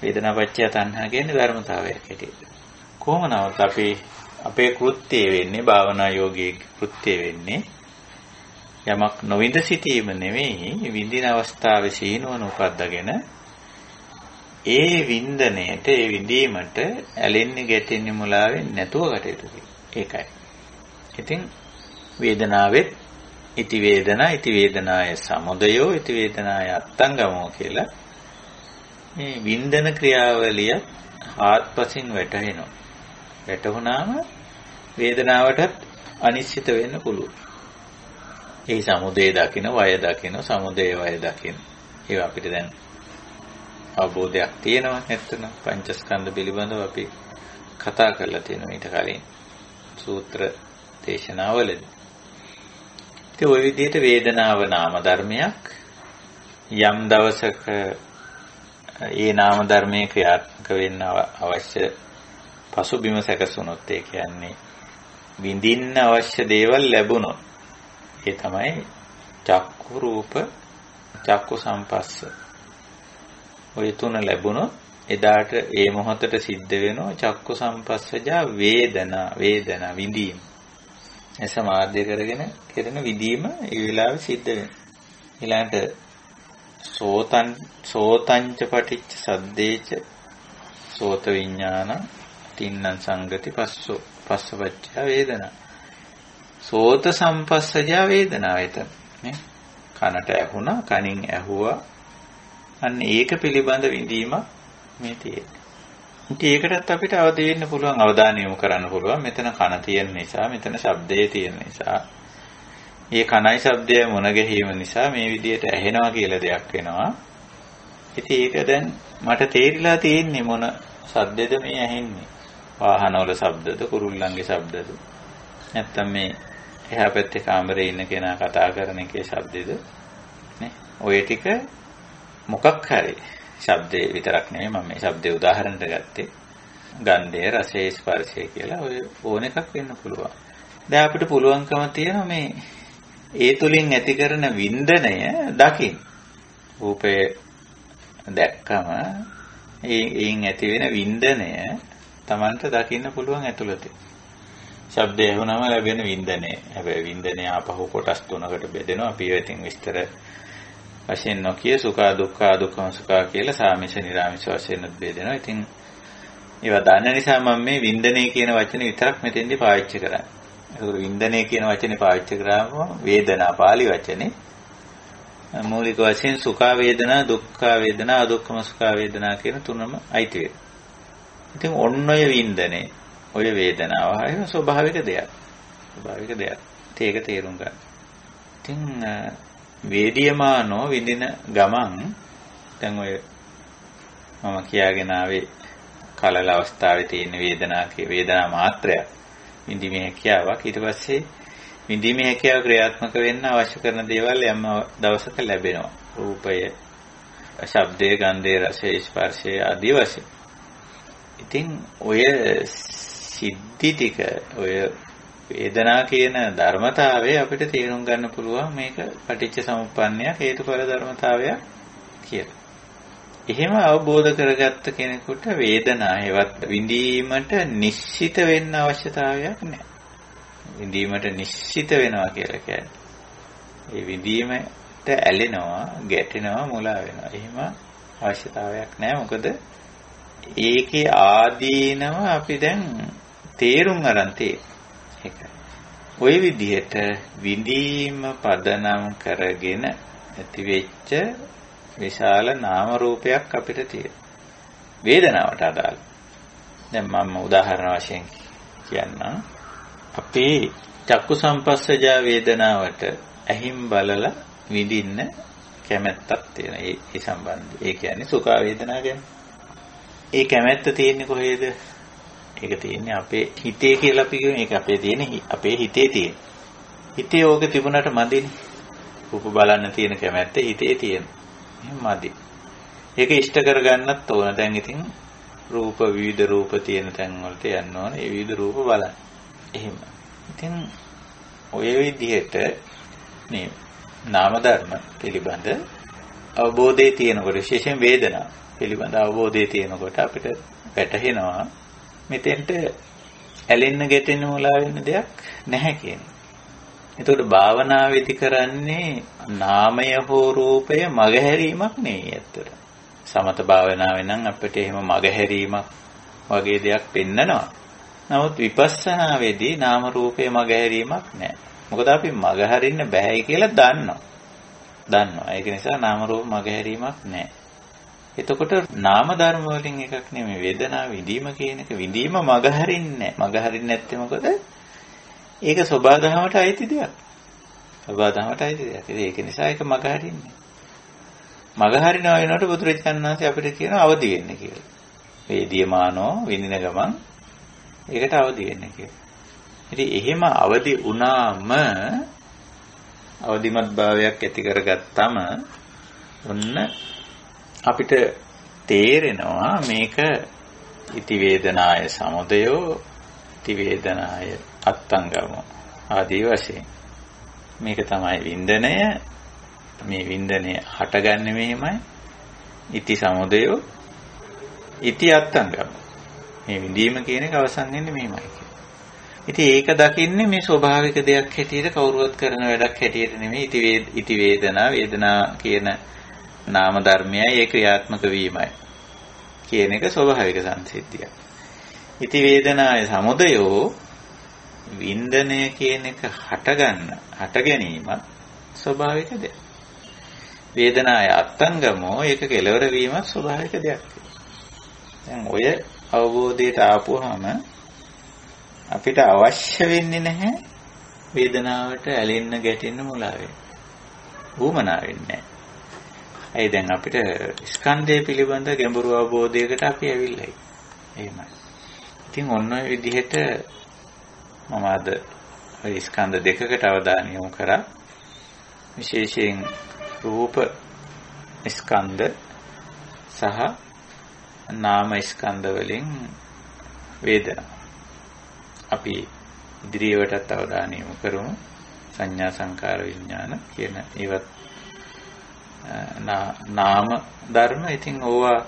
වේදනාපච්චය තණ්හා කියන්නේ ධර්මතාවයක් හැටියට. කොහොම නමුත් අපේ කෘත්‍යය වෙන්නේ භාවනා යෝගී කෘත්‍යය වෙන්නේ යමක් නොවිඳ සිටීම නෙවෙයි විඳින අවස්ථාවේ සීනුවන උපද්දගෙන ඒ වින්දනයට ඒ විඳීමට ඇලෙන්නේ ගැටෙන්නේ මුලාවෙන්නේ නැතුව කටයුතු කරනවා. ඒකයි. ඉතින් වේදනාවෙත් ඉති වේදනාය සමුදයෝ ඉති වේදනාය අත්තංගමෝ කියලා මේ වින්දන ක්‍රියාවලිය ආත්පසින් වැටහෙනවා. වැටුණාම වේදනාවටත් අනිශ්චිත වෙන්න පුළුවන්. ඒ සමුදය දකින්න, වය දකින්න, සමුදය වය දකින්න. ඒක අපිට දැන් අවබෝධයක් තියෙනවා නැත්නම් පංචස්කන්ධ පිළිබඳව අපි කතා කරලා තියෙනවා ඊට කලින් සූත්‍ර දේශනාවලදී. ඒ ඔය විදිහට වේදනාව නාම ධර්මයක් යම් දවසක ඒ නාම ධර්මයේ ක්‍රියාත්මක වෙන්න අවශ්‍ය පසුබිම සැකසුනොත් ඒ කියන්නේ විඳින්න අවශ්‍ය දේවල් ලැබුණොත් ඒ තමයි චක්කු රූප චක්කු සංපස්ස. ඔය තුන ලැබුණොත් එදාට ඒ මොහොතට සිද්ධ වෙනවා චක්කු සංපස්සජා වේදනා විඳීම. ඒ සමාධිය කරගෙන කෙරෙන විඳීම ඒ වෙලාවේ සිද්ධ වෙනවා. ඊළඟට සෝතංච පටිච්ච සද්දේච සෝත විඥාන තින්නං සංගති පස්සපච්චය වේදනා. සෝත සම්පස්සජා වේදනා එතන නේ. කනට ඇහුණා, කනින් ඇහුවා. අන්න ඒක පිළිබඳ විඳීමක් මේ තියෙන්නේ. ඉතින් ඒකටත් අපිට අවදි වෙන්න පුළුවන්, අවධානය යොමු කරන්න පුළුවන්. මෙතන කන තියෙන නිසා, මෙතන ශබ්දය තියෙන නිසා, මේ කනයි ශබ්දය මොන ගැහිම නිසා මේ විදියට ඇහෙනවා කියලා දෙයක් වෙනවා. ඉතින් ඒක දැන් මට තේරිලා තියෙන්නේ මොන ශබ්දෙද මේ ඇහෙන්නේ? වාහනවල ශබ්දද, කුරුල්ලන්ගේ ශබ්දද? නැත්තම් මේ එහා පැත්තේ කාමරේ ඉන්න කෙනා කතා කරන එකේ ශබ්දෙද? නේ? ඔය ටික මොකක් හරි ශබ්දේ විතරක් නෙමෙයි මම මේ ශබ්දේ උදාහරණයක් ගත්තේ. ගන්ධය, රසය, ස්පර්ශය කියලා ඔය ඕන එකක් වෙන්න පුළුවන්. දැන් අපිට පුළුවන්කම තියෙනවා මේ ඒ තුලින් ඇති කරන වින්දනය දකින්න. රූපය දැක්කම ඒයින් ඇති වෙන වින්දනය Tamanට දකින්න පුළුවන් ඇතුළතේ. ශබ්දය ඇහුනම ලැබෙන වින්දනය. හැබැයි වින්දනය ආපහු කොටස් තුනකට බෙදෙනවා. අපි ඉතින් විස්තර වශයෙන් නොකිය සුඛා දුක්ඛා දුක්ඛම සුඛා කියලා සාමිෂ නිරාමිෂ වශයෙන් බෙදෙනවා. ඉතින් ඒවා දන්න නිසා මම මේ වින්දනය කියන වචනේ විතරක් මෙතෙන්දී පාවිච්චි කරන්නේ. ඒක වින්දනය කියන වචනේ පාවිච්චි කරාම වේදනා පාලි වචනේ මූලික වශයෙන් සුඛා වේදනා, දුක්ඛා වේදනා, අදුක්ඛම සුඛා වේදනා කියන තුනම අයිති වෙනවා. ඉතින් ඔන්න ඔය වින්දනේ, ඔය වේදනාව හරිම ස්වභාවික දෙයක්. ස්වභාවික දෙයක්. ඒක තේරුම් ගන්න. ඉතින් වේදියමානෝ විඳින ගමන් දැන් ඔය මම කියාගෙන ආවේ කලල අවස්ථාවේ තියෙන වේදනා මාත්‍රයක් විඳීමේ හැකියාවක්. ඊට පස්සේ විඳීමේ හැකියාව ක්‍රියාත්මක වෙන්න අවශ්‍ය කරන දේවල් යම් දවසක ලැබෙනවා. රූපය, ශබ්දය, ගන්ධය, රසය, ස්පර්ශය ආදී වශයෙන්. ඉතින් ඔය සිද්ධි ටික, ඔය වේදනා කියන ධර්මතාවය අපිට තේරුම් ගන්න පුළුවන් මේක පටිච්ච සමුප්පන්නයක්, හේතුඵල ධර්මතාවයක් කියලා. එහෙම අවබෝධ කරගත්ත කෙනෙකුට වේදනා හේවත් විඳීමට නිශ්චිත වෙන්න අවශ්‍යතාවයක් නැහැ. විඳීමට නිශ්චිත වෙනවා කියලා කියන්නේ ඒ විඳීමට ඇලෙනවා, ගැටෙනවා, මුලා වෙනවා. එහෙම අවශ්‍යතාවයක් නැහැ. මොකද ඒකේ ආදීනව අපි දැන් තේරුම් අරන් තියෙන්නේ. ඔය විදිහට විඳීම පදනම් කරගෙන ඇතිවෙච්ච විශාල නාම රූපයක් අපිට තියෙනවා. වේදනාවට අදාළ. දැන් මම උදාහරණ වශයෙන් කියන්නම්. අපේ චක්කු සම්පස්සජා වේදනාවට ඇහිම් බලලා විඳින්න කැමැත්තක් තියෙනවා. ඒ සම්බන්ධයි. ඒ කියන්නේ සුඛ වේදනා ගැන. ඒ කැමැත්ත තියෙන්නේ කොහේද? ඒක තියෙන්නේ අපේ හිතේ කියලා අපි කියමු. ඒක අපේ තියෙන අපේ හිතේ තියෙන. හිතේ ඕක තිබුණාට මදිනේ. රූප බලන්න තියෙන කැමැත්ත හිතේ තියෙන. එහෙනම් මදි. ඒක ඉෂ්ට කරගන්නත් ඕන. දැන් ඉතින් රූප විවිධ රූප තියෙන තැන් වලට යන්න ඕන. ඒ විවිධ රූප බලන්න. එහෙම. ඉතින් ඔය විදිහට මේ නාම ධර්ම පිළිබඳ අවබෝධය තියෙනකොට විශේෂයෙන් වේදනා පිළිබඳ අවබෝධය තියෙනකොට අපිට වැටහෙනවා මෙතෙන්ට ඇලෙන්න ගැටෙන්න මුලා වෙන්න දෙයක් නැහැ කියන්නේ. එතකොට භාවනාවේදී කරන්නේ නාමය හෝ රූපය මගහැරීමක් නෙවෙයි ඇත්තට. සමත භාවනාවෙන් නම් අපිට එහෙම මගහැරීමක් වගේ දෙයක් පෙන්නනවා. නමුත් විපස්සනාවේදී නාම රූපය මගහැරීමක් නැහැ. මොකද අපි මගහරින්න බෑයි කියලා දන්නවා. ඒක නිසා නාම රූප මගහැරීමක් නැහැ. එතකොට නාම ධර්ම වලින් එකක් නෙමෙයි වේදනාව විඳීම කියන එක විඳීම මගහරින්නේ නැහැ. මගහරින්නේ නැත්තේ මොකද? ඒක සබාධමයට අයිති දෙයක්. සබාධමයට අයිති දෙයක්. ඒක නිසා ඒක මගහරින්නේ. මගහරිනවා වෙනකොට බුදුරජාණන් වහන්සේ අපිට කියනවා අවදි වෙන්න කියලා. වේදියමානෝ විඳින ගමන් ඒකට අවදි වෙන්න කියලා. ඉතින් එහෙම අවදි වුණාම අවදිමත් භාවයක් ඇති කරගත්තම ඔන්න අපිට තේරෙනවා මේක ඉති වේදනාය සමුදයෝ ඉති වේදනාය අත්තංගමෝ ආදී වශයෙන් මේක තමයි වින්දනය. මේ වින්දනය හටගන්නේ මෙහෙමයි. ඉති සමුදයෝ ඉති අත්තංගමෝ. මේ විඳීම කියන එක අවසන් වෙන්නේ මෙහෙමයි. ඉතින් ඒක දකින්නේ මේ ස්වභාවික දෙයක් හැටියට කවුරුවත් කරන වැඩක් හැටියට නෙමෙයි. ඉති වේදනා කියන නාම ධර්මයයි ඒ ක්‍රියාත්මක වීමයි කියන එක ස්වභාවික සංසිද්ධියක්. ඉති වේදනාය සමුදයෝ වින්දනය කියන එක හට ගැනීමත් ස්වභාවික දෙයක්. වේදනාය අත්තංගමෝ ඒක කෙලවර වීමත් ස්වභාවික දෙයක්. දැන් ඔය අවබෝධයට ආපුවාම අපිට අවශ්‍ය වෙන්නේ නැහැ වේදනාවට ඇලෙන්න ගැටෙන්න මුලා වෙන්න. වුමනා වෙන්නේ නැහැ. ඒ දැන් අපිට ස්කන්ධය පිළිබඳ ගැඹුරු අවබෝධයකට අපි ඇවිල්ලා එහෙමයි. ඉතින් ඔන්න ඔය විදිහට මම අද ඔය ස්කන්ධ දෙකකට අවධානය යොමු කරා. විශේෂයෙන් රූප ස්කන්ධ සහ නාම ස්කන්ධ වලින් වේදනා. අපි ඉදිරියටත් අවධානය යොමු කරමු. සංඥා සංකාර විඥාන කියන ඒවත් නාම ධර්ම. ඉතින් ඕවා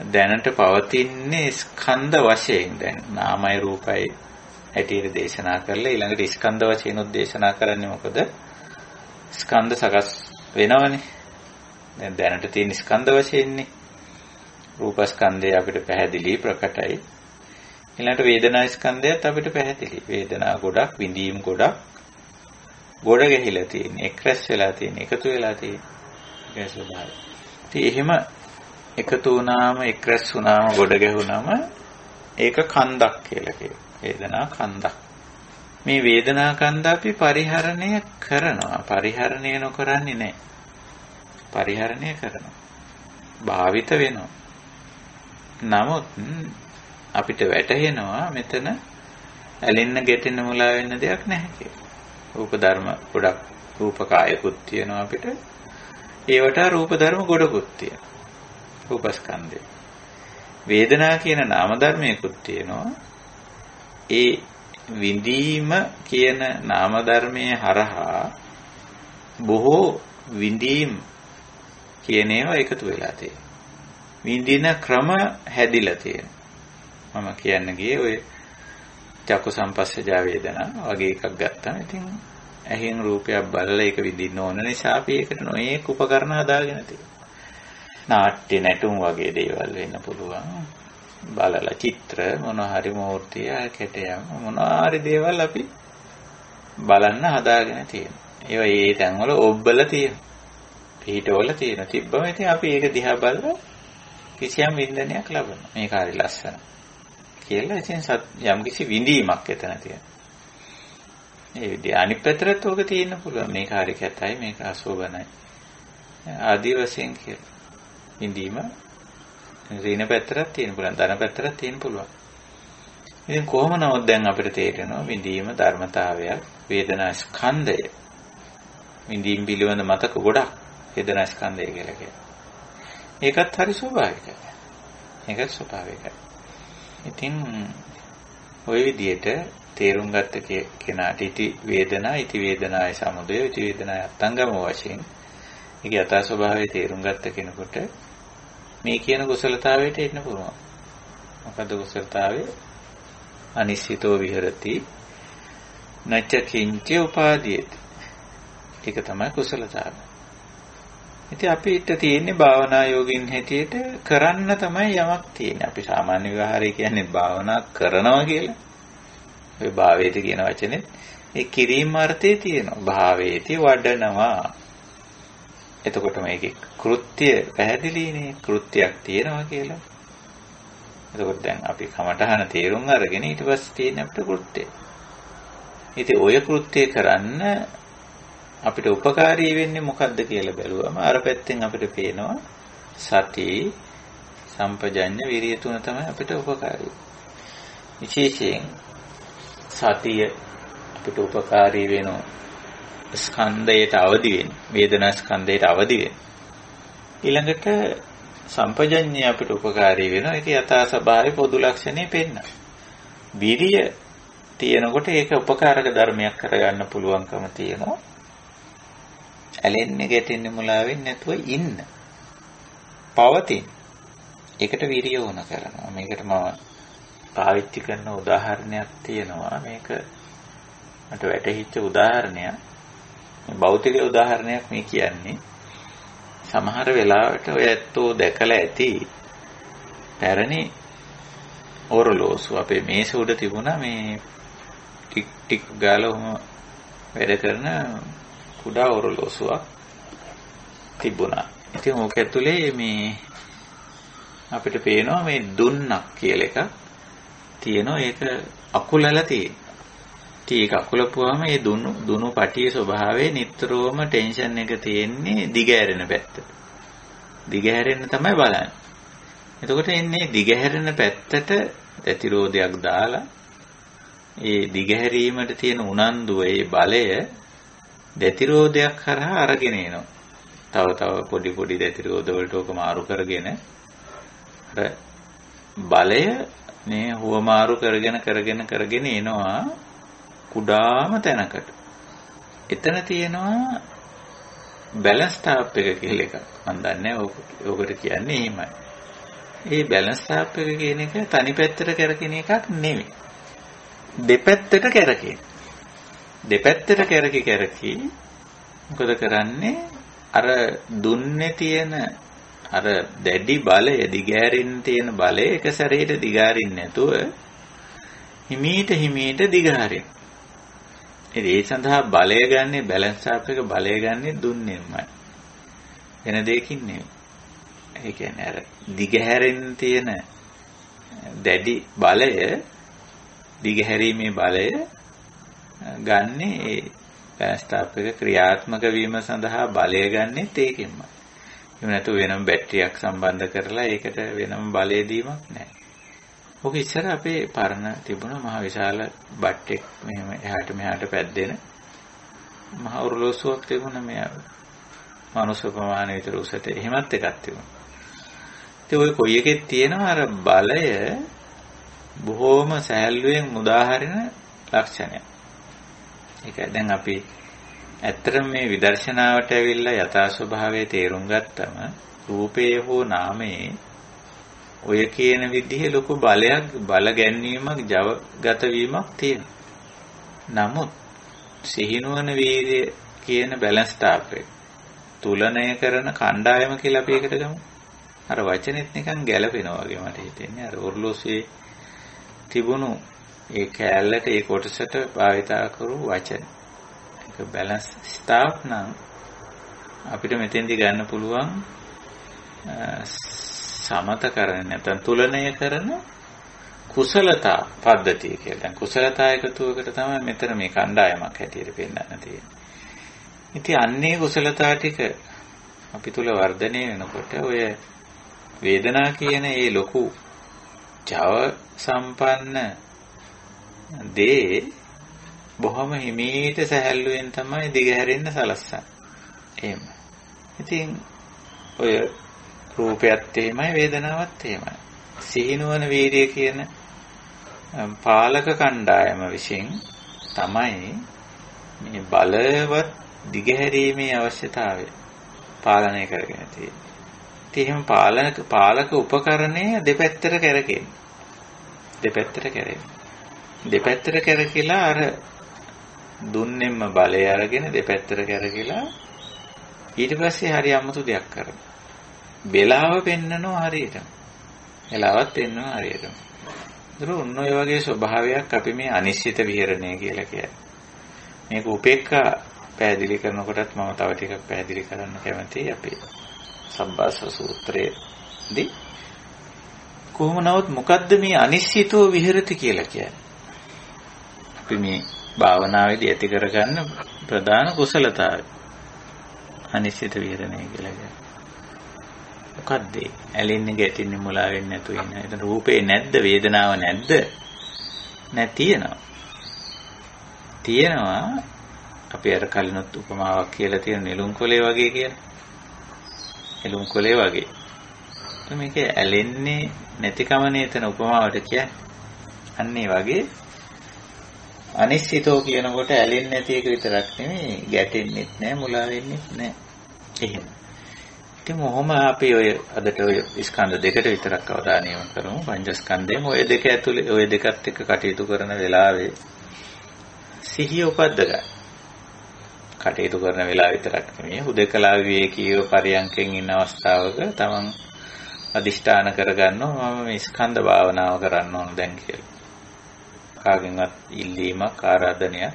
දැනට පවතින්නේ ස්කන්ධ වශයෙන්. දැන් නාමයි රූපයි හැටියට දේශනා කරලා ඊළඟට ස්කන්ධ වශයෙන් උද්දේශනා කරන්නේ මොකද? ස්කන්ධ සකස් වෙනවනේ. දැන් දැනට තියෙන ස්කන්ධ වශයෙන්නේ රූප ස්කන්ධය අපිට පැහැදිලි ප්‍රකටයි. ඊළඟට වේදනා ස්කන්ධයත් අපිට පැහැදිලි. වේදනා ගොඩක් විඳීම් ගොඩක් ගොඩ ගැහිලා තියෙන, එක්රැස් වෙලා තියෙන, එකතු වෙලා තියෙන. ඒක ස්වභාවය. ඉතින් එහෙම එකතු වුණාම, එක්රැස් වුණාම, ගොඩ ගැහුණාම ඒක කන්දක් කියලා කියනවා. වේදනා කන්දක්. මේ වේදනා කන්ද අපි පරිහරණය කරනවා. පරිහරණය නොකරන්නේ නැහැ. පරිහරණය කරනවා. භාවිත වෙනවා. නමුත් අපිට වැටහෙනවා මෙතන ඇලෙන්න ගැටෙන්න මුලා වෙන්න දෙයක් නැහැ කියලා. රූප ධර්ම ගොඩක් රූප කායකුත් තියෙනවා අපිට. ඒවට රූප ධර්ම ගොඩකුත් තියෙනවා. රූපස්කන්ධය. වේදනා කියන නාම ධර්මයකුත් තියෙනවා. ඒ විඳීම කියන නාම ධර්මයේ හරහා බොහෝ විඳීම් කියන ඒවා එකතු වෙලා තියෙනවා. විඳින ක්‍රම හැදිලා තියෙනවා. මම කියන්න ගියේ ඔය චක්කු සම්පස්සජා වේදනා වගේ එකක් ගත්තා. ඉතින් ඇහෙන් රූපයක් බලලා ඒක විඳින්න ඕන නිසා අපි ඒකට නොයේක උපකරණ හදාගෙන තියෙනවා. නාට්‍ය නැටුම් වගේ දේවල් වෙන්න පුළුවන්. බලලා චිත්‍ර මොනවා හරි මූර්තිය කැටයම් මොනවා හරි දේවල් අපි බලන්න හදාගෙන තියෙනවා. ඒවා ඒ තැන්වල ඔබ්බල තියෙනවා. පිටවල තියෙන තිබ්බම ඉතින් අපි ඒක දිහා බලලා කිසියම් වින්දනයක් ලබනවා. මේක හරි ලස්සන කියලා ඉතින් යම් කිසි විඳීමක් එතන තියෙනවා. ඒ විදිහ අනිත් පැත්තට ඕක තියෙන්න පුළුවන්. මේක හරි කැතයි, මේක අශෝභනයි. ආදි වශයෙන් කියලා. විඳීම ඍණ පැත්තට තියෙන්න පුළුවන්, ධන පැත්තට තියෙන්න පුළුවන්. ඉතින් කොහොම නමුත් දැන් අපිට තේරෙනවා විඳීම ධර්මතාවයක් වේදනා ස්කන්ධය. විඳීම් පිළිබඳ මතක ගොඩක් වේදනා ස්කන්ධය කියලා කියනවා. ඒකත් හරි ස්වභාවිකයි. ඒකත් ස්වභාවිකයි. ඉතින් ওই විදිහට තේරුම් ගත්ත කෙනාට ඉති වේදනායි සමුදය ඉති වේදනායි අත්ංගම වශයෙන් ඒකේ යථා ස්වභාවය තේරුම් ගත්ත කෙනෙකුට මේ කියන කුසලතාවයට එන්න පුළුවන්. මොකද කුසලතාවය අනිශ්චිතෝ විහෙරති නච්ච කිංච උපාදීයති. ඒක තමයි කුසලතාවය. ඉතින් අපිට තියෙන්නේ භාවනා යෝගින් හැටියට කරන්න තමයි යමක් තියෙන්නේ. අපි සාමාන්‍ය විවහාරය කියන්නේ භාවනා කරනවා කියලා. ඔය භාවේති කියන වචනේ ඒ කිරීම අර්ථයේ තියෙනවා. භාවේති වඩනවා. එතකොට මේකේ කෘත්‍ය පැහැදිලිනේ. කෘත්‍යයක් තියෙනවා කියලා. එතකොට දැන් අපි කමඨහන තේරුම් අරගෙන ඊට පස්සේ තියෙන අපිට කෘත්‍යය. ඉතින් ඔය කෘත්‍යය කරන්න අපිට උපකාරී වෙන්නේ මොකද්ද කියලා බැලුවම අර පැත්තෙන් අපිට පේනවා සති සම්පජඤ්ඤ විරිය තුන තමයි අපිට උපකාරී. විශේෂයෙන් සතිය අපිට උපකාරී වෙනවා ස්කන්ධයට අවදි වෙන්න, වේදනා ස්කන්ධයට අවදි වෙන්න. ඊළඟට සම්පජඤ්ඤය අපිට උපකාරී වෙනවා. ඒක යථා ස්වභාවයේ පොදු ලක්ෂණේ පෙන්න. විරිය තියෙනකොට ඒක උපකාරක ධර්මයක් කරගන්න පුළුවන්කම තියෙනවා. ඇලෙන්නේ ගැටෙන්නේ මුලා වෙන්නේ නැතුව ඉන්න. පවතින. ඒකට විරිය ඕන කරනවා. මේකට මම පාවිච්චි කරන උදාහරණයක් තියෙනවා. මේක මට වැටහිච්ච උදාහරණයක්. භෞතික උදාහරණයක් මේ කියන්නේ. සමහර වෙලාවට ඔය ඇත්තෝ දැකලා ඇති පැරණි ඔරලෝසු අපේ මේස උඩ තිබුණා මේ ටික් ටික් ගාලා ඔහම වැඩ කරන කුඩා ඔරලෝසුවක් තිබුණා. ඉතින් ඕක ඇතුලේ මේ අපිට පේනවා මේ දුන්නක් කියලා එකක් තියෙනවා. ඒක අකුලලා තියෙනවා. ඒක අකුලපුවාම මේ දුනු පටියේ ස්වභාවය නිතරම ටෙන්ෂන් එක තියෙන්නේ දිගහැරෙන පැත්තට. දිගහැරෙන්න තමයි බලන්නේ. එතකොට එන්නේ දිගහැරෙන පැත්තට ප්‍රතිරෝධයක් දාලා ඒ දිගහැරීමට තියෙන උනන්දුව ඒ බලය ප්‍රතිරෝධයක් කරා අරගෙන එනවා. තව පොඩි පොඩි ප්‍රතිරෝධ වලට ඔක මාරු කරගෙන අර බලය මේ හුවමාරු කරගෙන එනවා කුඩාම තැනකට. එතන තියෙනවා බැලන්ස් ටාප් එක කියලා එකක්. මම දන්නේ ඕකට කියන්නේ එහෙමයි. ඒ බැලන්ස් ටාප් එක කියන එක තනි පැත්තට කරකින එකක් නෙමෙයි. දෙපැත්තට කරකින. දෙපැත්තට කරකි මොකද කරන්නේ? අර දුන්නේ තියෙන අර දැඩි බලය දිගහැරින්න තියෙන බලය එක සැරේට දිගාරින්න නැතුව හිමීට දිගහරින්න. ඒ සඳහා බලය ගන්නේ බැලන්ස් ටාප් එක බලය ගන්නේ දුන්නේමයි. වෙන දෙයකින් නෙවෙයි. ඒ කියන්නේ අර දිගහැරෙන්න තියෙන දැඩි බලය දිගහැරීමේ බලය ගන්නේ ඒ බැලන්ස් ටාප් එක ක්‍රියාත්මක වීම සඳහා බලය ගන්නෙත් ඒකෙන්මයි. එහෙම නැතු වෙනම බැටරියක් සම්බන්ධ කරලා ඒකට වෙනම බලය දීමක් නැහැ. ඔක ඉස්සර අපේ පරණ තිබුණ මහ විශාල බට්ටෙක් මෙහෙම එහාට මෙහාට පැද්දෙන මහ ඔරලෝසුවක් තිබුණා. මේ මනුස්ස ප්‍රමාණය විතර උසට එහෙමත් එකක් තිබුණා. ඉතින් ওই කොයි එකෙත් තියෙනවා අර බලය බොහොම සෑහලුවෙන් මුදාහරින ලක්ෂණයක්. ඒකයි දැන් අපි ඇත්තටම මේ විදර්ශනාවට ඇවිල්ලා යථා ස්වභාවයේ තේරුම් ගත්තම රූපේ හෝ නාමයේ ඔය කියන විදිහේ ලොකු බලයක් බල ගැනීමක් ජවගත වීමක් තියෙනවා. නමුත් සිහිනුවන වීර්ය කියන බැලන්ස් ටාප් එක තුලනය කරන කණ්ඩායම කියලා අපි එකට ගමු. අර වචනෙත් නිකන් ගැළපෙනවා වගේ මට හිතෙන්නේ. අර ඔර්ලෝසුවේ තිබුණු ඒ කැලලට ඒ කොටසට භාවිතා කරු වචන. ඒක බැලන්ස් ටාප් නම් අපිට මෙතෙන්දි ගන්න පුළුවන් සමතකරණ නැත්නම් තුලනය කරන කුසලතා පද්ධතිය කියලා. දැන් කුසලතා එකතුවකට තමයි මෙතන මේ කණ්ඩායමක් හැටියට පෙන්නන්න තියෙන්නේ. ඉතින් අන්නේ කුසලතා ටික අපි තුල වර්ධනය වෙනකොට ඔය වේදනා කියන ඒ ලොකු ජව සම්පන්න දේ බොහොම හිමීට සැහැල්ලුවෙන් තමයි දිගහැරෙන්න සලස්සන්නේ. එහෙම. ඉතින් ඔය රූපයත් එහෙමයි වේදනාවත් එහෙමයි. සිහිනුවන වීර්යය කියන පාලක කණ්ඩායම විසින් තමයි මේ බලවත් දිගහැරීමේ අවශ්‍යතාවය පාලනය කරගෙන තියෙන්නේ. ඉතින් පාලක උපකරණය දෙපැත්තට කරකෙන්නේ. දෙපැත්තට කරකිලා අර දුන්නෙම්ම බලය අරගෙන දෙපැත්තට කරකිලා ඊට පස්සේ හරි අමුතු දෙයක් කරනවා. බෙලාව පෙන්නනවා හරියටම. බෙලාවත් පෙන්නනවා හරියටම. ඒක ඔන්න ඔය වගේ ස්වභාවයක් අපි මේ අනිශ්චිත විහරණය කියලා කියන්නේ. මේක උපේක්ඛා පැහැදිලි කරනකොටත් මම තව ටිකක් පැහැදිලි කරන්න කැමතියි අපේ සබ්බාස සූත්‍රයේදී. කොහොම නමුත් මොකද්ද මේ අනිශ්චිතෝ විහෙරති කියලා කියන්නේ? අපි මේ භාවනාවේදී ඇති කරගන්න ප්‍රධාන කුසලතාවය අනිශ්චිත විහරණය කියලා කියන්නේ. මොකද්ද? ඇලෙන්නේ ගැටෙන්නේ මුලා වෙන්නේ නැතු ඉන්න. එතන රූපේ නැද්ද? වේදනාව නැද්ද? තියෙනවා. අපි අර කලිනුත් උපමාවක් කියලා තියෙන නෙළුම් කොලේ වගේ කියලා. නෙළුම් කොලේ වගේ. මේක ඇලෙන්නේ නැතිකමනේ එතන උපමාවට කියන්නේ. අන්න ඒ වගේ අනිශ්චිතෝ කියනකොට ඇලෙන්නේ නැති එක විතරක් නෙමෙයි ගැටෙන්නෙත් නැහැ මුලා වෙන්නෙත් නැහැ. එහෙම. ඉතින් මොහොම අපි ඔය අදට ඔය ස්කන්ධ දෙකට විතරක් අවධානය යොමු කරමු. පංචස්කන්ධයම ඔය දෙක ඇතුලේ ඔය දෙකත් එක්ක කටයුතු කරන වෙලාවේ සිහිය උපද්ද ගන්න. කටයුතු කරන වෙලාව විතරක් නෙමෙයි හුදකලා විවේකීව පරියන්කෙන් ඉන්න අවස්ථාවක තමන් අදිෂ්ඨාන කරගන්නවා මම මේ ස්කන්ධ භාවනාව කරන්න ඕන දැන් කියලා. කාගෙන්වත් ඉල්ලීමක් ආරාධනයක්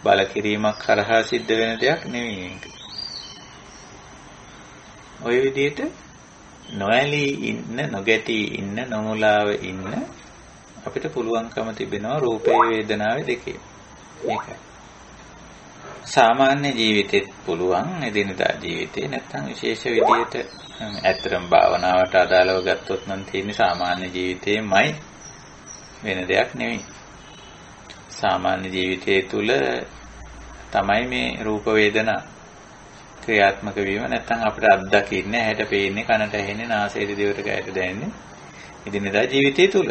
බල කිරීමක් කරහා සිද්ධ වෙන දෙයක් නෙමෙයි මේක. ඔය විදිහට නොඇලී ඉන්න, නොගැටී ඉන්න, නොමුලාව ඉන්න අපිට පුළුවන්කම තිබෙනවා රූපේ වේදනාවේ දෙකේ. මේකයි. සාමාන්‍ය ජීවිතෙත් පුළුවන් එදිනදා ජීවිතේ නැත්නම් විශේෂ විදියට ඇත්තටම භාවනාවට අදාළව ගත්තොත් නම් තියෙන්නේ සාමාන්‍ය ජීවිතේමයි වෙන දෙයක් නෙවෙයි. සාමාන්‍ය ජීවිතයේ තුල තමයි මේ රූප වේදනා ක්‍රියාත්මක වීම නැත්නම් අපිට අත්දකින්නේ ඇහැට පේන්නේ කනට ඇහෙන්නේ නාසයට දිවට කයට දැනෙන්නේ එදිනදා ජීවිතය තුල.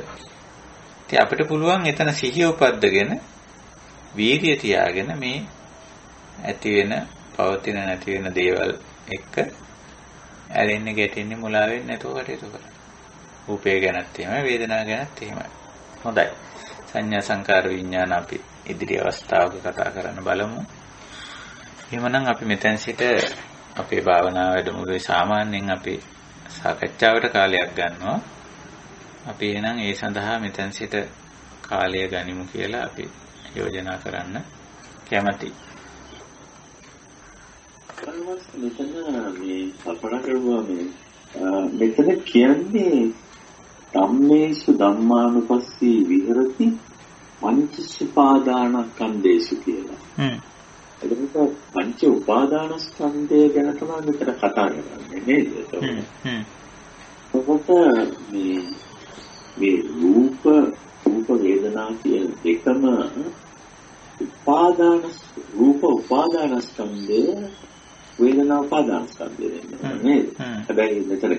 ඉතින් අපිට පුළුවන් එතන සිහිය උපද්දගෙන වීර්යය තියාගෙන මේ ඇති වෙන පවතින නැති වෙන දේවල් එක්ක ඇලෙන්නේ ගැටෙන්නේ මුලා වෙන්නේ නැතුව කටයුතු කරන්න. රූපය ගැනත් එහෙමයි වේදනාව ගැනත් එහෙමයි. හොඳයි. සංඥා සංකාර විඥාන අපි ඉදිරි අවස්ථාවක කතා කරන්න බලමු. එහෙමනම් අපි මෙතෙන් සිට අපේ භාවනා වැඩමුළුවේ සාමාන්‍යයෙන් අපි සාකච්ඡාවට කාලයක් ගන්නවා. අපි එහෙනම් ඒ සඳහා මෙතෙන් සිට කාලය ගනිමු කියලා අපි යෝජනා කරන්න කැමතියි. මෙතන මේ කල්පනා කරුවා මෙතන කියන්නේ ධම්මේසු ධම්මානුපස්සී විහෙරති පංචස්පාදානස්කන්ධේසු කියලා. එතකොට පංච උපාදානස්කන්ධය ගැන තමයි මෙතන කතා කරන්නේ නේද? එතකොට මේ රූප වේදනා කියන දෙකම රූප උපාදානස්කන්ධය වේදනා උපාදානස්කන්ධය නේද? හැබැයි මෙතන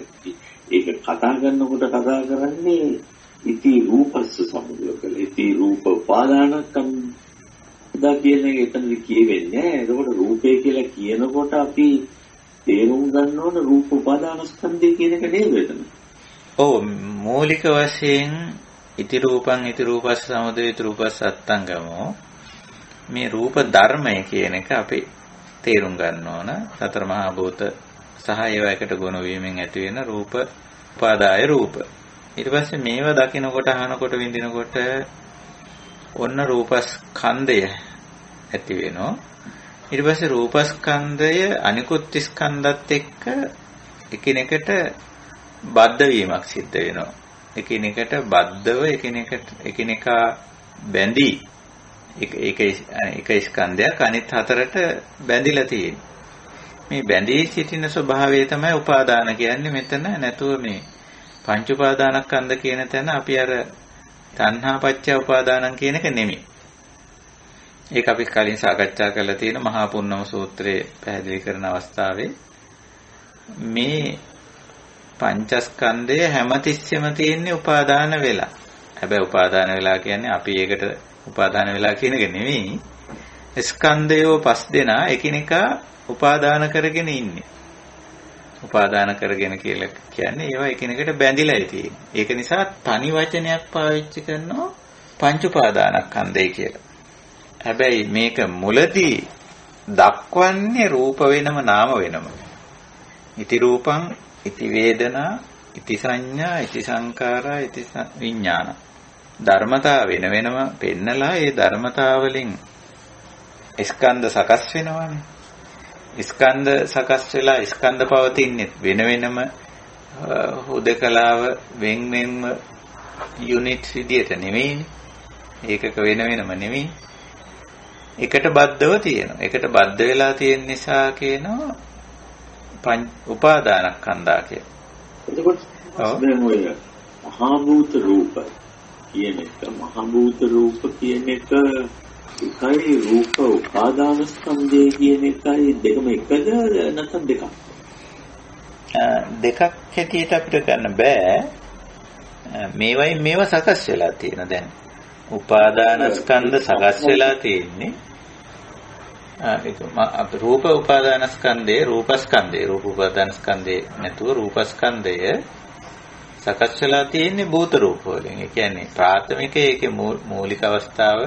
ඒක කතා කරනකොට කතා කරන්නේ ඉති රූපස්ස සමුදය. ඉති රූප උපාදානස්කන්ධ කියන එක එතනදි කියවෙන්නේ නැහැ. එතකොට රූපය කියලා කියනකොට අපි තේරුම් ගන්න ඕන රූප උපාදානස්කන්ධය කියන එක නේද එතන? ඔව් මූලික වශයෙන් ඉති රූපං ඉති රූපස්ස සමුදය ඉති රූපස්ස අත්තංගමෝ මේ රූප ධර්මය කියන එක අපි තේරුම් ගන්න ඕන. සතර මහා භූත සහ ඒවා එකට ගොනු වීමෙන් ඇති වෙන රූප උපාදාය රූප. ඊට පස්සේ මේවා දකිනකොට අහනකොට විඳිනකොට ඔන්න රූපස්කන්ධය ඇති වෙනවා. ඊට පස්සේ රූපස්කන්ධය අනිකුත් ස්කන්ධات එක්ක එකිනෙකට බද්ධ වීමක් සිද්ධ වෙනවා. එකිනෙකට බද්ධව එකිනෙකා බැඳී එක ස්කන්ධයක් අනිත් හතරට බැඳිලා තියෙනවා. මේ බැඳී සිටින ස්වභාවය තමයි උපාදාන කියන්නේ. මෙතන නැතුව මේ පංච උපාදානස්කන්ධ කියන තැන අපි අර තණ්හා පත්‍ය උපාදානං කියන එක නෙමෙයි. ඒක අපි කලින් සාකච්ඡා කරලා තියෙන මහා පුන්නම සූත්‍රයේ පැහැදිලි කරන අවස්ථාවේ මේ පංචස්කන්ධය හැමතිස්සෙම තියෙන්නේ උපාදාන වෙලා. හැබැයි උපාදාන වෙලා කියන්නේ අපි ඒකට උපාදාන වෙලා කියන එක නෙමෙයි. ස්කන්ධයෝ පස් දෙනා එකිනෙකා උපාදාන කරගෙන ඉන්නේ. උපාදාන කරගෙන කියලා කියන්නේ ඒවා එකිනෙකට බැඳිලායි තියෙන්නේ. ඒක නිසා තනි වචනයක් පාවිච්චි කරනවා පංච උපාදානස්කන්ධය කියලා. හැබැයි මේක මුලදී දක්වන්නේ රූප වෙනම නාම වෙනම. ඉති රූපං, ඉති වේදනා, ඉති සංඥා, ඉති සංකාරා, ඉති විඥාන. ධර්මතා වෙන වෙනම පෙන්නලා ඒ ධර්මතා වලින් ස්කන්ධ සකස් වෙනවානේ. ස්කන්ධ සකස් වෙලා ස්කන්ධ පවතින්නේ වෙන වෙනම හුදකලාව වෙන් වෙන්ම යුනිට් විදියට නෙමෙයිනේ. ඒකක වෙන වෙනම නෙමෙයි. එකට බද්ධව තියෙනවා. එකට බද්ධ වෙලා තියෙන නිසා කියනවා උපාදානස්කන්ධා කියලා. එතකොට දැන් ඔය මහා භූත රූප කියන එක මහා භූත රූප කියන එක එකයි රූප උපාදානස්කන්ධය කියන එකයි දෙකම එකද නැත්නම් දෙකක්? දෙකක් හැටියට අපිට ගන්න බෑ. මේවා සකස් වෙලා තියෙන දැන් උපාදානස්කන්ධ සකස් වෙලා තියෙන්නේ රූප උපාදානස්කන්ධේ රූප උපාදානස්කන්ධේ නැතුව රූපස්කන්ධය සකස් වෙලා තියෙන්නේ භූත රූප වලින්. ඒ කියන්නේ ප්‍රාථමික ඒකේ මූලික අවස්ථාව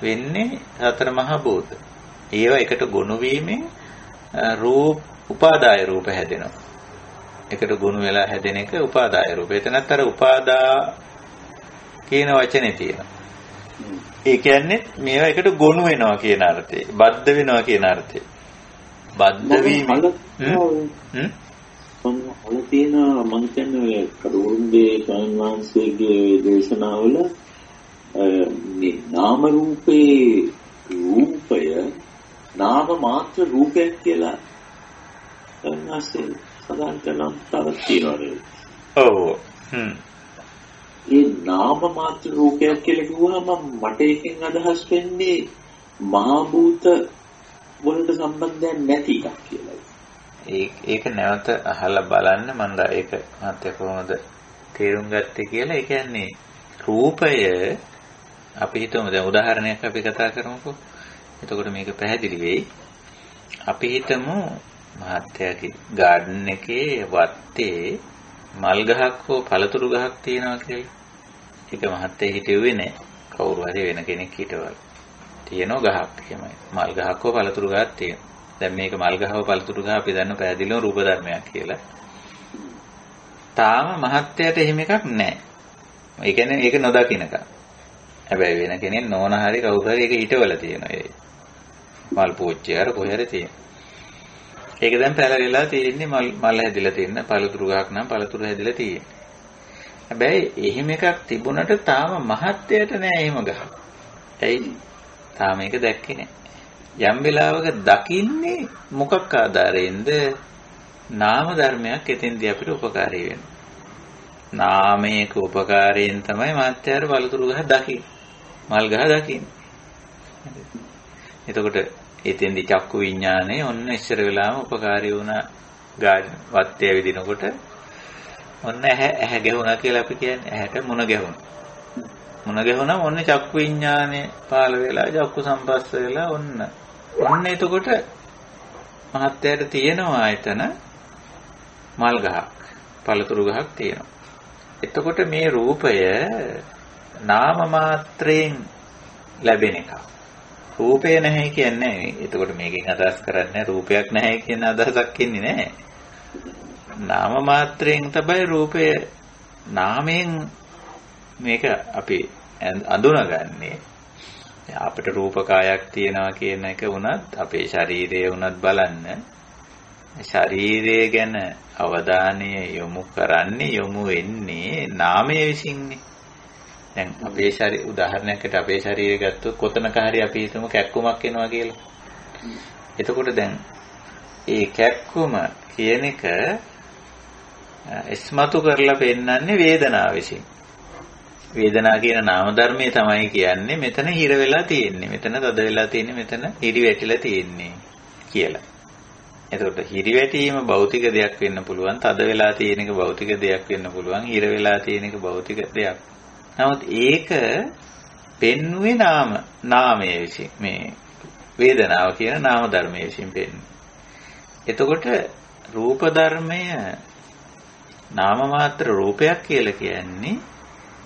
වෙන්නේ හතර මහා භූත. ඒවා එකට ගොනු වීමෙන් උපාදාය රූප හැදෙනවා. එකට ගොනු වෙලා හැදෙන එක උපාදාය රූප. එතනත් අර උපාදා කියන වචනේ තියෙනවා. ඒ කියන්නේ මේවා එකට ගොනු වෙනවා කියන අර්ථය. බද්ධ වෙනවා කියන අර්ථය. බද්ධ වීම අල තියෙන මම කියන්නේ කරුණේ සංවාංශයේ දේශනාවල මේ නාම රූපේ රූපය නාම මාත්‍ර රූපයක් කියලා සංවාංශේ සදාන් කරන තවත් තියෙනවා. ඔව්. ඒ නාම මාත්‍ර රූපයක් කියලා කිව්වම මට එකෙන් අදහස් වෙන්නේ මහා භූත වලට සම්බන්ධයක් නැති එකක් කියලා. ඒක නැවත අහලා බලන්න මම ඒක මාත්‍ය කොහොමද තේරුම් ගත්තේ කියලා. ඒ කියන්නේ රූපය අපි හිතමු දැන් උදාහරණයක් අපි කතා කරමුකෝ. එතකොට මේක පැහැදිලි වෙයි. අපි හිතමු මහත්යාගේ ගාඩන් එකේ වත්තේ මල් ගහක් හෝ පළතුරු ගහක් තියෙනවා කියලා. ඒක මහත්ය හිතුවේ නෑ. කවුරු හරි වෙන කෙනෙක් හිටවල. තියෙනවා ගහක් එහෙමයි. මල් ගහක් හෝ පළතුරු ගහක් තියෙනවා. දැන් මේක මල් ගහව පළතුරු ගහ අපි දන්න පැහැදිලිව රූප ධර්මයක් කියලා. තාම මහත්යට එහෙම එකක් නෑ. ඒ කියන්නේ ඒක නොදකින්නක. හැබැයි වෙන කෙනෙක් නෝන හරි කවුරු හරි ඒක හිටවල තියෙනවා. ඒ මල් පෝච්චිය අර කොහේ හරි තියෙනවා. ඒක දැන් පැලවිලා තියෙන්නේ මල් හැදිලා තියෙන පළතුරු ගහක් නම් පළතුරු හැදිලා තියෙන්නේ. හැබැයි එහෙම එකක් තිබුණට තාම මහත්යට නෑ එහෙම ගහක්. ඇයි? තාම ඒක දැක්කේ නෑ. යම් වෙලාවක දකින්නේ මොකක් ආධාරයෙන්ද? නාම ධර්මයක් එතෙන්දී අපිට උපකාරී වෙනවා. නාමයක උපකාරයෙන් තමයි මහත්යට පළතුරු ගහ දකින්නේ. මල් ගහ දකින්නේ. එතකොට එතෙන්දි චක්කු විඥානය ඔන්න ඉස්සර වෙලාම උපකාරී වුණා. වත්තේ විදිනකොට ඔන්න ඇහැ ගැහුණා කියලා අපි කියන්නේ. ඇහැට මුණ ගැහුණා. මුණ ගැහුණාම ඔන්න චක්කු විඥානය පාළ වෙලා චක්කු සම්පස්ස වෙලා ඔන්න එතකොට මහත්යට තියෙනවා එතන මල් ගහක් පළතුරු ගහක් තියෙනවා. එතකොට මේ රූපය නාම මාත්‍රයෙන් ලැබෙන එකක්. රූපය නැහැ කියන්නේ නැහැ. එතකොට මේකෙන් අදහස් කරන්නේ රූපයක් නැහැ කියන අදහසක් ඉන්නේ නැහැ. නාම මාත්‍රයෙන් තමයි රූපය නාමයෙන් මේක අපි අඳුනගන්නේ. අපිට රූපකායක් තියෙනවා කියන එක වුණත් අපේ ශරීරය වුණත් බලන්න ශරීරය ගැන අවධානය යොමු වෙන්නේ නාමයේ විසින්නේ. දැන් අපේ ශරීර උදාහරණයකට අපේ ශරීරය ගත්තොත් කොතනක හරි අපි හිතමු කැක්කුමක් එනවා කියලා. එතකොට දැන් ඒ කැක්කුම කියන එක ඉස්මතු කරලා පෙන්නන්නේ වේදනාව විසින්. වේදනා කියන නාම ධර්මයේ තමයි කියන්නේ මෙතන හිර වෙලා තියෙන්නේ. මෙතන තද වෙලා තියෙන්නේ. මෙතන හිරි වැටිලා තියෙන්නේ කියලා. එතකොට හිරි වැටීම භෞතික දෙයක් වෙන්න පුළුවන්. තද වෙලා තියෙන එක භෞතික දෙයක් වෙන්න පුළුවන්. හිර වෙලා තියෙන එක භෞතික දෙයක්. නමුත් ඒක පෙන්වුවේ නාමයේ විසින් මේ වේදනාව කියන නාම ධර්මයේ විසින් පෙන්වන්නේ. එතකොට රූප ධර්මය නාම මාත්‍ර රූපයක් කියලා කියන්නේ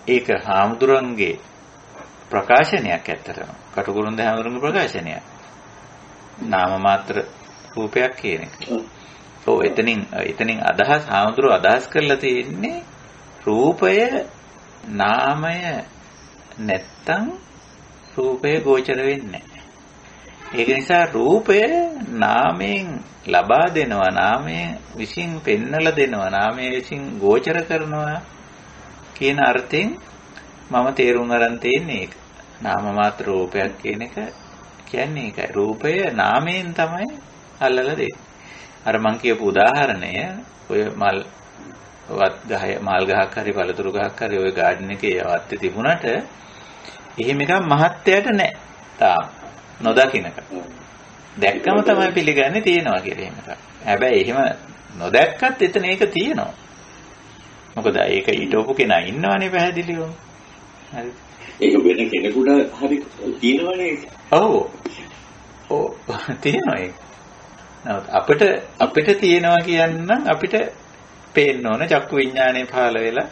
ඒක හාමුදුරන්ගේ ප්‍රකාශනයක් ඇත්තටම. කටුකුරුන්ද හාමුදුරන්ගේ ප්‍රකාශනයක්. නාම මාත්‍ර රූපයක් කියන එක. ඔව් එතනින් අදහස් හාමුදුරුවෝ අදහස් කරලා තියෙන්නේ රූපය නාමය නැත්තම් රූපය ගෝචර වෙන්නේ නැහැ. ඒක නිසා රූපය නාමයෙන් ලබා දෙනවා, නාමයෙන් විසින් පෙන්නලා දෙනවා, නාමයෙන් විසින් ගෝචර කරනවා කියන අර්ථයෙන් මම තේරුම් අරන් තියෙන්නේ ඒක. නාම මාත්‍ර රූපයක් කියන එක කියන්නේ ඒකයි. රූපය නාමයෙන් තමයි අල්ලලා දෙන්නේ. අර මං කියපු උදාහරණය ඔය මල් ගහක් හරි පළතුරු ගහක් හරි ඔය ගාඩන් එකේ වත්තේ තිබුණාට එහෙම එකක් මහත්යට නැහැ. තාම නොදකින්නක. දැක්කම තමයි පිළිගන්නේ තියෙනවා කියලා එහෙම එකක්. හැබැයි එහෙම නොදැක්කත් එතන ඒක තියෙනවා. මොකද ඒක ඊටවපු කෙනා ඉන්නවනේ පැහැදිලිවම. හරි. ඒක වෙන කෙනෙකුට හරි තියෙනවනේ. ඔව්. ඔව් තියෙනවා ඒක. නමුත් අපිට තියෙනවා කියන්න අපිට පේන්න ඕන චක්කු විඥානේ පහළ වෙලා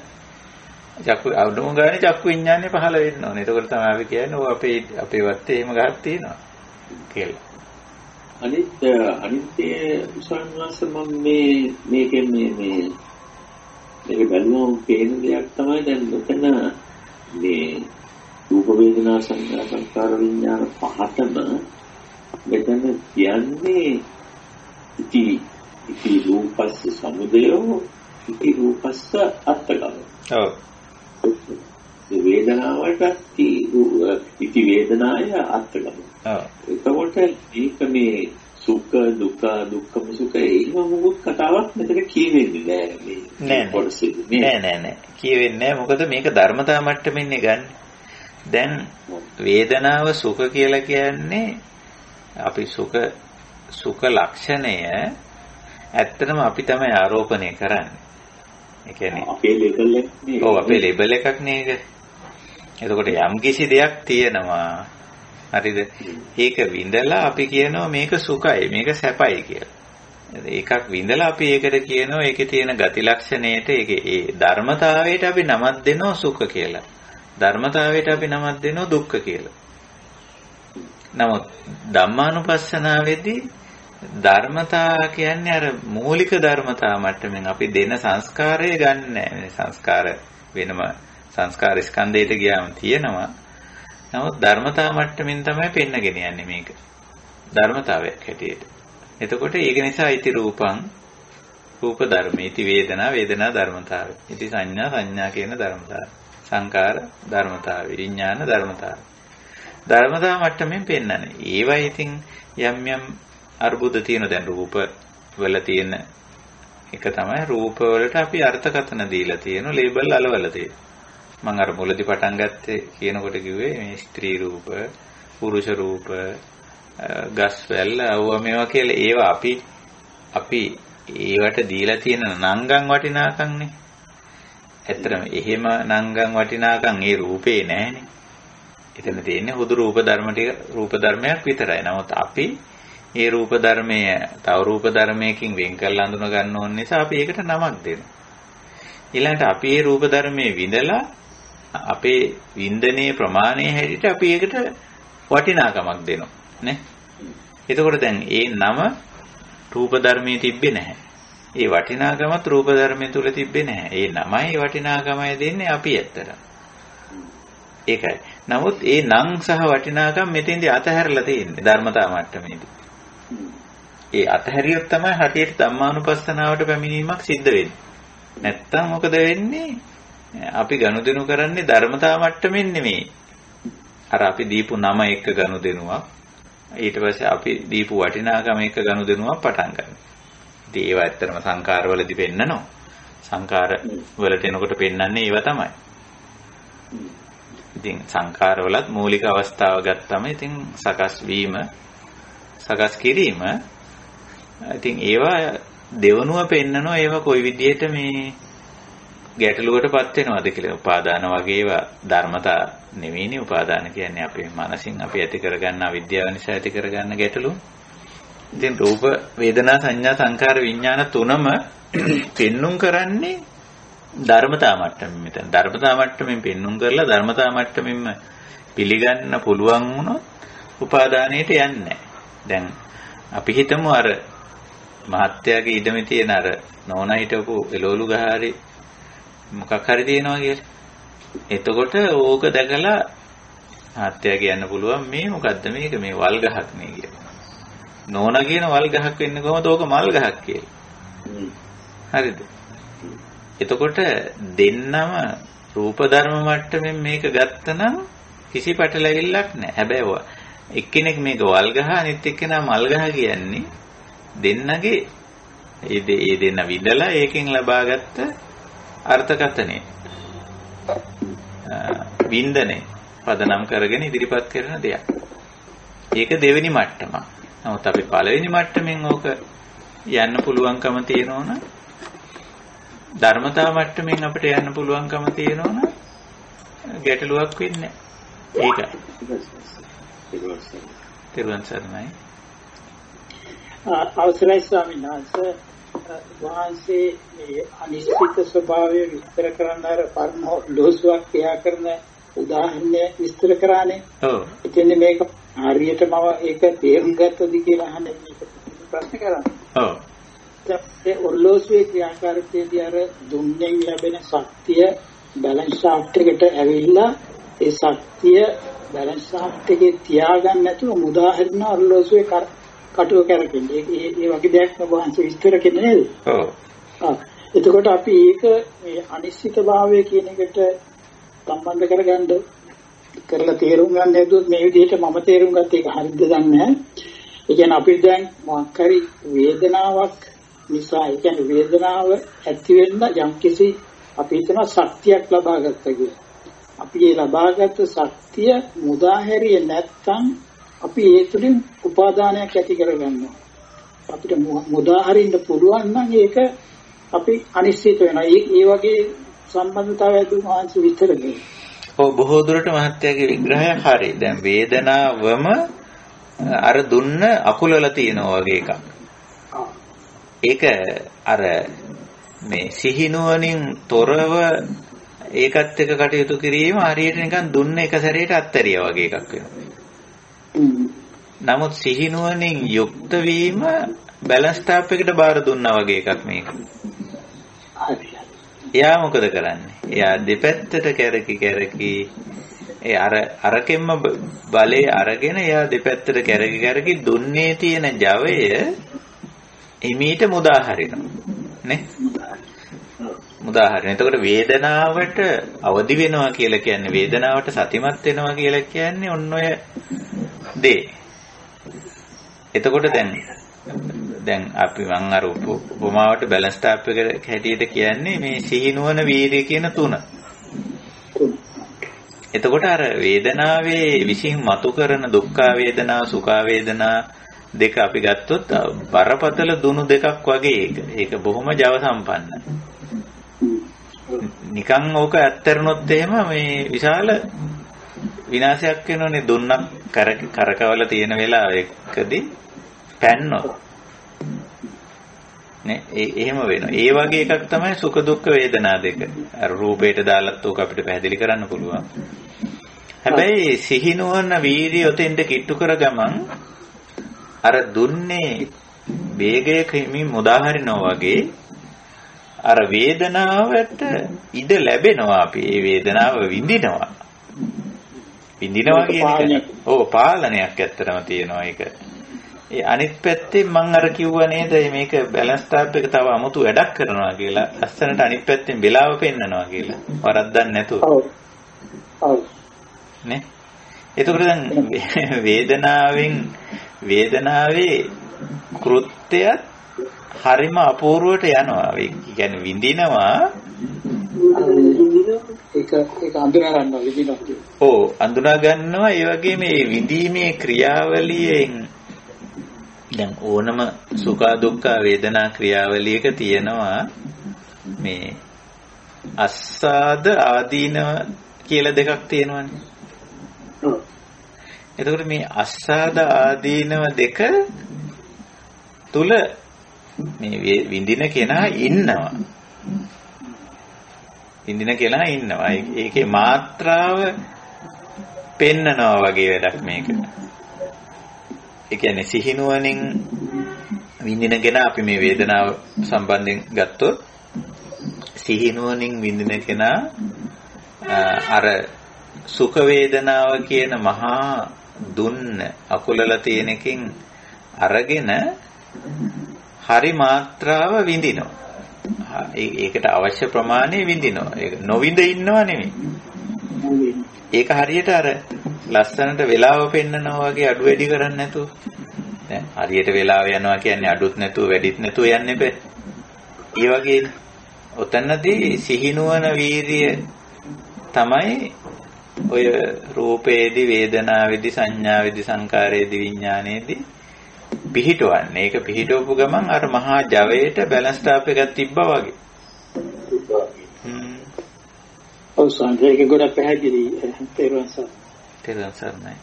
චක්කු අවුඩුම ගානේ චක්කු විඥානේ පහළ වෙන්න ඕනේ. ඒකෝර තමයි අපි කියන්නේ ඔය අපේ වත්තේ එහෙම ගහක් තියෙනවා කියලා. අනිත් උසන්වාස මම මේක බැලුවම පේන දෙයක් තමයි දැන් මෙතන මේ රූප වේදනා සංඥා සංකාර විඥාන පහතම මෙතන කියන්නේ ඉති රූපස්ස සමුදයෝ ඉති රූපස්ස අත්තගම. ඔව්. වේදනාවට ඉති වේදනාය අත්තගම. ඔව්. එතකොට මේක මේ සුඛ දුක්ඛ දුක්ඛම සුඛ එහෙම මොකක් කතාවක් මෙතන කියවෙන්නේ නෑ. කියවෙන්නේ මොකද මේක ධර්මතා මට්ටමින්නේ ගන්න. දැන් වේදනාව සුඛ කියලා කියන්නේ අපි සුඛ ලක්ෂණය ඇත්තටම අපි තමයි ආරෝපණය කරන්නේ. ඒ කියන්නේ අපේ ලේබල් එක නේ. ඔව් අපේ ලේබල් එකක් නේ ඒක. එතකොට යම් කිසි දෙයක් තියෙනවා. හරිද? ඒක විඳලා අපි කියනවා මේක සුඛයි, මේක සැපයි කියලා. ඒකක් විඳලා අපි ඒකට කියනවා ඒකේ තියෙන ගති ලක්ෂණයට ඒ ධර්මතාවයට අපි නමක් දෙනවා සුඛ කියලා. ධර්මතාවයට අපි නමක් දෙනවා දුක්ඛ කියලා. නමුත් ධම්මානුපස්සනාවේදී ධර්මතා කියන්නේ අර මූලික ධර්මතා මට්ටමින් අපි දෙන සංස්කාරය ගන්න නෑ. සංස්කාර වෙනම සංස්කාර ස්කන්ධයට ගියාම තියෙනවා. නමුත් ධර්මතා මට්ටමින් තමයි පෙන්නගෙන යන්නේ මේක. ධර්මතාවයක් හැටියට. එතකොට ඒක නිසා ඉති රූපං රූප ධර්මේ ඉති වේදනා වේදනා ධර්මතාවය. ඉති සංඥා සංඥා කියන ධර්මතාවය. සංකාර ධර්මතාවය. විඥාන ධර්මතාවය. ධර්මතා මට්ටමින් පෙන්නන්නේ. ඒවයි ඉතින් යම් අර්බුද තියෙන දැන් රූප වල තියෙන එක තමයි රූප වලට අපි අර්ථකථන දීලා තියෙන ලේබල් අලවලා තියෙන. මම අර මුලදී පටන් ගත්තේ කියනකොට කිව්වේ මේ ස්ත්‍රී රූප, පුරුෂ රූප, ගස් වැල් මේවා කියලා ඒවා අපි ඒවට දීලා තියෙන නංගන් වටිනාකම්නේ. ඇත්තටම එහෙම නංගන් වටිනාකම් ඒ රූපේ නැහැනේ. එතන තියෙන්නේ හුදු රූප ධර්මයක් විතරයි. නමුත් අපි මේ රූප ධර්මය තව රූප ධර්මයකින් වෙන් කරලා අඳුන ගන්න ඕන නිසා අපි ඒකට නමක් දෙනවා. ඊළඟට අපි මේ රූප ධර්මයේ විඳලා අපේ වින්දනයේ ප්‍රමාණය හැටියට අපි ඒකට වටිනාකමක් දෙනවා නේ. එතකොට දැන් ඒ නම රූප ධර්මයේ තිබ්බේ නැහැ. ඒ වටිනාකමත් රූප ධර්මයේ තුල තිබ්බේ නැහැ. ඒ නමයි වටිනාකමයි දෙන්නේ අපි ඇත්තට. ඒකයි. නමුත් ඒ නම් සහ වටිනාකම් මෙතෙන්දී අතහැරලා තියෙන්නේ ධර්මතා මට්ටමේදී. ඒ අතහැරියොත් තමයි හටියට ධම්මානුපස්සනාවට පැමිණීමක් සිද්ධ වෙන්නේ. නැත්තම් මොකද වෙන්නේ? අපි ගනුදෙනු කරන්නේ ධර්මතා මට්ටමින් නෙමෙයි. අර අපි දීපු නම එක්ක ගනුදෙනුවක්. ඊට පස්සේ අපි දීපු වටිනාකම එක්ක ගනුදෙනුවක් පටන් ගන්නවා. ඉතින් ඒව ඇත්තටම සංකාරවලදී පෙන්නනවා. සංකාර වලට එනකොට පෙන්නන්නේ ඒව තමයි. ඉතින් සංඛාරවලත් මූලික අවස්ථාව ගත්තම ඉතින් සකස් වීම සකස් කිරීම ඉතින් ඒවා දෙවනුව පෙන්නනවා ඒවා කොයි විදිහට මේ ගැටලුවටපත් වෙනවද කියලා. උපාදාන වගේ ඒවා ධර්මතා නෙවෙයිනේ. උපාදාන කියන්නේ අපේ මනසින් අපි ඇති කරගන්න අවිද්‍යාව නිසා ඇති කරගන්න ගැටලු. ඉතින් රූප වේදනා සංඥා සංකාර විඥාන තුනම පෙන්눔 කරන්නේ ධර්මතා මට්ටමින්. මෙතන ධර්මතා මට්ටමින් පෙන්눔 කරලා ධර්මතා මට්ටමින්ම පිළිගන්න පුළුවන් වුණොත් උපාදානයට යන්නේ නැහැ. දැන් අපි හිතමු අර මහත්යාගේ ඉඩමේ තියෙන අර නෝනා හිටපු එළවලු ගහ හරි මොකක් හරි තියෙනවා කියලා. එතකොට ඕක දැකලා මහත්යා කියන්න පුළුවන් මේ මොකද්ද මේක මේ වල් ගහක් නේ කියලා. නෝනා කියන වල් ගහක් වෙන්නේ කොහොමද? ඕක මල් ගහක් කියලා. හරිද? එතකොට දෙන්නම රූප ධර්ම මට්ටමින් මේක ගත්තනම් කිසි පැටලෙවිල්ලක් නැහැ. හැබැයි එක්කෙනෙක් මේක වල් ගහ අනිත් එක්කෙනා මල් ගහ කියන්නේ දෙන්නගේ ඒ දෙන්න විඳලා ඒකෙන් ලබාගත්ත අර්ථකථනය වින්දනේ පදනම් කරගෙන ඉදිරිපත් කරන දෙයක්. ඒක දෙවෙනි මට්ටම. නමුත් අපි පළවෙනි මට්ටමින් ඕක යන්න පුළුවන්කම තියෙනවනම් ධර්මතා මට්ටමින් අපිට යන්න පුළුවන්කම තියෙනවනම් ගැටලුවක් වෙන්නේ නැහැ. ඒකයි. තිරුවන් සරණයි. අවසරයි ස්වාමීන් වහන්සේ. වහන්සේ මේ අනිශ්චිත ස්වභාවය විස්තර කරන අර පරම ලෝසුවක් ක්‍රියා කරන උදාහරණය විස්තර කරානේ. ඔව්. ඉතින් මේක හරියටම ඒක තේරුම් ගත්තද කියලා අහන්නේ මේක ප්‍රශ්න කරන්නේ. ඔව්. ඒ ඔර්ලෝසුවේ ක්‍රියාකාරීත්වයේදී අර දුන්නෙන් ලැබෙන ශක්තිය බැලන්ස් ෂාෆ්ට් එකට ඇවිල්ලා ඒ ශක්තිය බැලන්ස් ෂාෆ්ට් එකේ තියාගන්න නැතුව මුදාහරින ඔර්ලෝසුවේ කටුව කරකින්නේ. ඒ වගේ දෙයක් වහන්සේ විස්තර කෙරේ නේද? ඔව්. එතකොට අපි ඒක මේ අනිශ්චිතභාවය කියන එකට සම්බන්ධ කරගන්න කරලා තේරුම් ගන්න හැදුවොත් මේ විදිහට මම තේරුම් ගත්ත එක හරියද දන්නේ නැහැ. ඒ කියන්නේ අපි දැන් මොකක් හරි වේදනාවක් නිසා ඒ කියන්නේ වේදනාව ඇති වෙන්න යම්කිසි අපි හිතනවා ශක්තියක් ලබා ගත්තා කියලා. අපි ඒ ලබාගත් ශක්තිය මුදාහැරියේ නැත්නම් අපි ඒ තුලින් උපාදානයක් ඇති කරගන්නවා. අපිට මුදාහරින්න පුළුවන් නම් ඒක අපි අනිශ්චිත වෙනවා. ඒ වගේ සම්බන්ධතාවයක් දුන්නාන්ස විතර නේ. ඔව් බොහෝ දුරට මහත්යාගේ විග්‍රහය හරි. දැන් වේදනාවම අර දුන්න අකුලල තියනවා වගේ එකක්. ඒක අර මේ සිහිනුවණින් තොරව ඒකත් එක්ක කටයුතු කිරීම හරියට නිකන් දුන්න එක සැරේට අත්තරියා වගේ එකක් වෙනවා. නමුත් සිහිනුවණින් යුක්ත වීම බැලන්ස් ටාප් එකට බාර දුන්නා වගේ එකක් මේක. එයා මොකද කරන්නේ? එයා දෙපැත්තට කැරකි ඒ අරකෙම්ම බලේ අරගෙන එයා දෙපැත්තට කැරකි දුන්නේ තියෙන ජවය එමීට මුදාහරිනවා. නේ? මුදාහරින. එතකොට වේදනාවට අවදි වෙනවා කියලා කියන්නේ වේදනාවට සතිමත් වෙනවා කියලා කියන්නේ ඔන්න ඔය දේ. එතකොට දැන් අපි මං අර උපමාවට බැලන්ස් ටාප් එක හැටියට කියන්නේ මේ සිහිනුවන වීර්ය කියන තුන. එතකොට අර වේදනාවේ විසින් මතු කරන දුක්ඛ වේදනා සුඛ වේදනා දෙක අපි ගත්තොත් බරපතල දුනු දෙකක් වගේ ඒක බොහොම ජව සම්පන්නයි. නිකන් ඕක ඇත්තරනොත් එහෙම මේ විශාල විනාශයක් වෙනෝනේ දුන්නක් කරකවල තියෙන වෙලාවකදී පැන්නොත් නේ එහෙම වෙනවා. ඒ වගේ එකක් තමයි සුඛ දුක්ඛ වේදනා දෙක. අර රූපයට දාලත් ඕක අපිට පැහැදිලි කරන්න පුළුවන්. හැබැයි සිහිනුවන වීර්ය ඔතෙන්ට කිට්ටු කර ගමන් අර දුන්නේ වේගයක හිමින් මුදාහරිනවා වගේ අර වේදනාවට ඉඩ ලැබෙනවා. අපි මේ වේදනාව විඳිනවා. විඳිනවා කියන එක ඔව් පාලනයක් ඇත්තටම තියෙනවා ඒක. ඒ අනිත් පැත්තෙන් මම අර කිව්වා නේද මේක බැලන්ස් ටාප් එක තව 아무තු වැඩක් කරනවා කියලා. ලස්සනට අනිත් පැත්තෙන් වෙලාව පෙන්නනවා කියලා. වරද්දක් නැතුව. ඔව්. ඔව්. නේ? එතකොට දැන් වේදනාවේ කෘත්‍යයත් හරිම අපූර්වට යනවා. ඒ කියන්නේ විඳිනවා ඒක අඳුනා ගන්නවා විදිහට. ඔව් අඳුනා ගන්නවා. ඒ වගේ මේ විඳීමේ ක්‍රියාවලියෙන් දැන් ඕනම සුඛ දුක්ඛ වේදනා ක්‍රියාවලියක තියෙනවා මේ අස්සාද ආදීනව කියලා දෙකක් තියෙනවානේ. එතකොට මේ අස්සාද ආදීනව දෙක තුල මේ විඳින කෙනා ඉන්නවා. විඳින කෙනා ඉන්නවා. ඒකේ මාත්‍රාව පෙන්නනවා වගේ වැඩක් මේක. ඒ කියන්නේ සිහිනුවණින් විඳින කෙනා අපි මේ වේදනාව සම්බන්ධයෙන් ගත්තොත් සිහිනුවණින් විඳින කෙනා අර සුඛ වේදනාව කියන මහා දුන්න අකුලල තියෙන එකකින් අරගෙන හරි මාත්‍රාව විඳිනවා. ඒකට අවශ්‍ය ප්‍රමාණය විඳිනවා. ඒක නොවිඳ ඉන්නව නෙමෙයි. ඒක හරියට අර ලස්සනට වෙලාව පෙන්නනවා වගේ අඩු වැඩි කරන්නේ නැතුව. දැන් හරියට වෙලාව යනවා කියන්නේ අඩුත් නැතුව වැඩිත් නැතුව යන්නේ බෑ. ඒ වගේ ඔතනදී සිහිනුවන වීරිය තමයි ඔය රූපේදී වේදනාවේදී සංඥාවේදී සංකාරයේදී විඥානයේදී පිහිටවන්නේ. ඒක පිහිටවපු ගමන් අර මහා ජවයට බැලන්ස් ටාප් එකක් තිබ්බා වගේ. ඔව් සාන්දේක ගොඩක් පැහැදිලි තේරුම් සරණයි.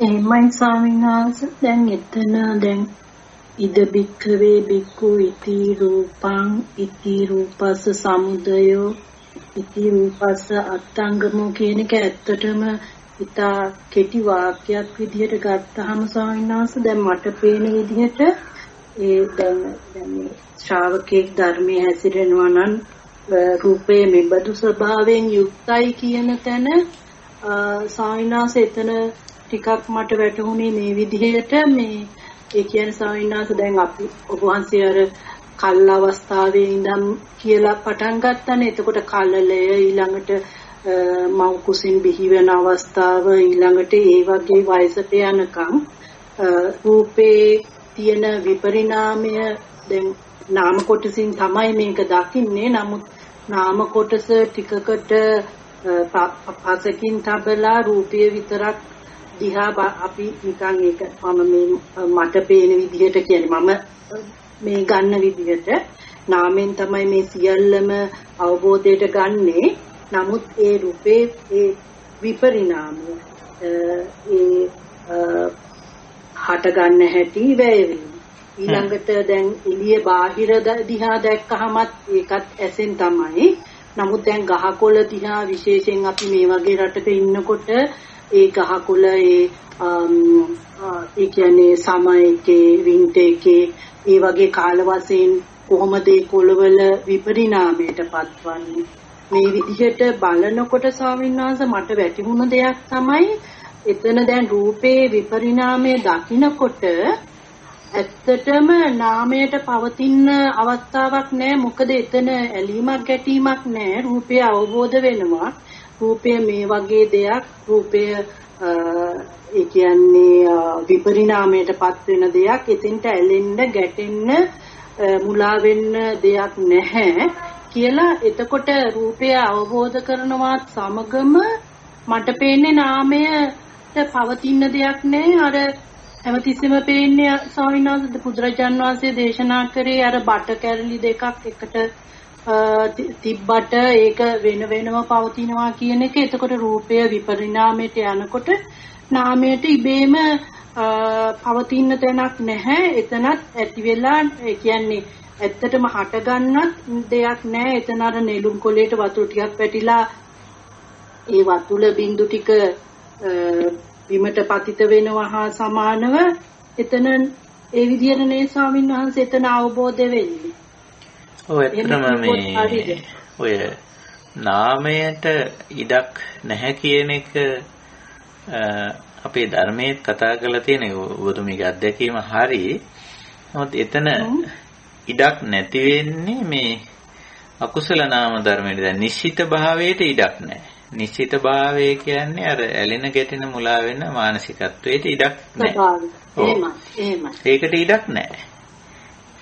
එහෙමයි ස්වාමීන් වහන්සේ. දැන් එතන දැන් ඉද බික්ඛවේ බික්ඛු ඉති රූපං ඉති රූපස්ස සමුදයෝ ඉති රූපස්ස අත්ංගමෝ කියන එක ඇත්තටම ඉතා කෙටි වාක්‍යයක් විදිහට ගත්තාම ස්වාමීන් වහන්සේ දැන් මට පේන විදිහට ඒ දැන් මේ ශ්‍රාවකෙක් ධර්මයේ හැසිරෙනවා නම් රූපයේ මෙබඳු ස්වභාවයෙන් යුක්තයි කියන තැන ස්වාමීන් වහන්සේ එතන ටිකක් මට වැටහුනේ මේ විදිහට මේ ඒ කියන්නේ ස්වාමීන් වහන්සේ දැන් අපි ඔබ වහන්සේ අර කල් අවස්ථාවේ ඉඳන් කියලා පටන් ගත්තානේ. එතකොට කලලය ඊළඟට මව් කුසින් බිහි වෙන අවස්ථාව ඊළඟට ඒ වගේ වයසට යනකම් රූපේ තියෙන විපරිණාමය දැන් නාම කොටසින් තමයි මේක දකින්නේ. නමුත් නාම කොටස ටිකකට පසකින් තබලා රූපය විතරක් දිහා අපි නිකන් ඒක මට පේන විදිහට කියන්නේ මම මේ ගන්න විදිහට නාමයෙන් තමයි මේ සියල්ලම අවබෝධයට ගන්නේ. නමුත් ඒ රූපේ ඒ විපරිණාමය ඒ හට ගන්න හැටි වැයවි. ඊළඟට දැන් එළිය බාහිර දිහා දැක්කහමත් ඒකත් ඇසෙන් තමයි. නමුත් දැන් ගහකොළ දිහා විශේෂයෙන් අපි මේ වගේ රටක ඉන්නකොට ඒ ගහකොළ ඒ කියන්නේ සමයකේ වින්ටර් එකේ ඒ වගේ කාල වශයෙන් කොහොමද ඒ කොළවල විපරිණාමයට පත්වන්නේ මේ විදිහට බලනකොට ස්වාමීන් වහන්සේ මට වැටහුණ දෙයක් තමයි එතන දැන් රූපේ විපරිණාමය දකින්නකොට ඇත්තටම නාමයට පවතින අවස්ථාවක් නැහැ. මොකද එතන ඇලීමක් ගැටීමක් නැහැ. රූපය අවබෝධ වෙනවා. රූපය මේ වගේ දෙයක්. රූපය ඒ කියන්නේ විපරිණාමයටපත් වෙන දෙයක්. එතෙන්ට ඇලෙන්න ගැටෙන්න මුලා වෙන්න දෙයක් නැහැ කියලා. එතකොට රූපය අවබෝධ කරනවත් සමගම මට පේන්නේ නාමයට පවතින දෙයක් නැහැ. අර හැමතිස්සෙම පේන්නේ ස්වාමීන් වහන්සේ බුදුරජාන් වහන්සේ දේශනා කරේ අර බට කැරලි දෙකක් එකට තිබ්බට ඒක වෙන වෙනම පවතිනවා කියන එක. එතකොට රූපය විපරිණාමයට යනකොට නාමයට ඉබේම පවතින තැනක් නැහැ. එතනත් ඇති වෙලා කියන්නේ ඇත්තටම හට ගන්නත් දෙයක් නැහැ. එතන අර නෙළුම් කොළේට වතුර ටිකක් පැටිලා ඒ වතුල බින්දු ටික විමට පතිත වෙනවා හා සමානව එතන ඒ විදිහට නේ ස්වාමීන් වහන්සේ එතන අවබෝධ වෙන්නේ. ඔය ඇත්තම මේ ඔය නාමයට ඉඩක් නැහැ කියන එක අපේ ධර්මයේ කතා කරලා තියෙන ඔබතුමීගේ අත්දැකීම හරි. නමුත් එතන ඉඩක් නැති වෙන්නේ මේ අකුසල නාම ධර්මයේ දැන් නිශ්චිත භාවයට ඉඩක් නැහැ. නිශ්චිත භාවය කියන්නේ අර ඇලෙන ගැටෙන මුලා වෙන මානසිකත්වයට ඉඩක් නැහැ. ඒකට ඉඩක් නැහැ.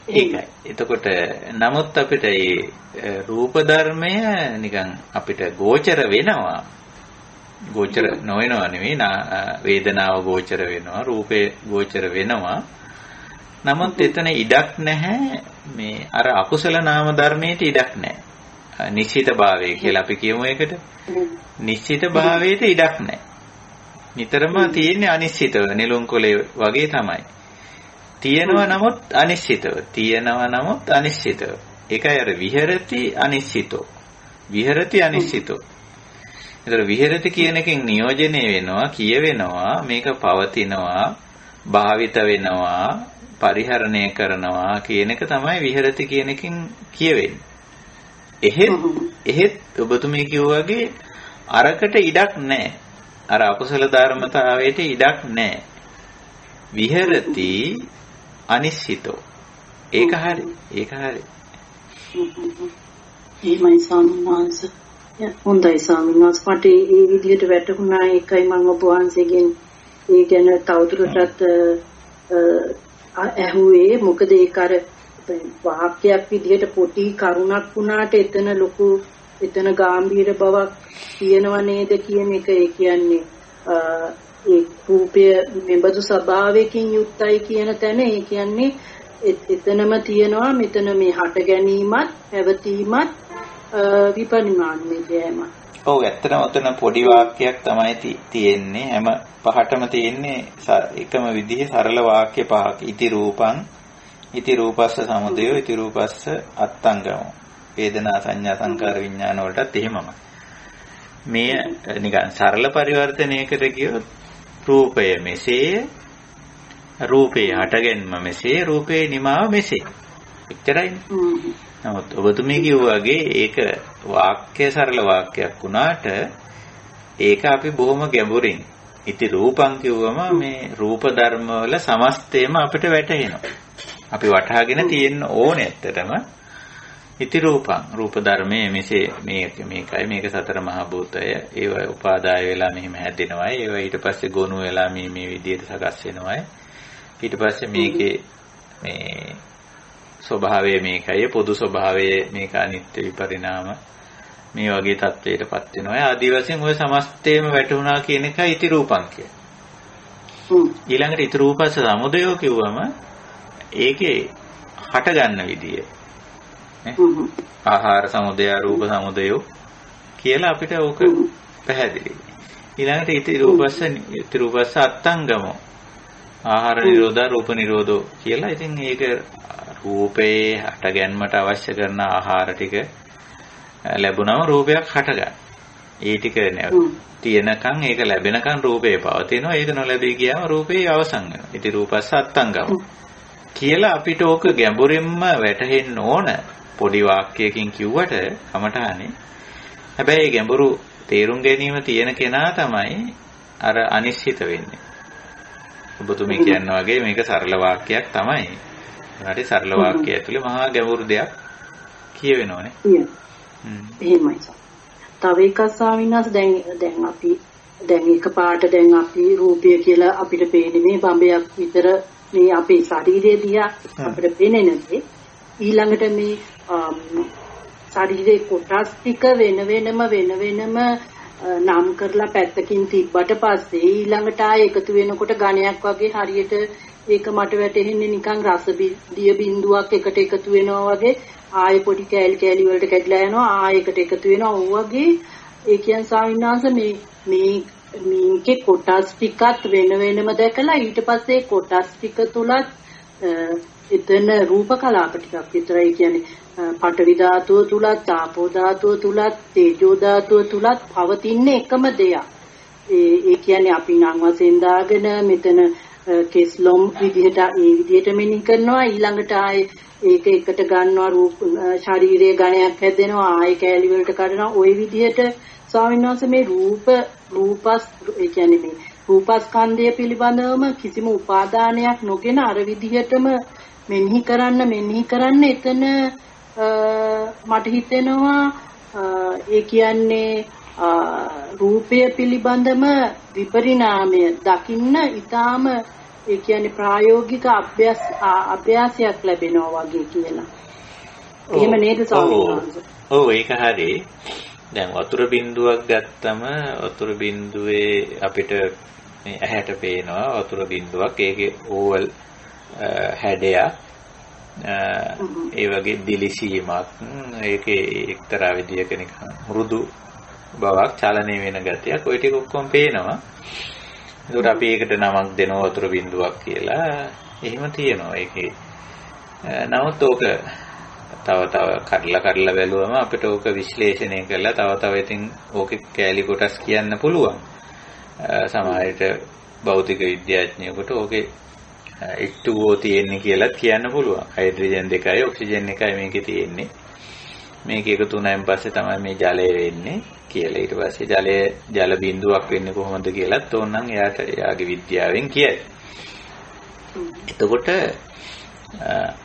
ඒකයි. එතකොට නමුත් අපිට මේ රූප ධර්මය නිකන් අපිට ගෝචර වෙනවා. ගෝචර නොවෙනවා නෙවෙයි වේදනාව ගෝචර වෙනවා, රූපේ ගෝචර වෙනවා. නමුත් එතන ඉඩක් නැහැ මේ අර අකුසල නාම ධර්මයට ඉඩක් නැහැ. නිශ්චිත භාවය කියලා අපි කියමු ඒකට. නිශ්චිත භාවයට ඉඩක් නැහැ. නිතරම තියෙන්නේ අනිශ්චිතව නෙළුම් කොලේ වගේ තමයි. තියෙනවා නමුත් අනිශ්චිතව. තියෙනවා නමුත් අනිශ්චිතව. ඒකයි අර විහෙරති අනිශ්චිතෝ. විහෙරති අනිශ්චිතෝ. ඒතර විහෙරති කියන එකෙන් නියෝජනය වෙනවා, කියවෙනවා, මේක පවතිනවා, භාවිත වෙනවා, පරිහරණය කරනවා කියන එක තමයි විහෙරති කියන එකෙන් කියවෙන්නේ. එහෙත් ඔබතුමී කිව්වාගේ අරකට ඉඩක් නැහැ. අර අකුසල ධර්මතාවයට ඉඩක් නැහැ. විහෙරති අනිශ්චිතෝ. ඒක හරි. ඒක හරි. එහෙමයි ස්වාමීන් වහන්සේ. හොඳයි ස්වාමීන් වහන්සේ. මට මේ විදිහට වැටහුණා. ඒකයි මම ඔබ වහන්සේගෙන් ඒ ගැන තවදුරටත් ඇහුවේ. මොකද ඒක අර වාක්‍යයක් විදිහට පොටි කරුණක් වුණාට එතන ලොකු එතන ගැඹීර බවක් තියෙනව නේද කියන එක. ඒ කියන්නේ ඒ රූපය මෙබඳු ස්වභාවයකින් යුක්තයි කියන තැන ඒ කියන්නේ එතනම තියෙනවා මෙතන මේ හට ගැනීමත් පැවතීමත් විපරිණාමයේම. ඔව් ඇත්තටම උතන පොඩි වාක්‍යයක් තමයි තියෙන්නේ. හැම පහටම තියෙන්නේ එකම විදිහේ සරල වාක්‍ය පහක්. ඉති රූපං ඉති රූපස්ස සමුදයෝ ඉති රූපස්ස අත්තංගමෝ. වේදනා සංඥා සංකාර විඥාන වලටත් එහෙමම. මේ නිකන් සරල පරිවර්තනයකට කියොත් රූපය මෙසේ, රූපේ හටගැන්ම මෙසේ, රූපේ නිමාව මෙසේ. එච්චරයිනේ. නමුත් ඔබතුමී කිව්වාගේ ඒක වාක්‍ය සරල වාක්‍යයක් වුණාට ඒක අපි බොහොම ගැඹුරින් ඉති රූපං කිව්වම මේ රූප ධර්ම වල සමස්තයම අපිට වැටහෙනවා. අපි වටහාගෙන තියෙන්න ඕනේ ඇත්තටම. ඉති රූපං රූප ධර්මයේ මෙසේ මේකයි මේක සතර මහා භූතය. ඒව උපාදාය වෙලා මෙහිම හැදෙනවා. ඒව ඊට පස්සේ ගොනු වෙලා මේ විදිහට සකස් වෙනවා. ඊට පස්සේ මේකේ මේ ස්වභාවය මේකයි, පොදු ස්වභාවය මේක අනිත්‍ය විපරිණාම මේ වගේ තත්වයකටපත් වෙනවා. ආදි වශයෙන් ওই සමස්තයම වැටුණා කියන එකයි ඉති රූපං කියන්නේ. ඊළඟට ඉති රූපස්ස සමුදයෝ කිව්වම ඒකේ හට ගන්න විදිය ආහාර සමුදය, රූප සමුදයෝ කියලා අපිට ඕක පැහැදිලි. ඊළඟට ඉති රූපස්ස අත්තංගමෝ. ආහාර නිරෝධා රූප නිරෝධෝ කියලා. ඉතින් ඒක රූපේ හට ගැනීමට අවශ්‍ය කරන ආහාර ටික ලැබුණම රූපයක් හට ගන්න. ඒ ටික තියෙනකන් ඒක ලැබෙනකන් රූපේ පවතිනවා. ඒක නොලැබී ගියාම රූපේ අවසන් වෙනවා. ඉති රූපස්ස අත්තංගමෝ කියලා අපිට ඕක ගැඹුරින්ම වැටහෙන්න ඕන. පොඩි වාක්‍යයකින් කිව්වට කමටහනේ. හැබැයි ගැඹුරු තේරුම් ගැනීම තියෙන කෙනා තමයි අර අනිශ්චිත වෙන්නේ. ඔබතුමී කියනවා වගේ මේක සරල වාක්‍යයක් තමයි. ඒකට සරල වාක්‍යය ඇතුලේ මහා ගැඹුරු දෙයක් කියවෙනවනේ. එහෙමයි. තව එකක් ස්වාමීන් වහන්සේ දැන් එකපාරට දැන් අපි රූපය කියලා අපිට පේන්නේ මේ බඹයක් විතර මේ අපේ ශරීරය දිහා අපිට පේන්නේ නැති. ඊළඟට මේ ශරීරේ කොටස් ටික වෙන වෙනම නම් කරලා පැත්තකින් තිබ්බට පස්සේ ඊළඟට ආයෙ එකතු වෙනකොට ඝණයක් වගේ හරියට ඒක මට වැටෙන්නේ නිකන් රස දිය බිඳුවක් එකට එකතු වෙනවා වගේ ආයෙ පොඩි කෑලි වලට කැඩලා යනවා ආයෙ එකට එකතු වෙනවා ඔව් වගේ. ඒ කියන්නේ ස්වාමීන් වහන්සේ මේකේ කොටස් ටිකත් වෙන වෙනම දැකලා ඊට පස්සේ කොටස් ටික තුලත් එතන රූප කලාප ටිකක් විතරයි. කියන්නේ පඨවි ධාතුව තුලත් ආපෝ ධාතුව තුලත් තේජෝ ධාතුව තුලත් පවතින එකම දෙයක්. ඒ කියන්නේ අපි නම් වශයෙන් දාගෙන මෙතන කෙස්ලොම් විදිහට ඒ විදිහට මෙනෙහි කරනවා. ඊළඟට ආයේ ඒක එකට ගන්නවා රූප ශරීරයේ ඝණයක් හැදෙනවා ආයේ කැලි වලට කඩනවා. ওই විදිහට ස්වාමීන් වහන්සේ මේ රූපස් ඒ කියන්නේ මේ රූපස්කන්ධය පිළිබඳවම කිසිම උපාදානයක් නොගෙන අර විදිහටම මෙනෙහි කරන්න එතන මට හිතෙනවා ඒ කියන්නේ රූපය පිළිබඳම විපරිණාමය දකින්න ඊටාම ඒ කියන්නේ ප්‍රායෝගික අභ්‍යාසයක් ලැබෙනවා වගේ කියලා. එහෙම නේද ස්වාමීන් වහන්සේ? ඔව් ඒක හරි. දැන් වතුර බින්දුවක් ගත්තම වතුර බින්දුවේ අපිට මේ ඇහැට පේනවා වතුර බින්දුවක්. ඒකේ ඕවල් හැඩයක්. ඒ වගේ දිලිසීමක්. ඒකේ එක්තරා විදියක නිකන් මෘදු බවක් චලනය වෙන ගතියක්. ওই ටික ඔක්කොම පේනවා. ඒකට අපි ඒකට නමක් දෙනවා වතුර බින්දුවක් කියලා. එහෙම තියෙනවා ඒකේ. නමුත් ඕක තව කඩලා බැලුවම අපිට ඕක විශ්ලේෂණය කරලා තව ඉතින් ඕකේ කැලි කොටස් කියන්න පුළුවන්. සමහරවිට භෞතික විද්‍යාඥයෙකුට ඕකේ H2O තියෙන්නේ කියලා කියන්න පුළුවන්. හයිඩ්‍රජන් 2යි ඔක්සිජන් 1යි මේකේ තියෙන්නේ. මේක එකතු වුණාන් පස්සේ තමයි මේ ජලය වෙන්නේ කියලා. ඊට පස්සේ ජල බිඳුවක් වෙන්නේ කොහොමද කියලාත් ඕනනම් එයාගේ විද්‍යාවෙන් කියයි. එතකොට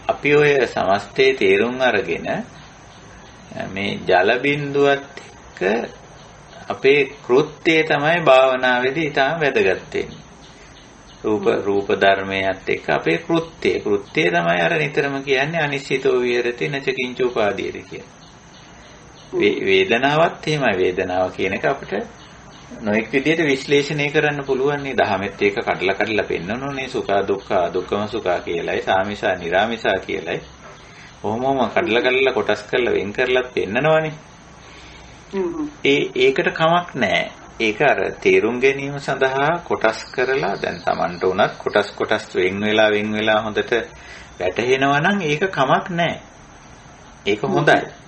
අපි ඔය සමස්තයේ තේරුම් අරගෙන මේ ජල බිඳුවත් එක්ක අපේ කෘත්‍යය තමයි භාවනාවේදී ඊටම වැදගත් වෙන්නේ. රූප ධර්මයත් එක්ක අපේ කෘත්‍යය තමයි අර නිතරම කියන්නේ අනිශ්චිතෝ විහෙරති නච කිංච උපාදීයති කියන්නේ. වේදනාවත් එහෙමයි. වේදනාව කියන එක අපිට නොඑක් විදිහට විශ්ලේෂණය කරන්න පුළුවන් නේ. දහමෙත් ඒක කඩලා පෙන්නනෝනේ. සුඛ දුක්ඛ දුක්ඛම සුඛ කියලායි සාමිසා නිරාමිසා කියලායි. කොහොමම කඩලා කොටස් කරලා වෙන් කරලත් පෙන්නනවනේ. ඒකට කමක් නැහැ. ඒක අර තේරුම් ගැනීම සඳහා කොටස් කරලා දැන් Tamanට උනත් කොටස් වෙන් වෙලා හොඳට වැටහෙනවා නම් ඒක කමක් නැහැ. ඒක හොඳයි.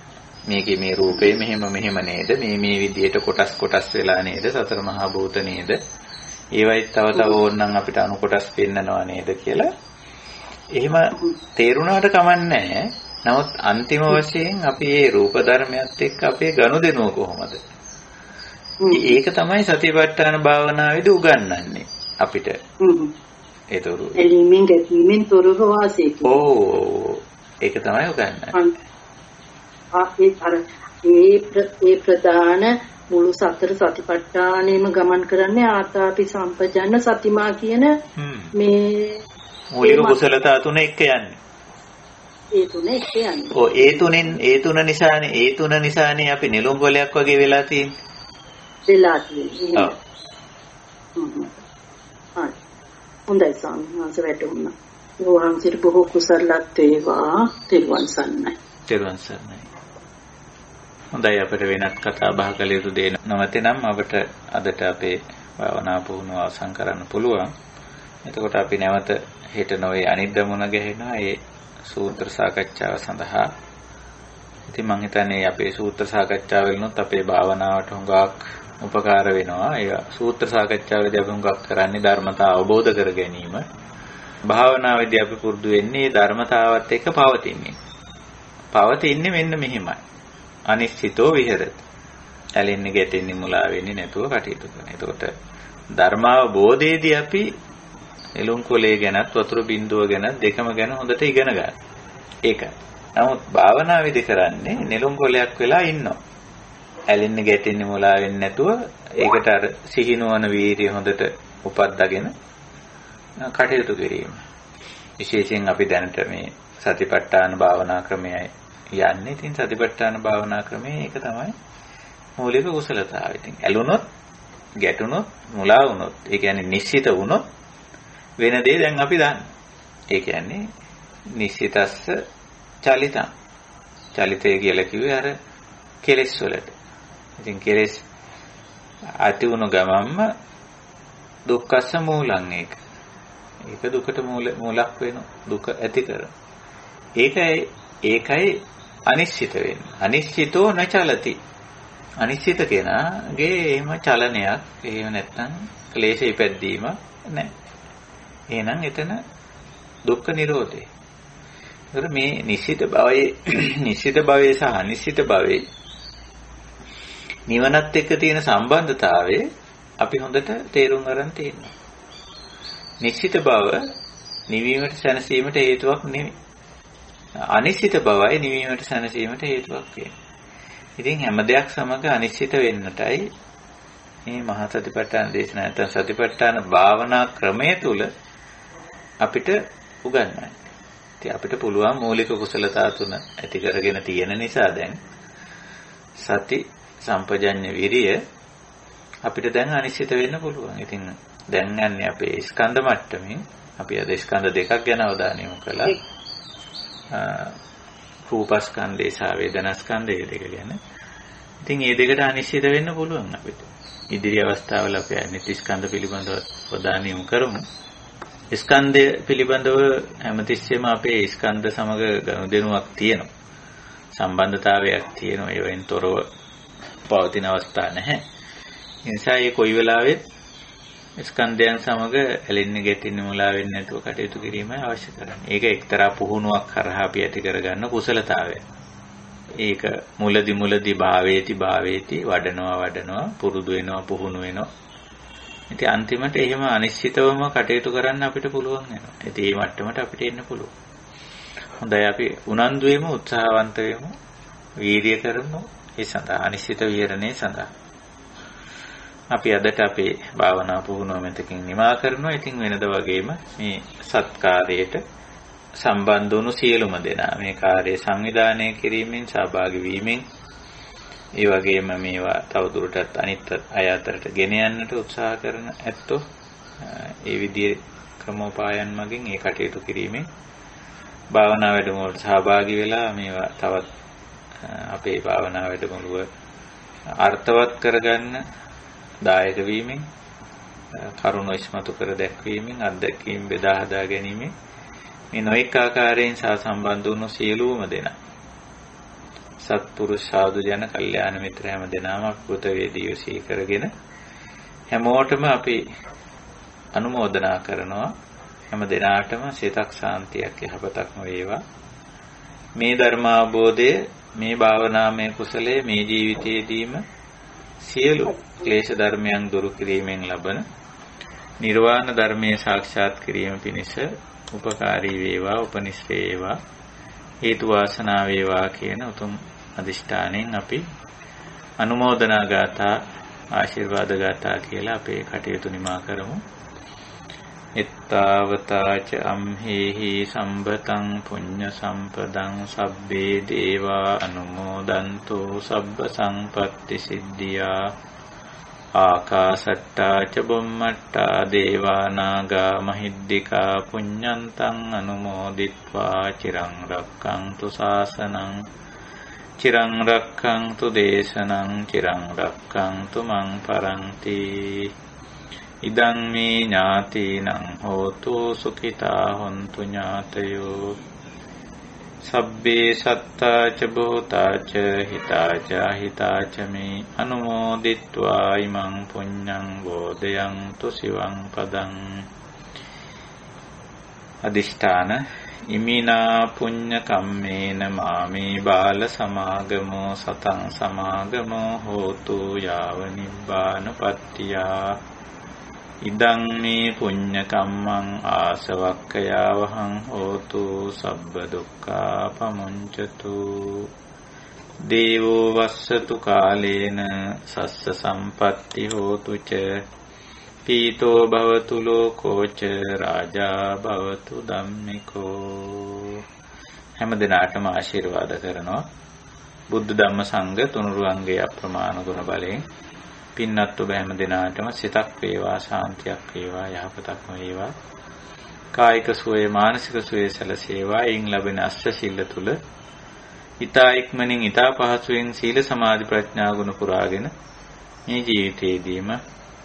මේකේ මේ රූපේ මෙහෙම නේද? මේ විදිහට කොටස් වෙලා නේද? සතර මහා භූත නේද? ඒවයි තව ඕනනම් අපිට අනු කොටස් පෙන්නනවා නේද කියලා. එහෙම තේරුණාට කමන්නේ. නමුත් අන්තිම වශයෙන් අපි මේ රූප ධර්මයත් එක්ක අපේ ගනුදෙනුව කොහොමද? ඒක තමයි සතිපට්ඨාන භාවනාවේදී උගන්වන්නේ අපිට. ඒතරු එළිමින් ගැටීමෙන් තොරව වාසය කිය. ඒක තමයි උගන්වන්නේ. ඒ ප්‍රධාන මුළු සතර සතිපට්ඨානෙම ගමන් කරන්නේ ආතාපි සම්පජන්න සතිමා කියන මේ මූලික කුසලතා තුන එක්ක යන්නේ. ඒ තුන එක්ක යන්නේ. ඒ තුන නිසානේ අපි නෙළුම් ගොලයක් වගේ වෙලා තියෙන්නේ. හොඳයි ස්වාමීන් වහන්සේ වැටුණා. වහන්සේට බොහෝ කුසලයක් වේවා. තෙරුවන් සරණයි. හොඳයි අපිට වෙනත් කතා බහ කළ යුතු දේ නැවතනම් අපිට අදට අපේ භාවනා පුහුණුව අවසන් කරන්න පුළුවන්. එතකොට අපි නැවත හෙට නොවේ අනිද්දා මුණ ගැහෙනවා ඒ සූත්‍ර සාකච්ඡාව සඳහා. ඉතින් මම හිතන්නේ අපේ සූත්‍ර සාකච්ඡාවලුත් අපේ භාවනාවට හුඟක් උපකාර වෙනවා. ඒ සූත්‍ර සාකච්ඡාවේදී අපි හුඟක් කරන්නේ ධර්මතාව අවබෝධ කර ගැනීම. භාවනාවේදී අපි පුරුදු වෙන්නේ ධර්මතාවත් එක්ක පවතින්නේ මෙන්න මෙහෙමයි. අනිශ්චිතෝ විහෙරති. ඇලෙන්නේ ගැටෙන්නේ මුලා වෙන්නේ නැතුව කටයුතු කරන. එතකොට ධර්මාවබෝධයේදී අපි එළුම් කොලේ ගැනත් වතුර බින්දුව ගැනත් දෙකම ගැන හොඳට ඉගෙන ගන්න. ඒකයි. නමුත් භාවනාවේදී කරන්නේ නෙළුම් කොලයක් වෙලා ඉන්නවා. ඇලෙන්නේ ගැටෙන්නේ මුලා වෙන්නේ නැතුව ඒකට අර සිහිනුවන වීර්ය හොඳට උපද්දාගෙන කටයුතු කිරීම. විශේෂයෙන් අපි දැනට මේ සතිපට්ඨාන භාවනා ක්‍රමයයි යන්නේ. ඉතින් සතිපට්ඨාන භාවනා ක්‍රමයේ ඒක තමයි මූලික කුසලතාවය. ඉතින් ඇලුනොත්, ගැටුනොත්, මුලා වුනොත්, ඒ කියන්නේ නිශ්චිත වුනොත් වෙන දේ දැන් අපි දන්නේ. ඒ කියන්නේ නිශ්චිතස්ස චලිතං. චලිතය කියලා කිව්වේ අර කෙලෙස් වලට. ඉතින් කෙලෙස් ඇති වුණු ගමන්ම දුක්ඛස්ස මූලං ඒක. ඒක දුකට මූලක් වෙනවා. දුක ඇති කරන. ඒකයි අනිශ්චිත වෙන්නේ. අනිශ්චිතෝ නචලති. අනිශ්චිත කෙනාගේ එහෙම චලනයක් එහෙම නැත්නම් ක්ලේශ ඉපැද්දීම නැහැ. එහෙනම් එතන දුක්ඛ නිරෝධය. ඒතර මේ නිශ්චිත භවයේ සහ අනිශ්චිත භවයේ නිවනත් එක්ක තියෙන සම්බන්ධතාවය අපි හොඳට තේරුම් ගන්න තියෙනවා. නිශ්චිත භව නිවීමට සැනසීමට හේතුවක් නෙමෙයි. අනිශ්චිත භවයි නිවීමට සැනසීමට හේතුවක් වෙන්නේ. ඉතින් හැම දෙයක් සමග අනිශ්චිත වෙන්නටයි මේ මහා සතිපට්ඨාන දේශනා නැත්නම් සතිපට්ඨාන භාවනා ක්‍රමය තුල අපිට උගන්වන්නේ. ඉතින් අපිට පුළුවන් මූලික කුසලතා තුන ඇති කරගෙන තියෙන නිසා දැන් සති සම්පජඤ්ඤ විරිය අපිට දැන් අනිශ්චිත වෙන්න පුළුවන්. ඉතින් දැන් යන්නේ අපේ ස්කන්ධ මට්ටමින් අපි අද ස්කන්ධ දෙකක් ගැන අවධානය යොමු කළා. රූපස්කන්ධය සහ වේදනාස්කන්ධය දෙක ගැන. ඉතින් මේ දෙකට අනිශ්චිත වෙන්න පුළුවන් අපිට. ඉදිරි අවස්ථාවල අපි අනිත් ස්කන්ධ පිළිබඳව අවධානය යොමු කරමු. ස්කන්ධය පිළිබඳව හැමතිස්සෙම අපේ ස්කන්ධ සමග ගනුදෙනුවක් තියෙනවා. සම්බන්ධතාවයක් තියෙනවා. ඒවෙන් තොරව පවතින අවස්ථා නැහැ. ඒ නිසා මේ කොයි වෙලාවෙත් ස්කන්ධයන් සමග ඇලෙන්නේ ගැටෙන්නේ මුලා වෙන්නේ නැතුව කටයුතු කිරීමයි අවශ්‍ය කරන්නේ. ඒක එක්තරා පුහුණුවක් කරහා අපි ඇති කරගන්න කුසලතාවයක්. ඒක මුලදි භාවේති වඩනවා පුරුදු වෙනවා පුහුණු වෙනවා. ඉතින් අන්තිමට එහෙම අනිශ්චිතවම කටයුතු කරන්න අපිට පුළුවන් වෙනවා. ඉතින් මේ මට්ටමට අපිට එන්න පුළුවන්. හොඳයි අපි උනන්දු වෙමු, උත්සාහවන්ත වෙමු, වීර්ය කරමු ඒ සඳහා අනිශ්චිත විහරණය සඳහා. අපි අදට අපේ භාවනා පුහුණුව මෙතකින් නිමා කරනවා. ඉතින් වෙනද වගේම මේ සත්කාරයට සම්බන්ධ වුණු සියලුම දෙනා මේ කාර්යය සංවිධානය කිරීමෙන් සහභාගී වීමෙන් ඒ වගේම මේවා තවදුරටත් අනිත් අය අතරට ගෙන යන්නට උත්සාහ කරන ඇත්තෝ ඒ විදිහේ ක්‍රමෝපායන් මගින් ඒ කටයුතු කිරීමෙන් භාවනා වැඩමුළුවට සහභාගී වෙලා මේවා තවත් අපේ භාවනා වැඩමුළුව අර්ථවත් කරගන්න දායක වීමෙන් කරුණ ඉස්මතු කර දැක්වීමෙන් අත්දැකීම් බෙදා හදා ගැනීමෙන් මේ නොඑක ආකාරයෙන් සම්බන්ධ වුණු සියලුම දෙනා සත්පුරුෂ සාදු ජන කල්යාණ මිත්‍ර හැම දෙනාම අකුත වේදීව සී කරගෙන හැමෝටම අපි අනුමෝදනා කරනවා හැම දෙනාටම සිතක් ශාන්තියක් යහපතක්ම වේවා මේ ධර්ම අවබෝධය මේ භාවනාමය කුසලයේ මේ ජීවිතයේදීම සියලු ක්ලේශ ධර්මයන් දුරු කිරීමෙන් ලබන නිර්වාණ ධර්මයේ සාක්ෂාත් කිරීම පිණිස උපකාරී වේවා උපනිශ්‍රේ වේවා හේතු වාසනා වේවා කියන උතුම් අදිෂ්ඨානෙන් අපි අනුමෝදනා ගාථා ආශිර්වාද ගාථා කියලා අපේ කටයුතු නිමා කරමු. එත්තාවතාච අම්හෙහි සම්බතං පුඤ්ඤ සම්පදං සබ්බේ දේවා අනුමෝදන්තෝ සබ්බ සංපත්ති සිද්ධියා ආකාසට්ටා ච බුම්මට්ටා දේවා නාග මහිද්దికා පුඤ්ඤන්තං අනුමෝදිත්වා චිරං රක්ඛන්තු ශාසනං චිරං රක්ඛන්තු දේශනං චිරං රක්ඛන්තු මං පරන්ති ඉදං මේ ඥාතීනං හෝතු සුඛිතා හොන්තු ඥාතයෝ සබ්බේ සත්තා ච භූතා ච හිතා ච මේ අනුමෝදිත්වා ඉමං පුඤ්ඤං බෝධයන්තු සිවං පදං අදිෂ්ඨාන ඉමිනා පුඤ්ඤ කම්මේන මාමේ බාල සමාගමෝ සතං සමාගමෝ හෝතු යාව නිබ්බානපත්තියා ඉදං මේ පුඤ්ඤ කම්මං ආසවක්ඛයා වහං හෝතු සබ්බ දුක්ඛා පමුඤ්චතු දේවෝ වස්සතු කාලේන සස්ස සම්පatti හෝතු ච පීතෝ භවතු ලෝකෝ ච රාජා භවතු ධම්මිකෝ හැම දිනාටම ආශිර්වාද කරනවා බුද්ධ ධම්ම සංඝ තුනුරුවන්ගේ අප්‍රමාණ ගුණ බලයෙන් පින්නත් ඔබ හැම දිනාටම සිතක් වේවා ශාන්තියක් වේවා යහපතක්ම වේවා කායික සුවය මානසික සුවය සැලසේවා ඊන් ලැබෙන අෂ්ට සීල තුල ඊතා ඉක්මනින් ඊතා පහසුවෙන් සීල සමාධි ප්‍රඥා ගුණ පුරාගෙන මේ ජීවිතයේදීම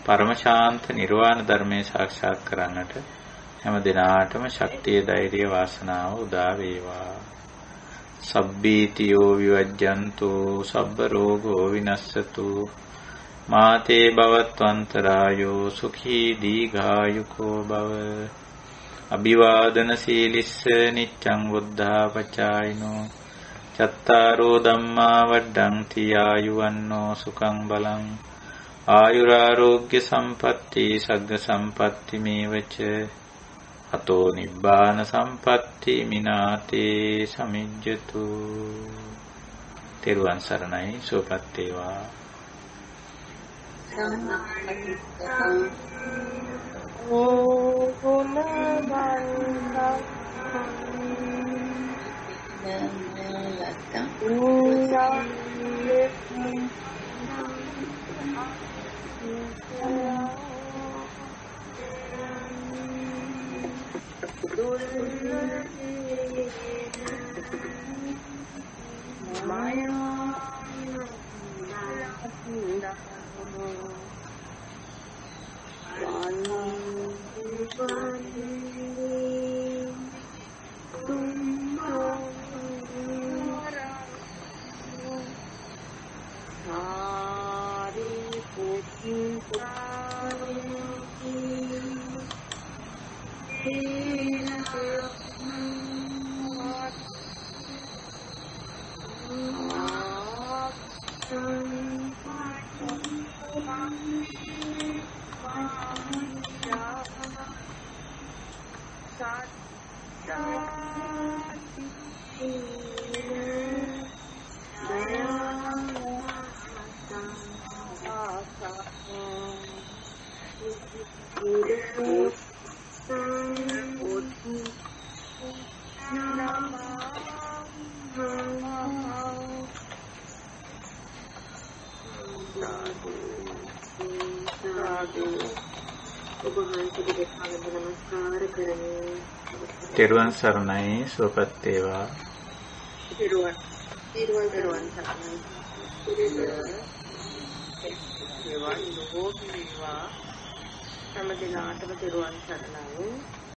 පරම ශාන්ත නිර්වාණ ධර්මයේ සාක්ෂාත් කරන්නට හැම දිනාටම ශක්තිය ධෛර්ය වාසනාව උදා වේවා සබ්බීතියෝ විවජ්ජන්තු සබ්බ රෝගෝ විනස්සතු මාතේ භවත්වන්තරායෝ සුඛී දීඝායුකෝ භව අභිවාදන සීලිස්ස නිච්ඡං බුද්ධාපචායිනෝ චත්තාරෝ ධම්මා වඩ්ඩಂತಿ ආයුවන්නෝ සුඛං බලං ආයුරාෝග්‍ය සම්පatti සග්ග සම්පatti මේවච අතෝ නිබ්බාන සම්පatti මිනාතේ සමිජ්ජතු තෙරුවන් සරණයි සුවපත් වේවා ගුණ තෙරුවන් සරණයි සුවපත් වේවා. තෙරුවන් සරණයි. තෙරුවන් ලෝක වේවා. හැම දිනාටම තෙරුවන් සරණයි.